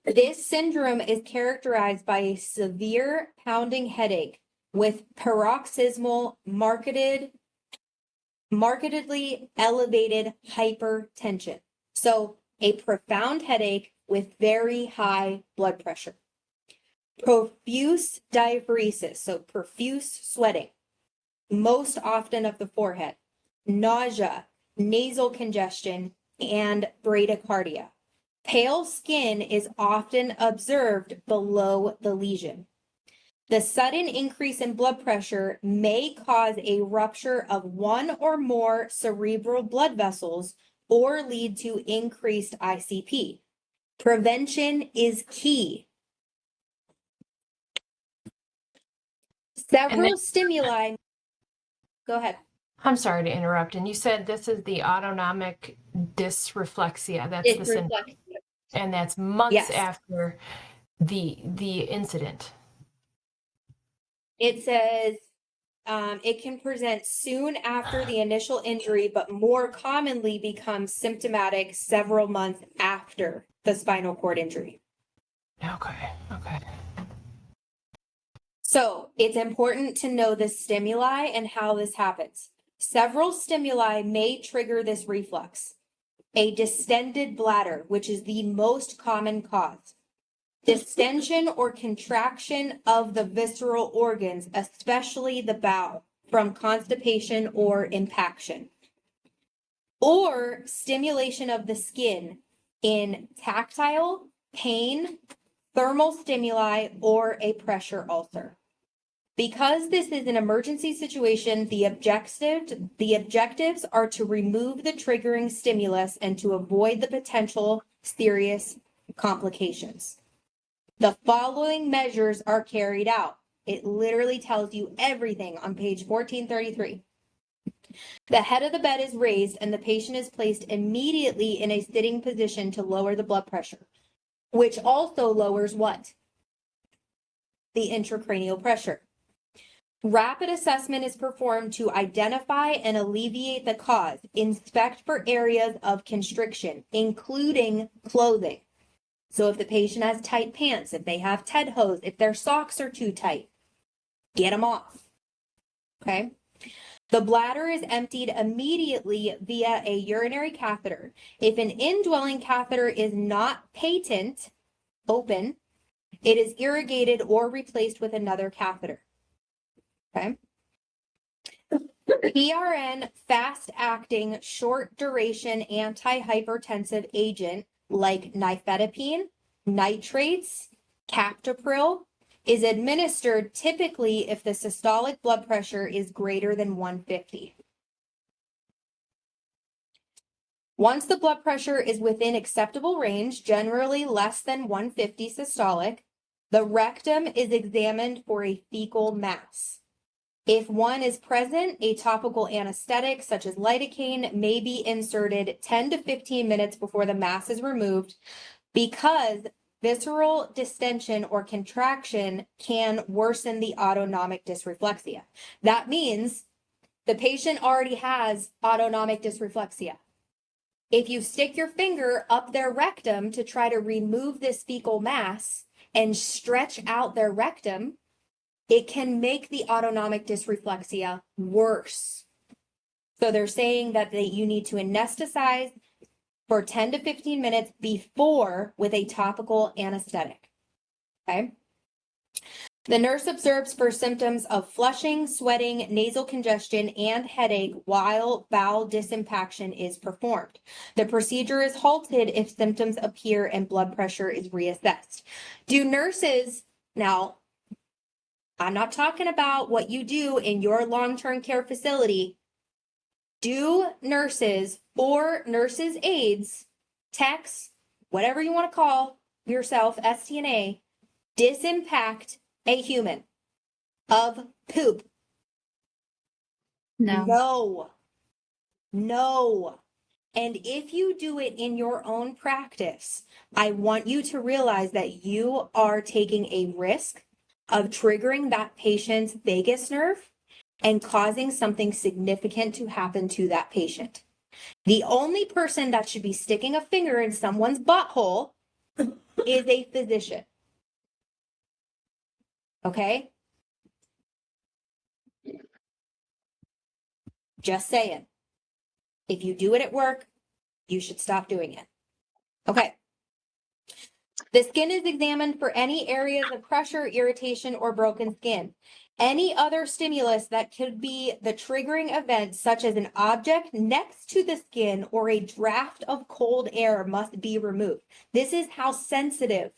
This syndrome is characterized by a severe pounding headache with paroxysmal, markedly elevated hypertension. So a profound headache with very high blood pressure. Profuse diaphoresis, so profuse sweating. most often of the forehead, nausea, nasal congestion, and bradycardia. Pale skin is often observed below the lesion. The sudden increase in blood pressure may cause a rupture of one or more cerebral blood vessels or lead to increased ICP. Prevention is key. Several stimuli. Go ahead. I'm sorry to interrupt. And you said this is the autonomic dysreflexia. That's the symptom. And that's months after the incident. It says it can present soon after the initial injury, but more commonly becomes symptomatic several months after the spinal cord injury. Okay. So it's important to know the stimuli and how this happens. Several stimuli may trigger this reflux. A distended bladder, which is the most common cause. Distension or contraction of the visceral organs, especially the bowel, from constipation or impaction. Or stimulation of the skin in tactile, pain, thermal stimuli, or a pressure ulcer. Because this is an emergency situation, the objectives are to remove the triggering stimulus and to avoid the potential serious complications. The following measures are carried out. It literally tells you everything on page 1433. The head of the bed is raised and the patient is placed immediately in a sitting position to lower the blood pressure, which also lowers what? The intracranial pressure. Rapid assessment is performed to identify and alleviate the cause. Inspect for areas of constriction, including clothing. So if the patient has tight pants, if they have TED hose, if their socks are too tight, get them off. Okay. The bladder is emptied immediately via a urinary catheter. If an indwelling catheter is not patent, open, it is irrigated or replaced with another catheter. Okay. PRN, fast-acting, short-duration antihypertensive agent like nifedipine, nitrates, captopril, is administered typically if the systolic blood pressure is greater than 150. Once the blood pressure is within acceptable range, generally less than 150 systolic, the rectum is examined for a fecal mass. If one is present, a topical anesthetic such as lidocaine may be inserted 10 to 15 minutes before the mass is removed because visceral distension or contraction can worsen the autonomic dysreflexia. That means the patient already has autonomic dysreflexia. If you stick your finger up their rectum to try to remove this fecal mass and stretch out their rectum, it can make the autonomic dysreflexia worse. So they're saying that you need to anesthetize for 10 to 15 minutes before with a topical anesthetic. Okay. The nurse observes for symptoms of flushing, sweating, nasal congestion, and headache while bowel disimpaction is performed. The procedure is halted if symptoms appear and blood pressure is reassessed. Do nurses, now, I'm not talking about what you do in your long-term care facility. Do nurses or nurses' aides, techs, whatever you want to call yourself, STNA, disimpact a human of poop? No. And if you do it in your own practice, I want you to realize that you are taking a risk of triggering that patient's vagus nerve and causing something significant to happen to that patient. The only person that should be sticking a finger in someone's butthole is a physician. Okay? Just saying. If you do it at work, you should stop doing it. Okay. The skin is examined for any areas of pressure, irritation, or broken skin. Any other stimulus that could be the triggering event, such as an object next to the skin or a draft of cold air, must be removed. This is how sensitive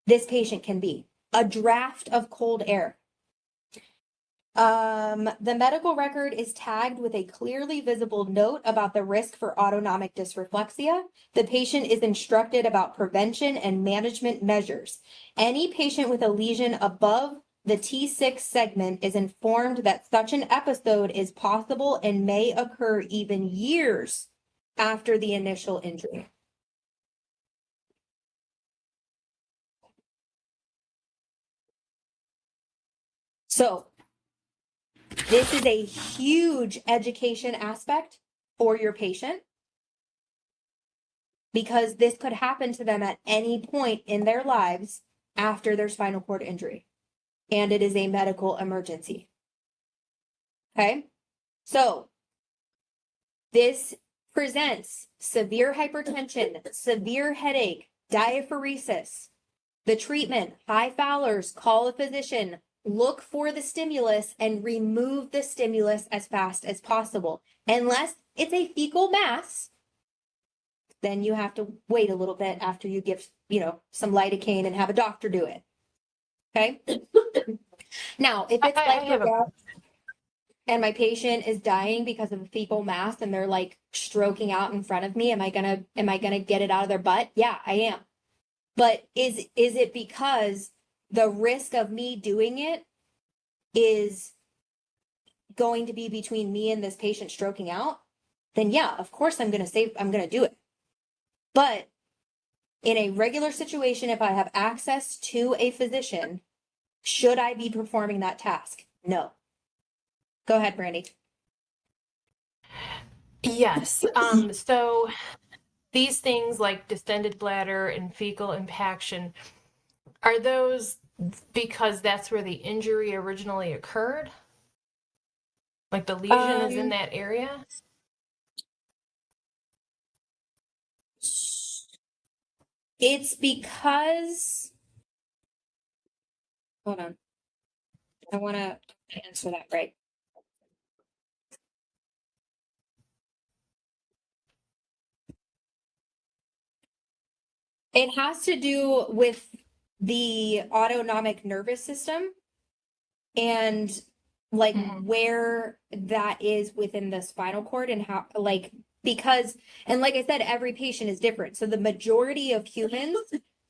this patient can be. A draft of cold air. The medical record is tagged with a clearly visible note about the risk for autonomic dysreflexia. The patient is instructed about prevention and management measures. Any patient with a lesion above the T6 segment is informed that such an episode is possible and may occur even years after the initial injury. So, this is a huge education aspect for your patient because this could happen to them at any point in their lives after their spinal cord injury. And it is a medical emergency. Okay? So, this presents severe hypertension, severe headache, diaphoresis. The treatment, high Fowler's, call a physician, look for the stimulus and remove the stimulus as fast as possible. Unless it's a fecal mass, then you have to wait a little bit after you give, some lidocaine and have a doctor do it. Okay? Now, if it's and my patient is dying because of a fecal mass and they're like stroking out in front of me, am I gonna get it out of their butt? Yeah, I am. But is it because the risk of me doing it is going to be between me and this patient stroking out? Then yeah, of course I'm gonna do it. But in a regular situation, if I have access to a physician, should I be performing that task? No. Go ahead, Brandy. Yes. So these things like distended bladder and fecal impaction, are those because that's where the injury originally occurred? Like the lesion is in that area? It's because, hold on. I want to answer that right. It has to do with the autonomic nervous system and like where that is within the spinal cord and how, because, and like I said, every patient is different. So the majority of humans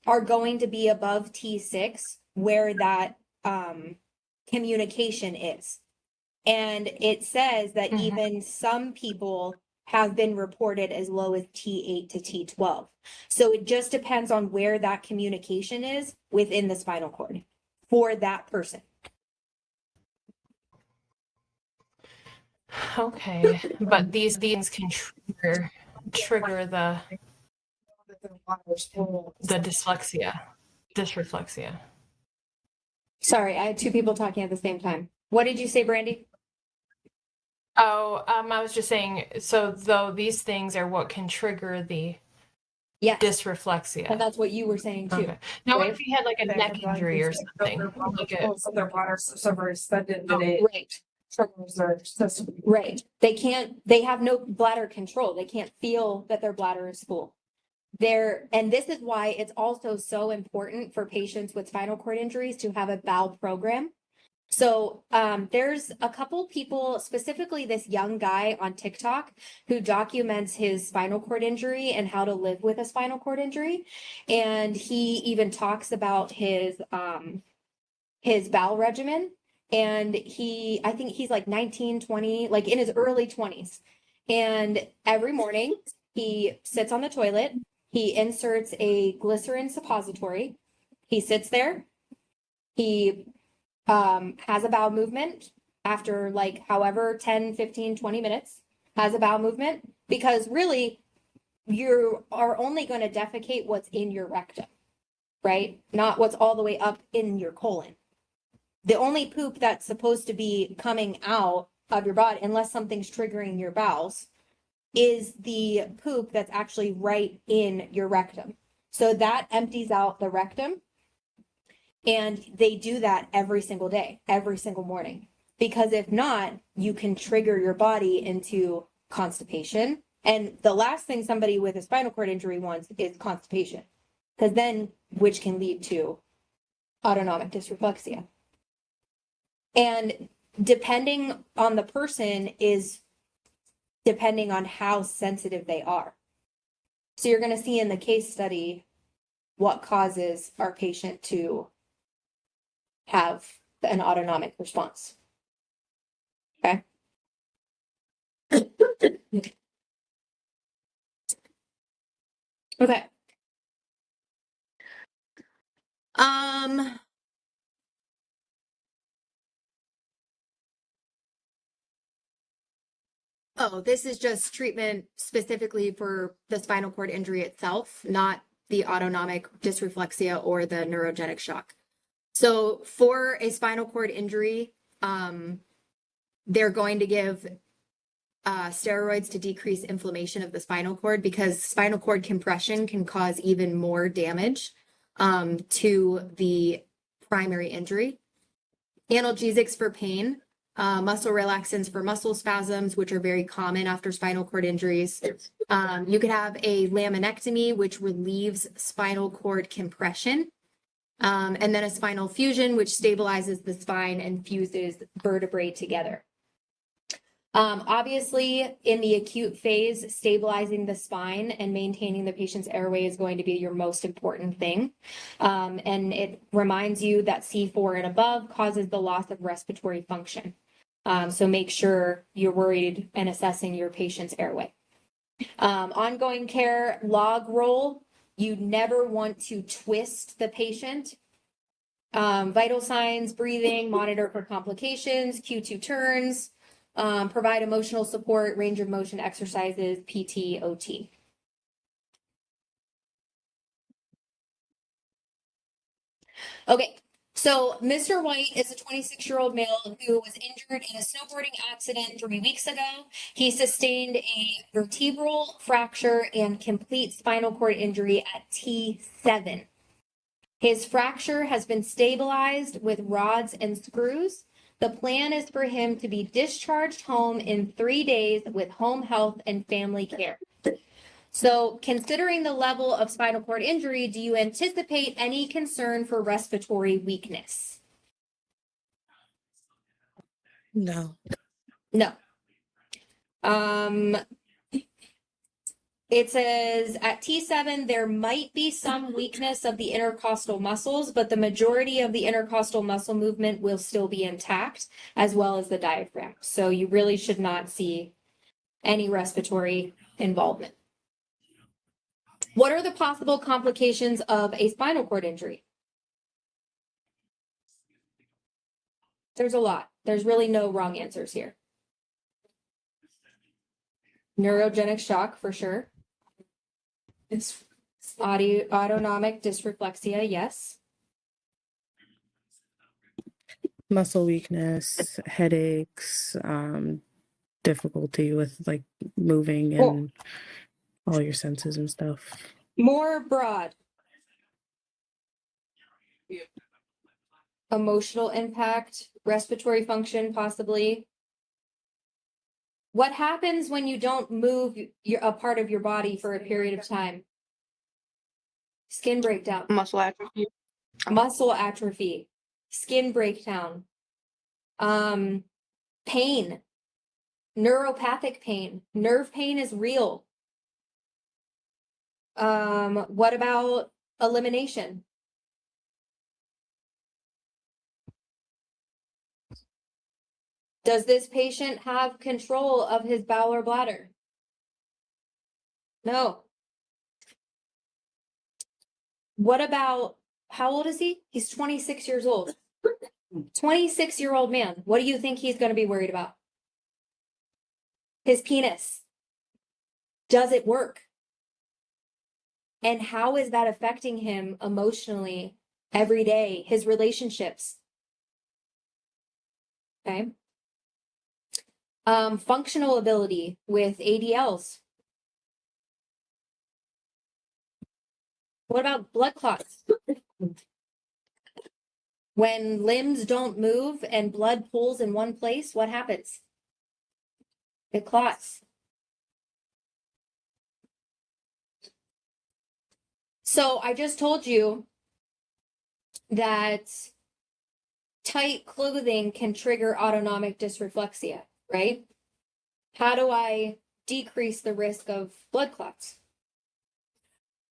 are going to be above T6 where that communication is. And it says that even some people have been reported as low as T8 to T12. So it just depends on where that communication is within the spinal cord for that person. Okay, but these can trigger the dysreflexia. Sorry, I had two people talking at the same time. What did you say, Brandy? Oh, I was just saying, so though these things are what can trigger the dysreflexia. And that's what you were saying too. Okay. Now, what if you had like a neck injury or something? Their bladder so very extended that it triggers their system. Right. They have no bladder control. They can't feel that their bladder is full. And this is why it's also so important for patients with spinal cord injuries to have a bowel program. So there's a couple people, specifically this young guy on TikTok who documents his spinal cord injury and how to live with a spinal cord injury. And he even talks about his bowel regimen. And I think he's like 19, 20, like in his early 20s. And every morning he sits on the toilet, he inserts a glycerin suppository, he sits there, he has a bowel movement after like however 10, 15, 20 minutes, has a bowel movement, because really you are only going to defecate what's in your rectum, right? Not what's all the way up in your colon. The only poop that's supposed to be coming out of your body, unless something's triggering your bowels, is the poop that's actually right in your rectum. So that empties out the rectum. And they do that every single day, every single morning. Because if not, you can trigger your body into constipation. And the last thing somebody with a spinal cord injury wants is constipation, because then, which can lead to autonomic dysreflexia. And depending on the person is depending on how sensitive they are. So you're going to see in the case study what causes our patient to have an autonomic response. Okay. Okay. Oh, this is just treatment specifically for the spinal cord injury itself, not the autonomic dysreflexia or the neurogenic shock. So for a spinal cord injury, they're going to give steroids to decrease inflammation of the spinal cord, because spinal cord compression can cause even more damage to the primary injury. Analgesics for pain, muscle relaxants for muscle spasms, which are very common after spinal cord injuries. You could have a laminectomy, which relieves spinal cord compression. And then a spinal fusion, which stabilizes the spine and fuses vertebrae together. Obviously, in the acute phase, stabilizing the spine and maintaining the patient's airway is going to be your most important thing. And it reminds you that C4 and above causes the loss of respiratory function. So make sure you're worried and assessing your patient's airway. Ongoing care, log roll. You never want to twist the patient. Vital signs, breathing, monitor for complications, Q2 turns. Provide emotional support, range of motion exercises, PT, OT. Okay, so Mr. White is a 26-year-old male who was injured in a snowboarding accident 3 weeks ago. He sustained a vertebral fracture and complete spinal cord injury at T7. His fracture has been stabilized with rods and screws. The plan is for him to be discharged home in 3 days with home health and family care. So, considering the level of spinal cord injury, do you anticipate any concern for respiratory weakness? No. No. It says at T7, there might be some weakness of the intercostal muscles, but the majority of the intercostal muscle movement will still be intact, as well as the diaphragm. So you really should not see any respiratory involvement. What are the possible complications of a spinal cord injury? There's a lot. There's really no wrong answers here. Neurogenic shock, for sure. It's autonomic dysreflexia, yes. Muscle weakness, headaches, difficulty with like moving and all your senses and stuff. More broad. Emotional impact, respiratory function, possibly. What happens when you don't move a part of your body for a period of time? Skin breakdown. Muscle atrophy. Muscle atrophy. Skin breakdown. Pain. Neuropathic pain. Nerve pain is real. What about elimination? Does this patient have control of his bowel or bladder? No. What about, how old is he? He's 26 years old. 26-year-old man. What do you think he's going to be worried about? His penis. Does it work? And how is that affecting him emotionally every day? His relationships. Okay. Functional ability with ADLs. What about blood clots? When limbs don't move and blood pools in one place, what happens? It clots. So I just told you that tight clothing can trigger autonomic dysreflexia, right? How do I decrease the risk of blood clots?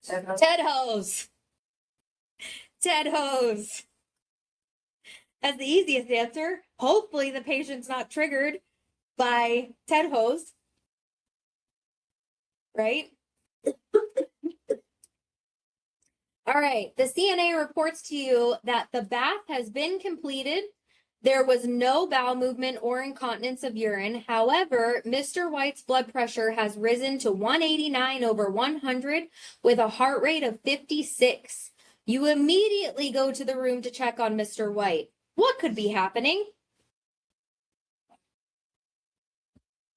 Ted hose. Ted hose. That's the easiest answer. Hopefully the patient's not triggered by Ted hose, right? All right, the CNA reports to you that the bath has been completed. There was no bowel movement or incontinence of urine. However, Mr. White's blood pressure has risen to 189/100 with a heart rate of 56. You immediately go to the room to check on Mr. White. What could be happening?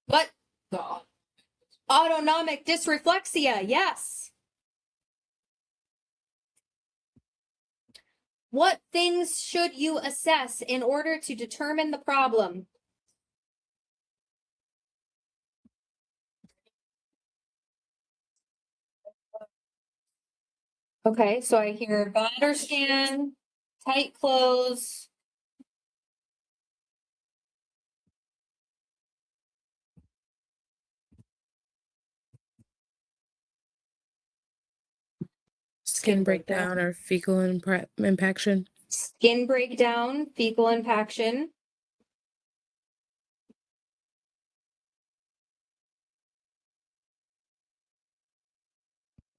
What? Autonomic dysreflexia, yes. What things should you assess in order to determine the problem? Okay, so I hear bladder scan, tight clothes. Skin breakdown or fecal impaction. Skin breakdown, fecal impaction.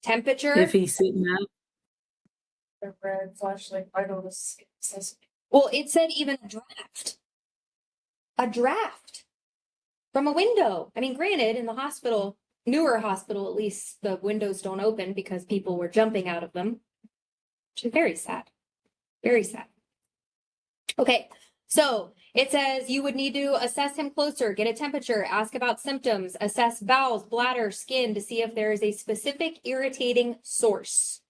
Temperature. If he's sitting up. The red flashlight vital says. Well, it said even a draft. A draft from a window. I mean, granted, in the hospital, newer hospital, at least the windows don't open because people were jumping out of them. Which is very sad. Very sad. Okay, so it says you would need to assess him closer, get a temperature, ask about symptoms, assess bowels, bladder, skin to see if there is a specific irritating source.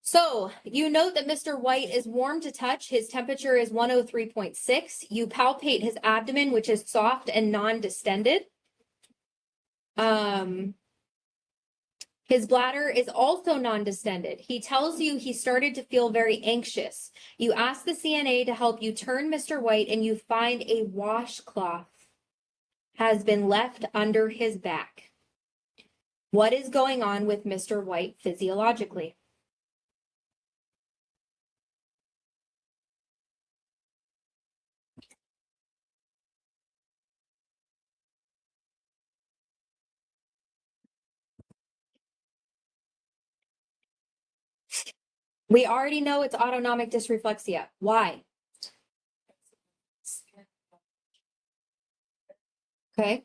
So you note that Mr. White is warm to touch. His temperature is 103.6. You palpate his abdomen, which is soft and non-distended. His bladder is also non-distended. He tells you he started to feel very anxious. You ask the CNA to help you turn Mr. White and you find a washcloth has been left under his back. What is going on with Mr. White physiologically? We already know it's autonomic dysreflexia. Why? Okay.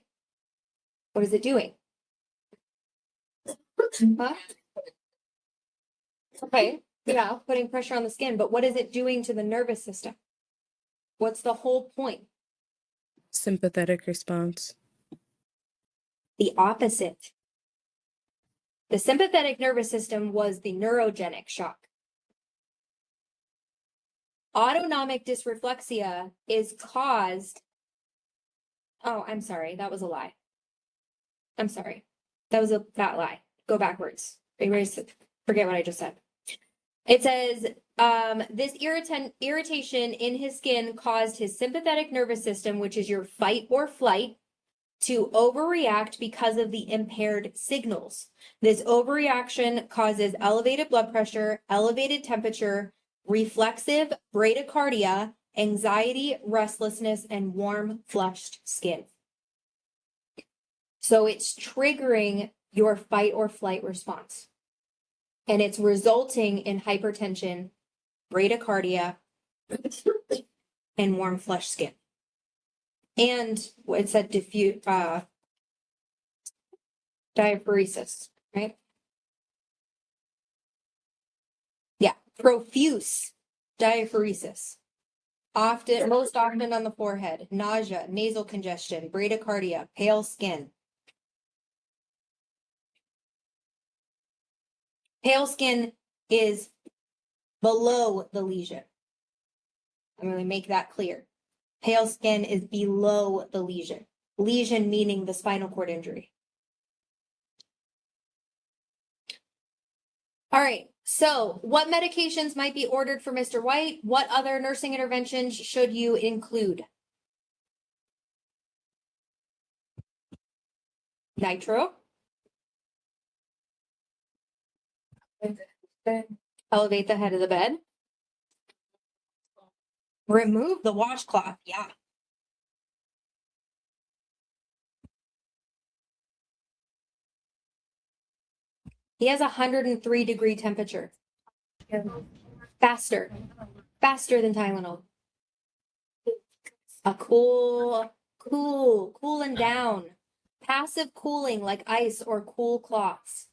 What is it doing? Huh? Okay. Yeah, putting pressure on the skin, but what is it doing to the nervous system? What's the whole point? Sympathetic response. The opposite. The sympathetic nervous system was the neurogenic shock. Autonomic dysreflexia is caused. Oh, I'm sorry. That was a lie. I'm sorry. That was that lie. Go backwards. Erase it. Forget what I just said. It says this irritation in his skin caused his sympathetic nervous system, which is your fight or flight, to overreact because of the impaired signals. This overreaction causes elevated blood pressure, elevated temperature, reflexive bradycardia, anxiety, restlessness, and warm, flushed skin. So it's triggering your fight or flight response. And it's resulting in hypertension, bradycardia, and warm, flushed skin. And it said diffuse diaphoresis, right? Yeah, profuse diaphoresis. Most often on the forehead, nausea, nasal congestion, bradycardia, pale skin. Pale skin is below the lesion. I'm going to make that clear. Pale skin is below the lesion. Lesion meaning the spinal cord injury. All right, so what medications might be ordered for Mr. White? What other nursing interventions should you include? Nitro. Elevate the head of the bed. Remove the washcloth, yeah. He has 103-degree temperature. Faster than Tylenol. A cooling down. Passive cooling like ice or cool cloths.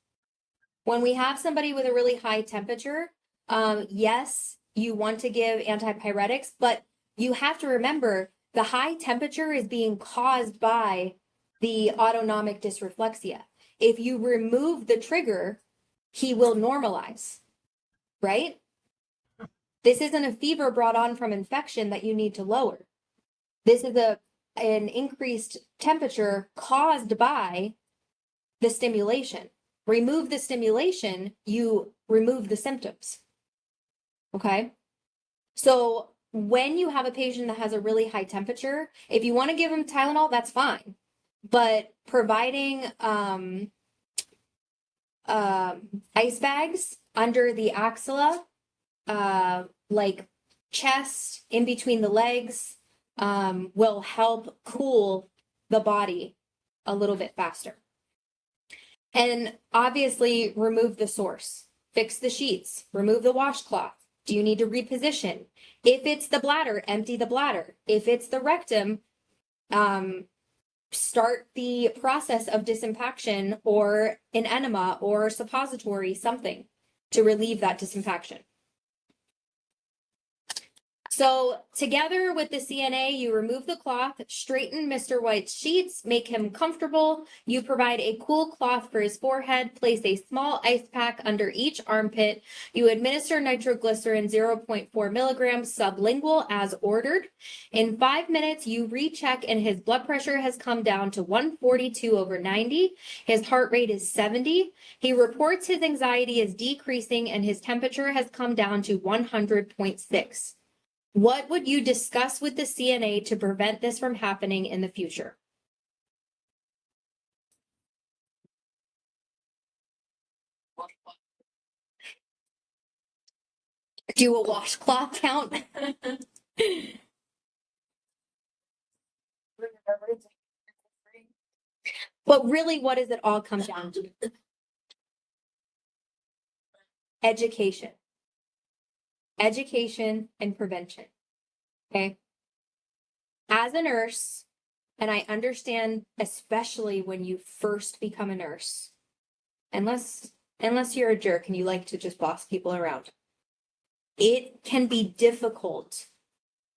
When we have somebody with a really high temperature, yes, you want to give antipyretics, but you have to remember the high temperature is being caused by the autonomic dysreflexia. If you remove the trigger, he will normalize, right? This isn't a fever brought on from infection that you need to lower. This is an increased temperature caused by the stimulation. Remove the stimulation, you remove the symptoms. Okay? So when you have a patient that has a really high temperature, if you want to give them Tylenol, that's fine. But providing ice bags under the axilla, like chest, in between the legs, will help cool the body a little bit faster. And obviously remove the source, fix the sheets, remove the washcloth. Do you need to reposition? If it's the bladder, empty the bladder. If it's the rectum, start the process of disimpaction or an enema or suppository, something to relieve that disimpaction. So together with the CNA, you remove the cloth, straighten Mr. White's sheets, make him comfortable. You provide a cool cloth for his forehead, place a small ice pack under each armpit. You administer nitroglycerin 0.4 milligrams sublingual as ordered. In 5 minutes, you recheck and his blood pressure has come down to 142/90. His heart rate is 70. He reports his anxiety is decreasing and his temperature has come down to 100.6. What would you discuss with the CNA to prevent this from happening in the future? Do a washcloth count? But really, what does it all come down to? Education. Education and prevention. Okay. As a nurse, and I understand, especially when you first become a nurse, unless you're a jerk and you like to just boss people around, it can be difficult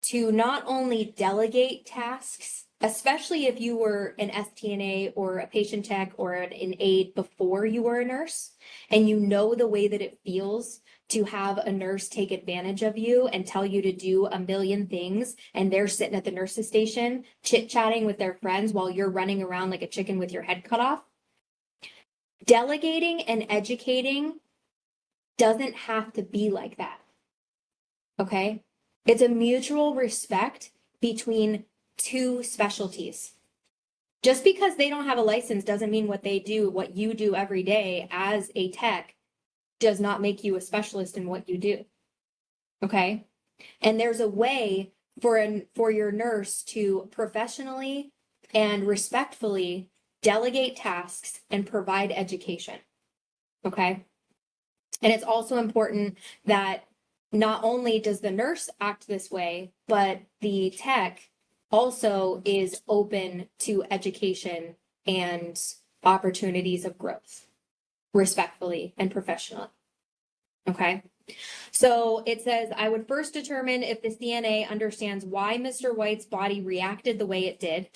to not only delegate tasks, especially if you were an STNA or a patient tech or an aide before you were a nurse, and you know the way that it feels to have a nurse take advantage of you and tell you to do a million things, and they're sitting at the nurse's station chit-chatting with their friends while you're running around like a chicken with your head cut off. Delegating and educating doesn't have to be like that. Okay? It's a mutual respect between two specialties. Just because they don't have a license doesn't mean what they do, what you do every day as a tech, does not make you a specialist in what you do. Okay? And there's a way for your nurse to professionally and respectfully delegate tasks and provide education. Okay? And it's also important that not only does the nurse act this way, but the tech also is open to education and opportunities of growth, respectfully and professionally. Okay. So it says, I would first determine if the CNA understands why Mr. White's body reacted the way it did.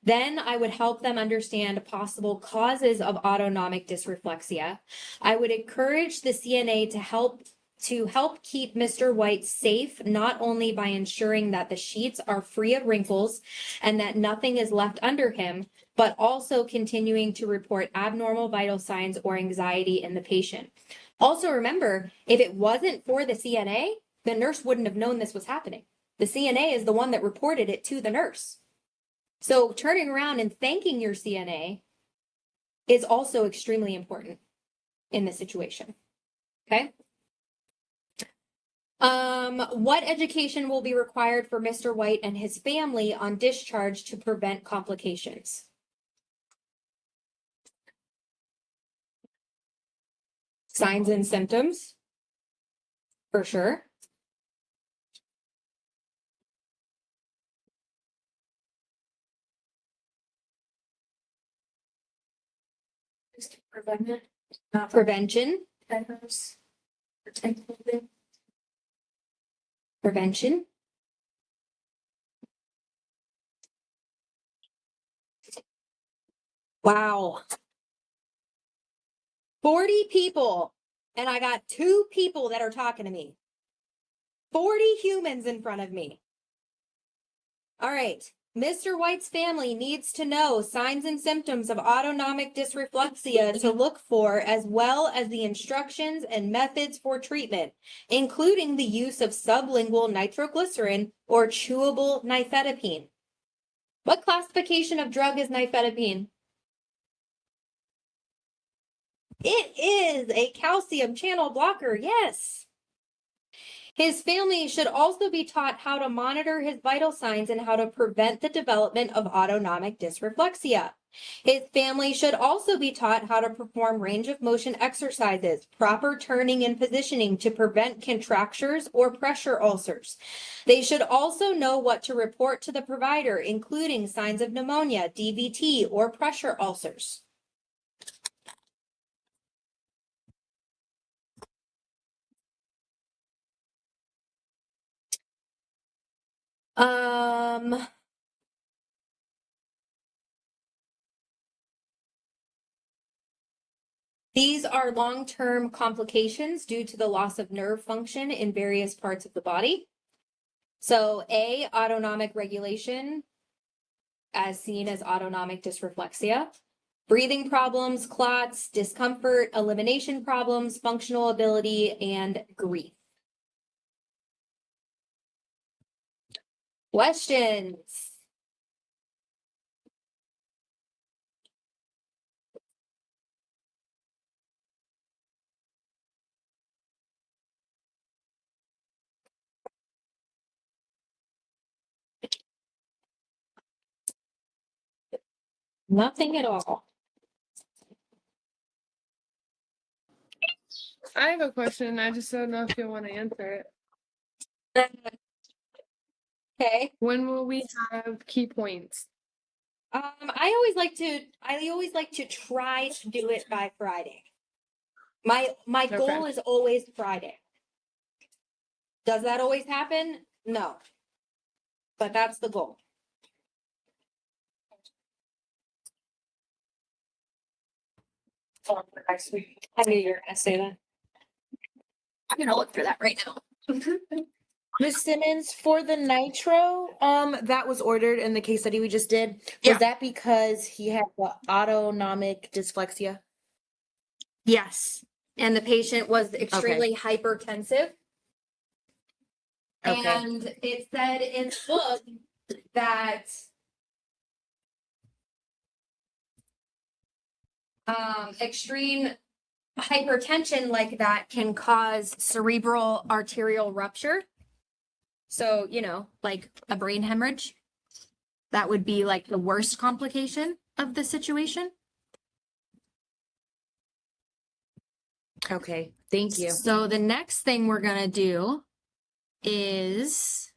Then I would help them understand possible causes of autonomic dysreflexia. I would encourage the CNA to help to help keep Mr. White safe, not only by ensuring that the sheets are free of wrinkles and that nothing is left under him, but also continuing to report abnormal vital signs or anxiety in the patient. Also remember, if it wasn't for the CNA, the nurse wouldn't have known this was happening. The CNA is the one that reported it to the nurse. So turning around and thanking your CNA is also extremely important in this situation. Okay. What education will be required for Mr. White and his family on discharge to prevent complications? Signs and symptoms, for sure. Prevention. Prevention. Wow. 40 people, and I got 2 people that are talking to me. 40 humans in front of me. All right. Mr. White's family needs to know signs and symptoms of autonomic dysreflexia to look for, as well as the instructions and methods for treatment, including the use of sublingual nitroglycerin or chewable nifedipine. What classification of drug is nifedipine? It is a calcium channel blocker, yes. His family should also be taught how to monitor his vital signs and how to prevent the development of autonomic dysreflexia. His family should also be taught how to perform range of motion exercises, proper turning and positioning to prevent contractures or pressure ulcers. They should also know what to report to the provider, including signs of pneumonia, DVT, or pressure ulcers. These are long-term complications due to the loss of nerve function in various parts of the body. So A, autonomic regulation, as seen as autonomic dysreflexia, breathing problems, clots, discomfort, elimination problems, functional ability, and grief. Questions? Nothing at all. I have a question. I just don't know if you want to answer it. Okay. When will we have key points? I always like to try to do it by Friday. My goal is always Friday. Does that always happen? No. But that's the goal. Next week. I knew you were gonna say that. I'm gonna look for that right now. Ms. Simmons, for the nitro, that was ordered in the case study we just did, was Yeah. that because he had the autonomic dyslexia? Yes. And the patient was extremely hypertensive. Okay. And it said in the book that extreme hypertension like that can cause cerebral arterial rupture. So, you know, like a brain hemorrhage. That would be like the worst complication of the situation. Okay, thank you. So the next thing we're going to do is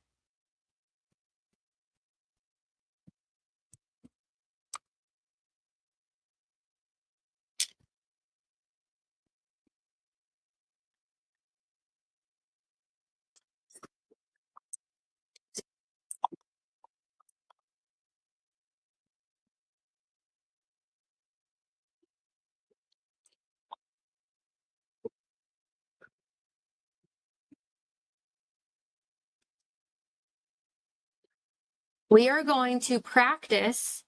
we are going to practice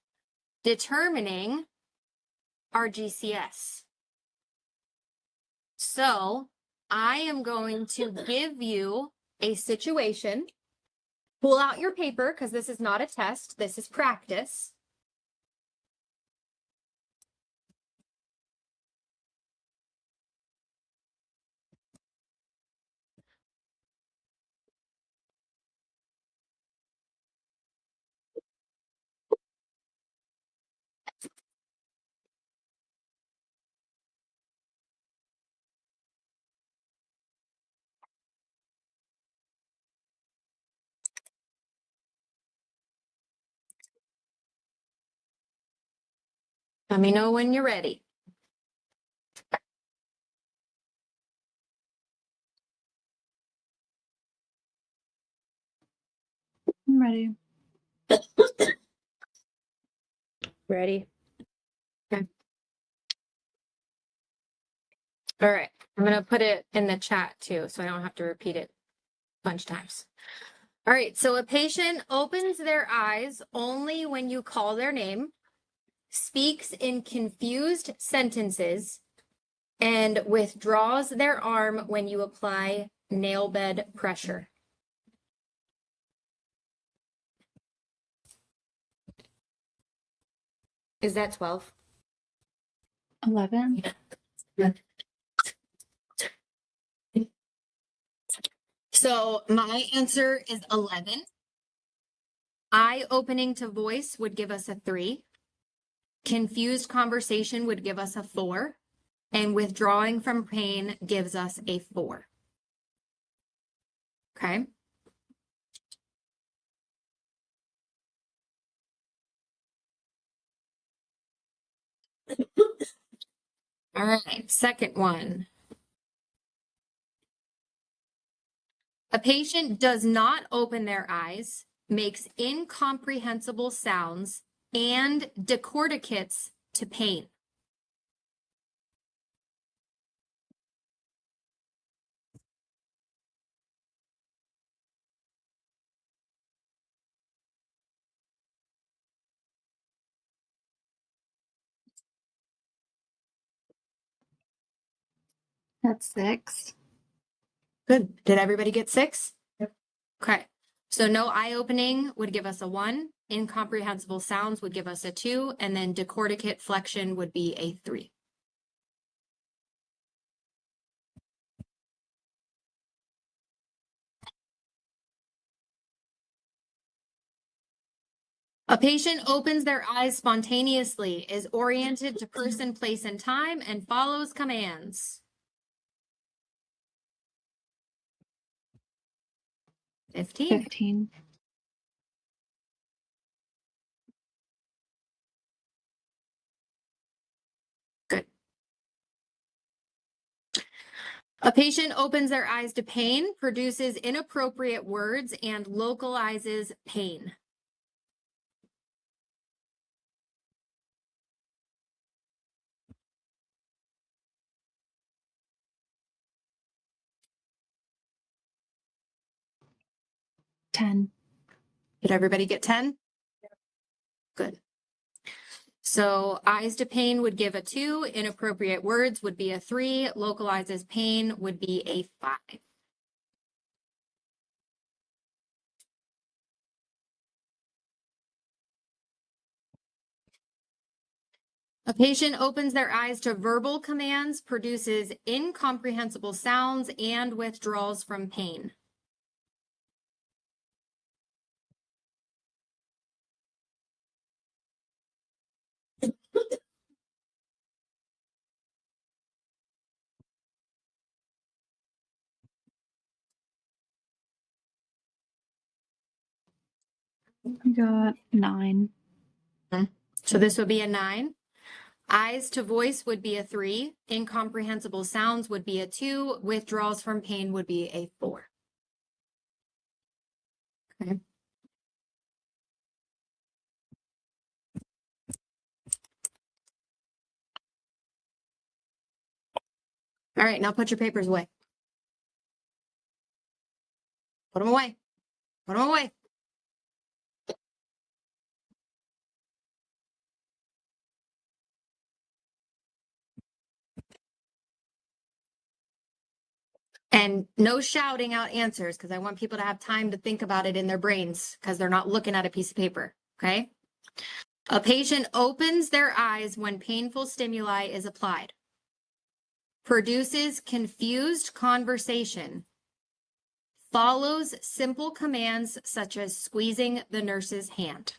determining our GCS. So I am going to give you a situation. Pull out your paper because this is not a test. This is practice. Let me know when you're ready. I'm ready. Ready? Okay. All right. I'm going to put it in the chat too, so I don't have to repeat it a bunch of times. All right. So a patient opens their eyes only when you call their name, speaks in confused sentences, and withdraws their arm when you apply nail bed pressure. Is that 12? 11. So my answer is 11. Eye opening to voice would give us a 3. Confused conversation would give us a 4. And withdrawing from pain gives us a 4. Okay. All right, second one. A patient does not open their eyes, makes incomprehensible sounds, and decorticates to pain. That's 6. Good. Did everybody get 6? Yep. Okay. So no eye opening would give us a 1. Incomprehensible sounds would give us a 2. And then decorticate flexion would be a 3. A patient opens their eyes spontaneously, is oriented to person, place, and time, and follows commands. 15. Good. A patient opens their eyes to pain, produces inappropriate words, and localizes pain. $10. Did everybody get 10? Good. So eyes to pain would give a 2, inappropriate words would be a 3, localizes pain would be a 5. A patient opens their eyes to verbal commands, produces incomprehensible sounds, and withdraws from pain. I got 9. So this would be a 9. Eyes to voice would be a 3. Incomprehensible sounds would be a 2. Withdrawals from pain would be a 4. Okay. All right, now put your papers away. Put them away. Put them away. And no shouting out answers because I want people to have time to think about it in their brains because they're not looking at a piece of paper. Okay. A patient opens their eyes when painful stimuli is applied, produces confused conversation, follows simple commands such as squeezing the nurse's hand.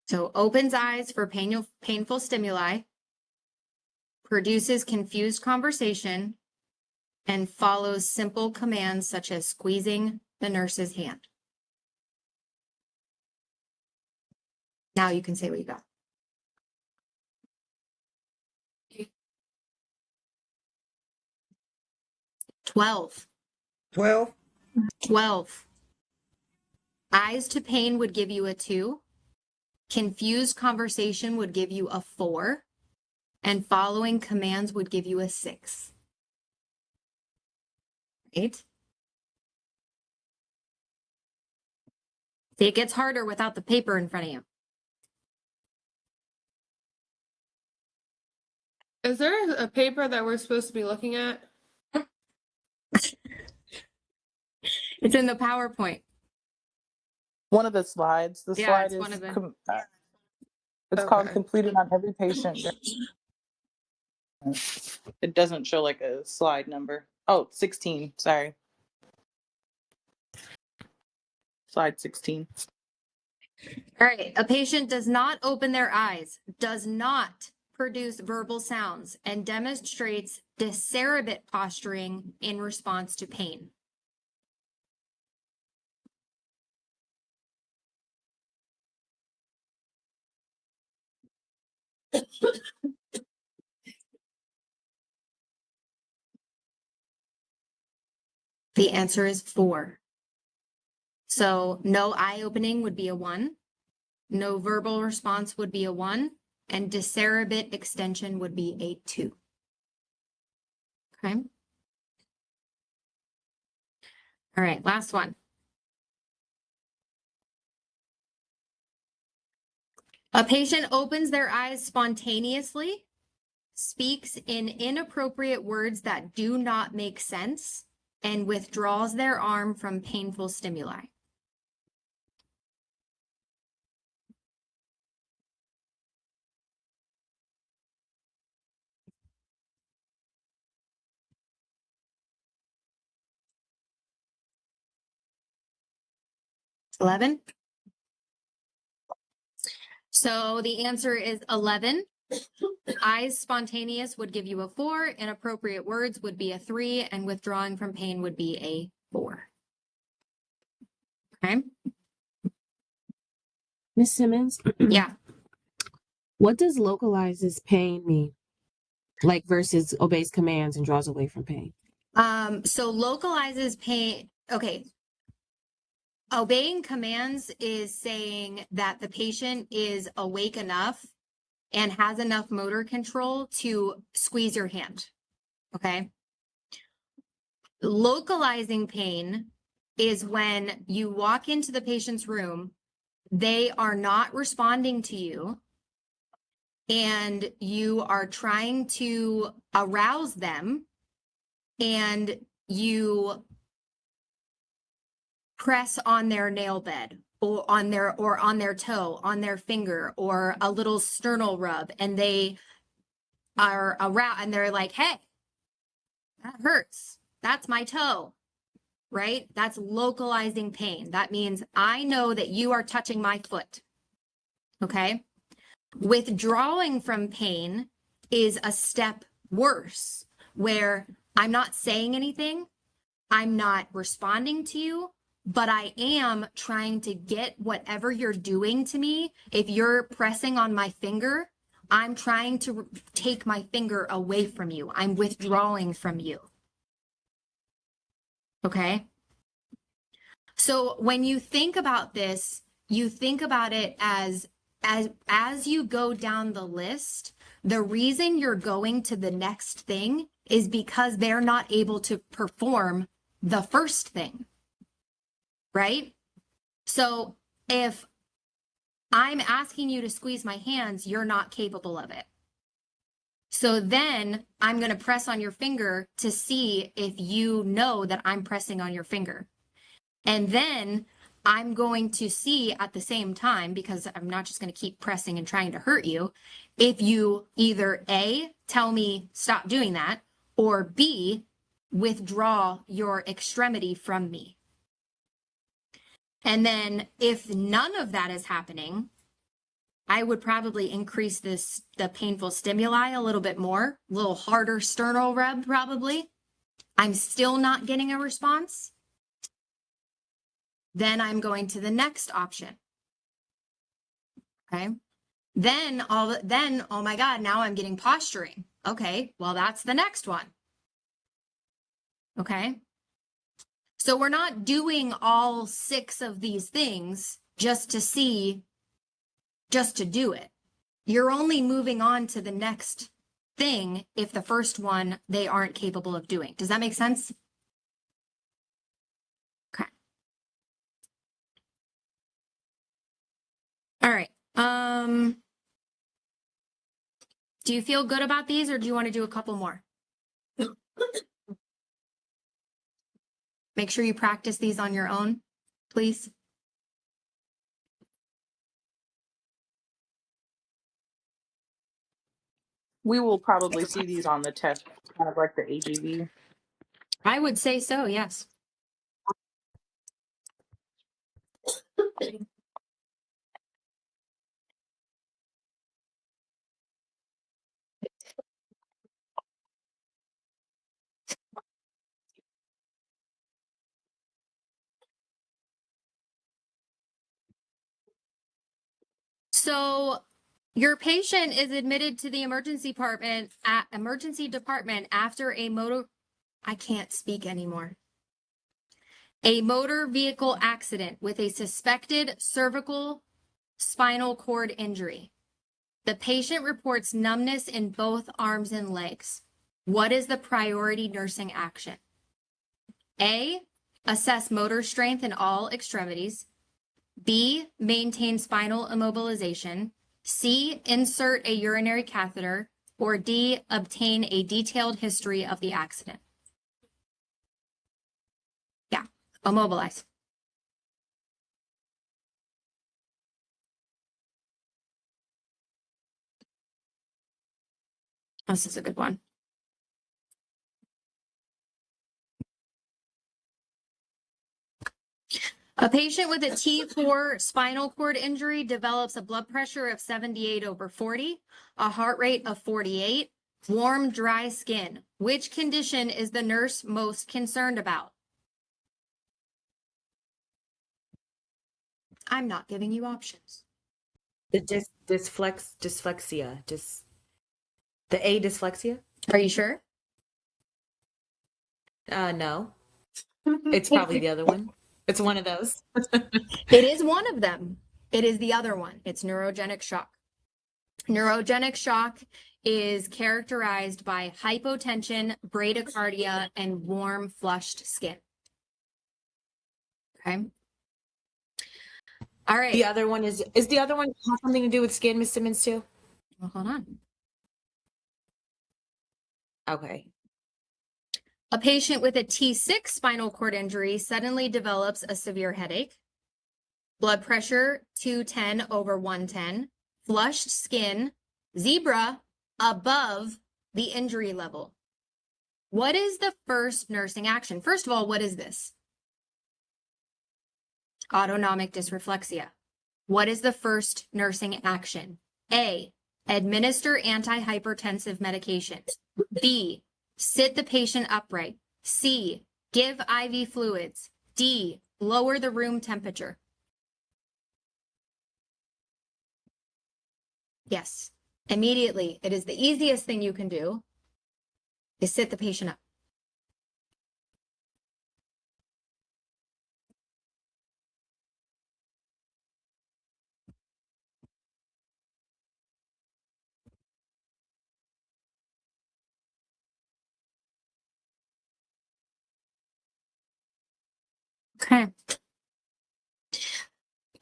So opens eyes for painful stimuli, produces confused conversation, and follows simple commands such as squeezing the nurse's hand. Now you can say what you got. Twelve. 12. Eyes to pain would give you a 2. Confused conversation would give you a 4. And following commands would give you a 6. 8. See, it gets harder without the paper in front of you. Is there a paper that we're supposed to be looking at? It's in the PowerPoint. One of the slides. The Yeah, slide it's is one of the. it's called completed on every patient. It doesn't show like a slide number. Oh, 16. Sorry. Slide 16. All right. A patient does not open their eyes, does not produce verbal sounds, and demonstrates discerebit posturing in response to pain. The answer is 4. So no eye opening would be a 1. No verbal response would be a 1. And discerebit extension would be a 2. Okay. All right, last one. A patient opens their eyes spontaneously, speaks in inappropriate words that do not make sense, and withdraws their arm from painful stimuli. It's 11. So the answer is 11. Eyes spontaneous would give you a 4. Inappropriate words would be a 3. And withdrawing from pain would be a 4. Okay. Miss Simmons? Yeah. What does localizes pain mean? Like versus obeys commands and draws away from pain. So localizes pain. Okay. Obeying commands is saying that the patient is awake enough and has enough motor control to squeeze your hand. Okay. Localizing pain is when you walk into the patient's room, they are not responding to you, and you are trying to arouse them, and you press on their nail bed or on their toe, on their finger, or a little sternal rub, and they are around and they're like, hey, that hurts. That's my toe, right? That's localizing pain. That means I know that you are touching my foot. Okay. Withdrawing from pain is a step worse, where I'm not saying anything, I'm not responding to you, but I am trying to get whatever you're doing to me. If you're pressing on my finger, I'm trying to take my finger away from you. I'm withdrawing from you. Okay. So when you think about this, you think about it as you go down the list, the reason you're going to the next thing is because they're not able to perform the first thing, right? So if I'm asking you to squeeze my hands. You're not capable of it. So then I'm going to press on your finger to see if you know that I'm pressing on your finger. And then I'm going to see at the same time, because I'm not just going to keep pressing and trying to hurt you, if you either A, tell me stop doing that, or B, withdraw your extremity from me. And then if none of that is happening, I would probably increase the painful stimuli a little bit more, a little harder sternal rub probably. I'm still not getting a response. Then I'm going to the next option. Okay. Then oh my God, now I'm getting posturing. Okay, well, that's the next one. Okay. So we're not doing all 6 of these things just to do it. You're only moving on to the next thing if the first one they aren't capable of doing. Does that make sense? Okay. All right. Do you feel good about these, or do you want to do a couple more? Make sure you practice these on your own, please. We will probably see these on the test, kind of like the AGV. I would say so, yes. So your patient is admitted to the emergency department after a I can't speak anymore. A motor vehicle accident with a suspected cervical spinal cord injury. The patient reports numbness in both arms and legs. What is the priority nursing action? A, assess motor strength in all extremities. B, maintain spinal immobilization. C, insert a urinary catheter. Or D, obtain a detailed history of the accident. Yeah, immobilize. This is a good one. A patient with a T4 spinal cord injury develops a blood pressure of 78/40, a heart rate of 48, warm, dry skin. Which condition is the nurse most concerned about? I'm not giving you options. The dyslexia. The A, dyslexia? Are you sure? No. It's probably the other one. It's one of those. It is one of them. It is the other one. It's neurogenic shock. Neurogenic shock is characterized by hypotension, bradycardia, and warm, flushed skin. Okay. All right. The other one is the other one have something to do with skin, Miss Simmons, too? Well, hold on. Okay. A patient with a T6 spinal cord injury suddenly develops a severe headache, blood pressure 210/110, flushed skin, zebra above the injury level. What is the first nursing action? First of all, what is this? Autonomic dysreflexia. What is the first nursing action? A, administer antihypertensive medications. B, sit the patient upright. C, give IV fluids. D, lower the room temperature. Yes, immediately. It is the easiest thing you can do is sit the patient up. Okay.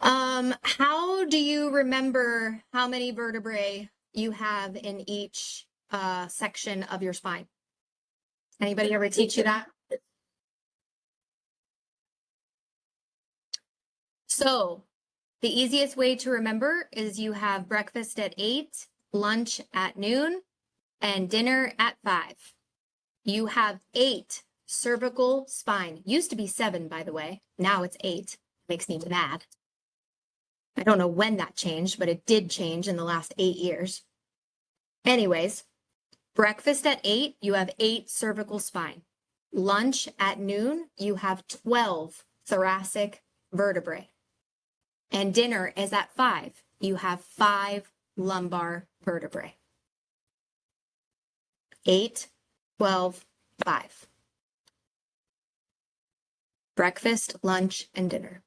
How do you remember how many vertebrae you have in each section of your spine? Anybody ever teach you that? So the easiest way to remember is you have breakfast at 8, lunch at noon, and dinner at 5. You have 8 cervical spine. Used to be 7, by the way. Now it's 8. Makes me mad. I don't know when that changed, but it did change in the last 8 years. Anyways, breakfast at 8, you have 8 cervical spine. Lunch at noon, you have 12 thoracic vertebrae. And dinner is at 5. You have 5 lumbar vertebrae. 8, 12, 5. Breakfast, lunch, and dinner.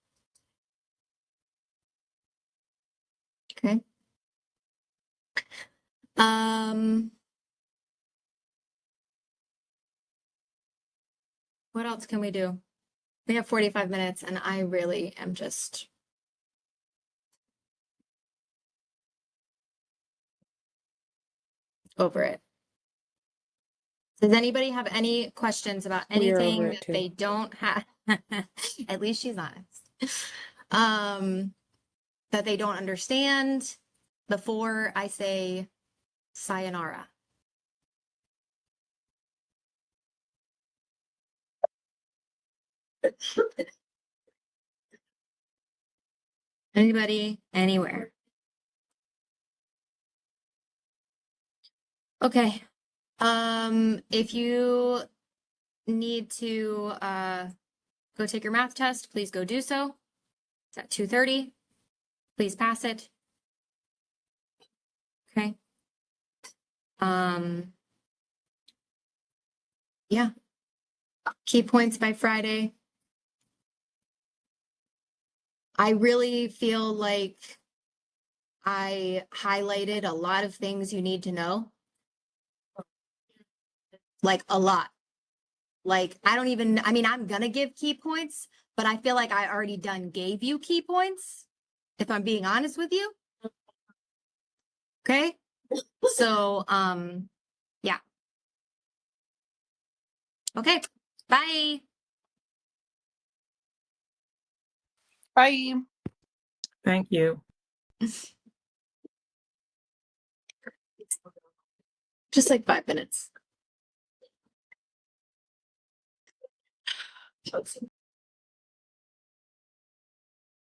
Okay. What else can we do? We have 45 minutes and I really am just over it. Does anybody have any questions about We're anything over it that too. they don't have? At least she's honest. That they don't understand before I say sayonara. Anybody, anywhere? Okay. If you need to go take your math test, please go do so. It's at 2:30. Please pass it. Okay. Yeah. Key points by Friday. I really feel like I highlighted a lot of things you need to know. Like a lot. Like, I mean, I'm gonna give key points, but I feel like I already gave you key points, if I'm being honest with you. Okay? So, yeah. Okay, bye. Bye. Thank you. Just like 5 minutes.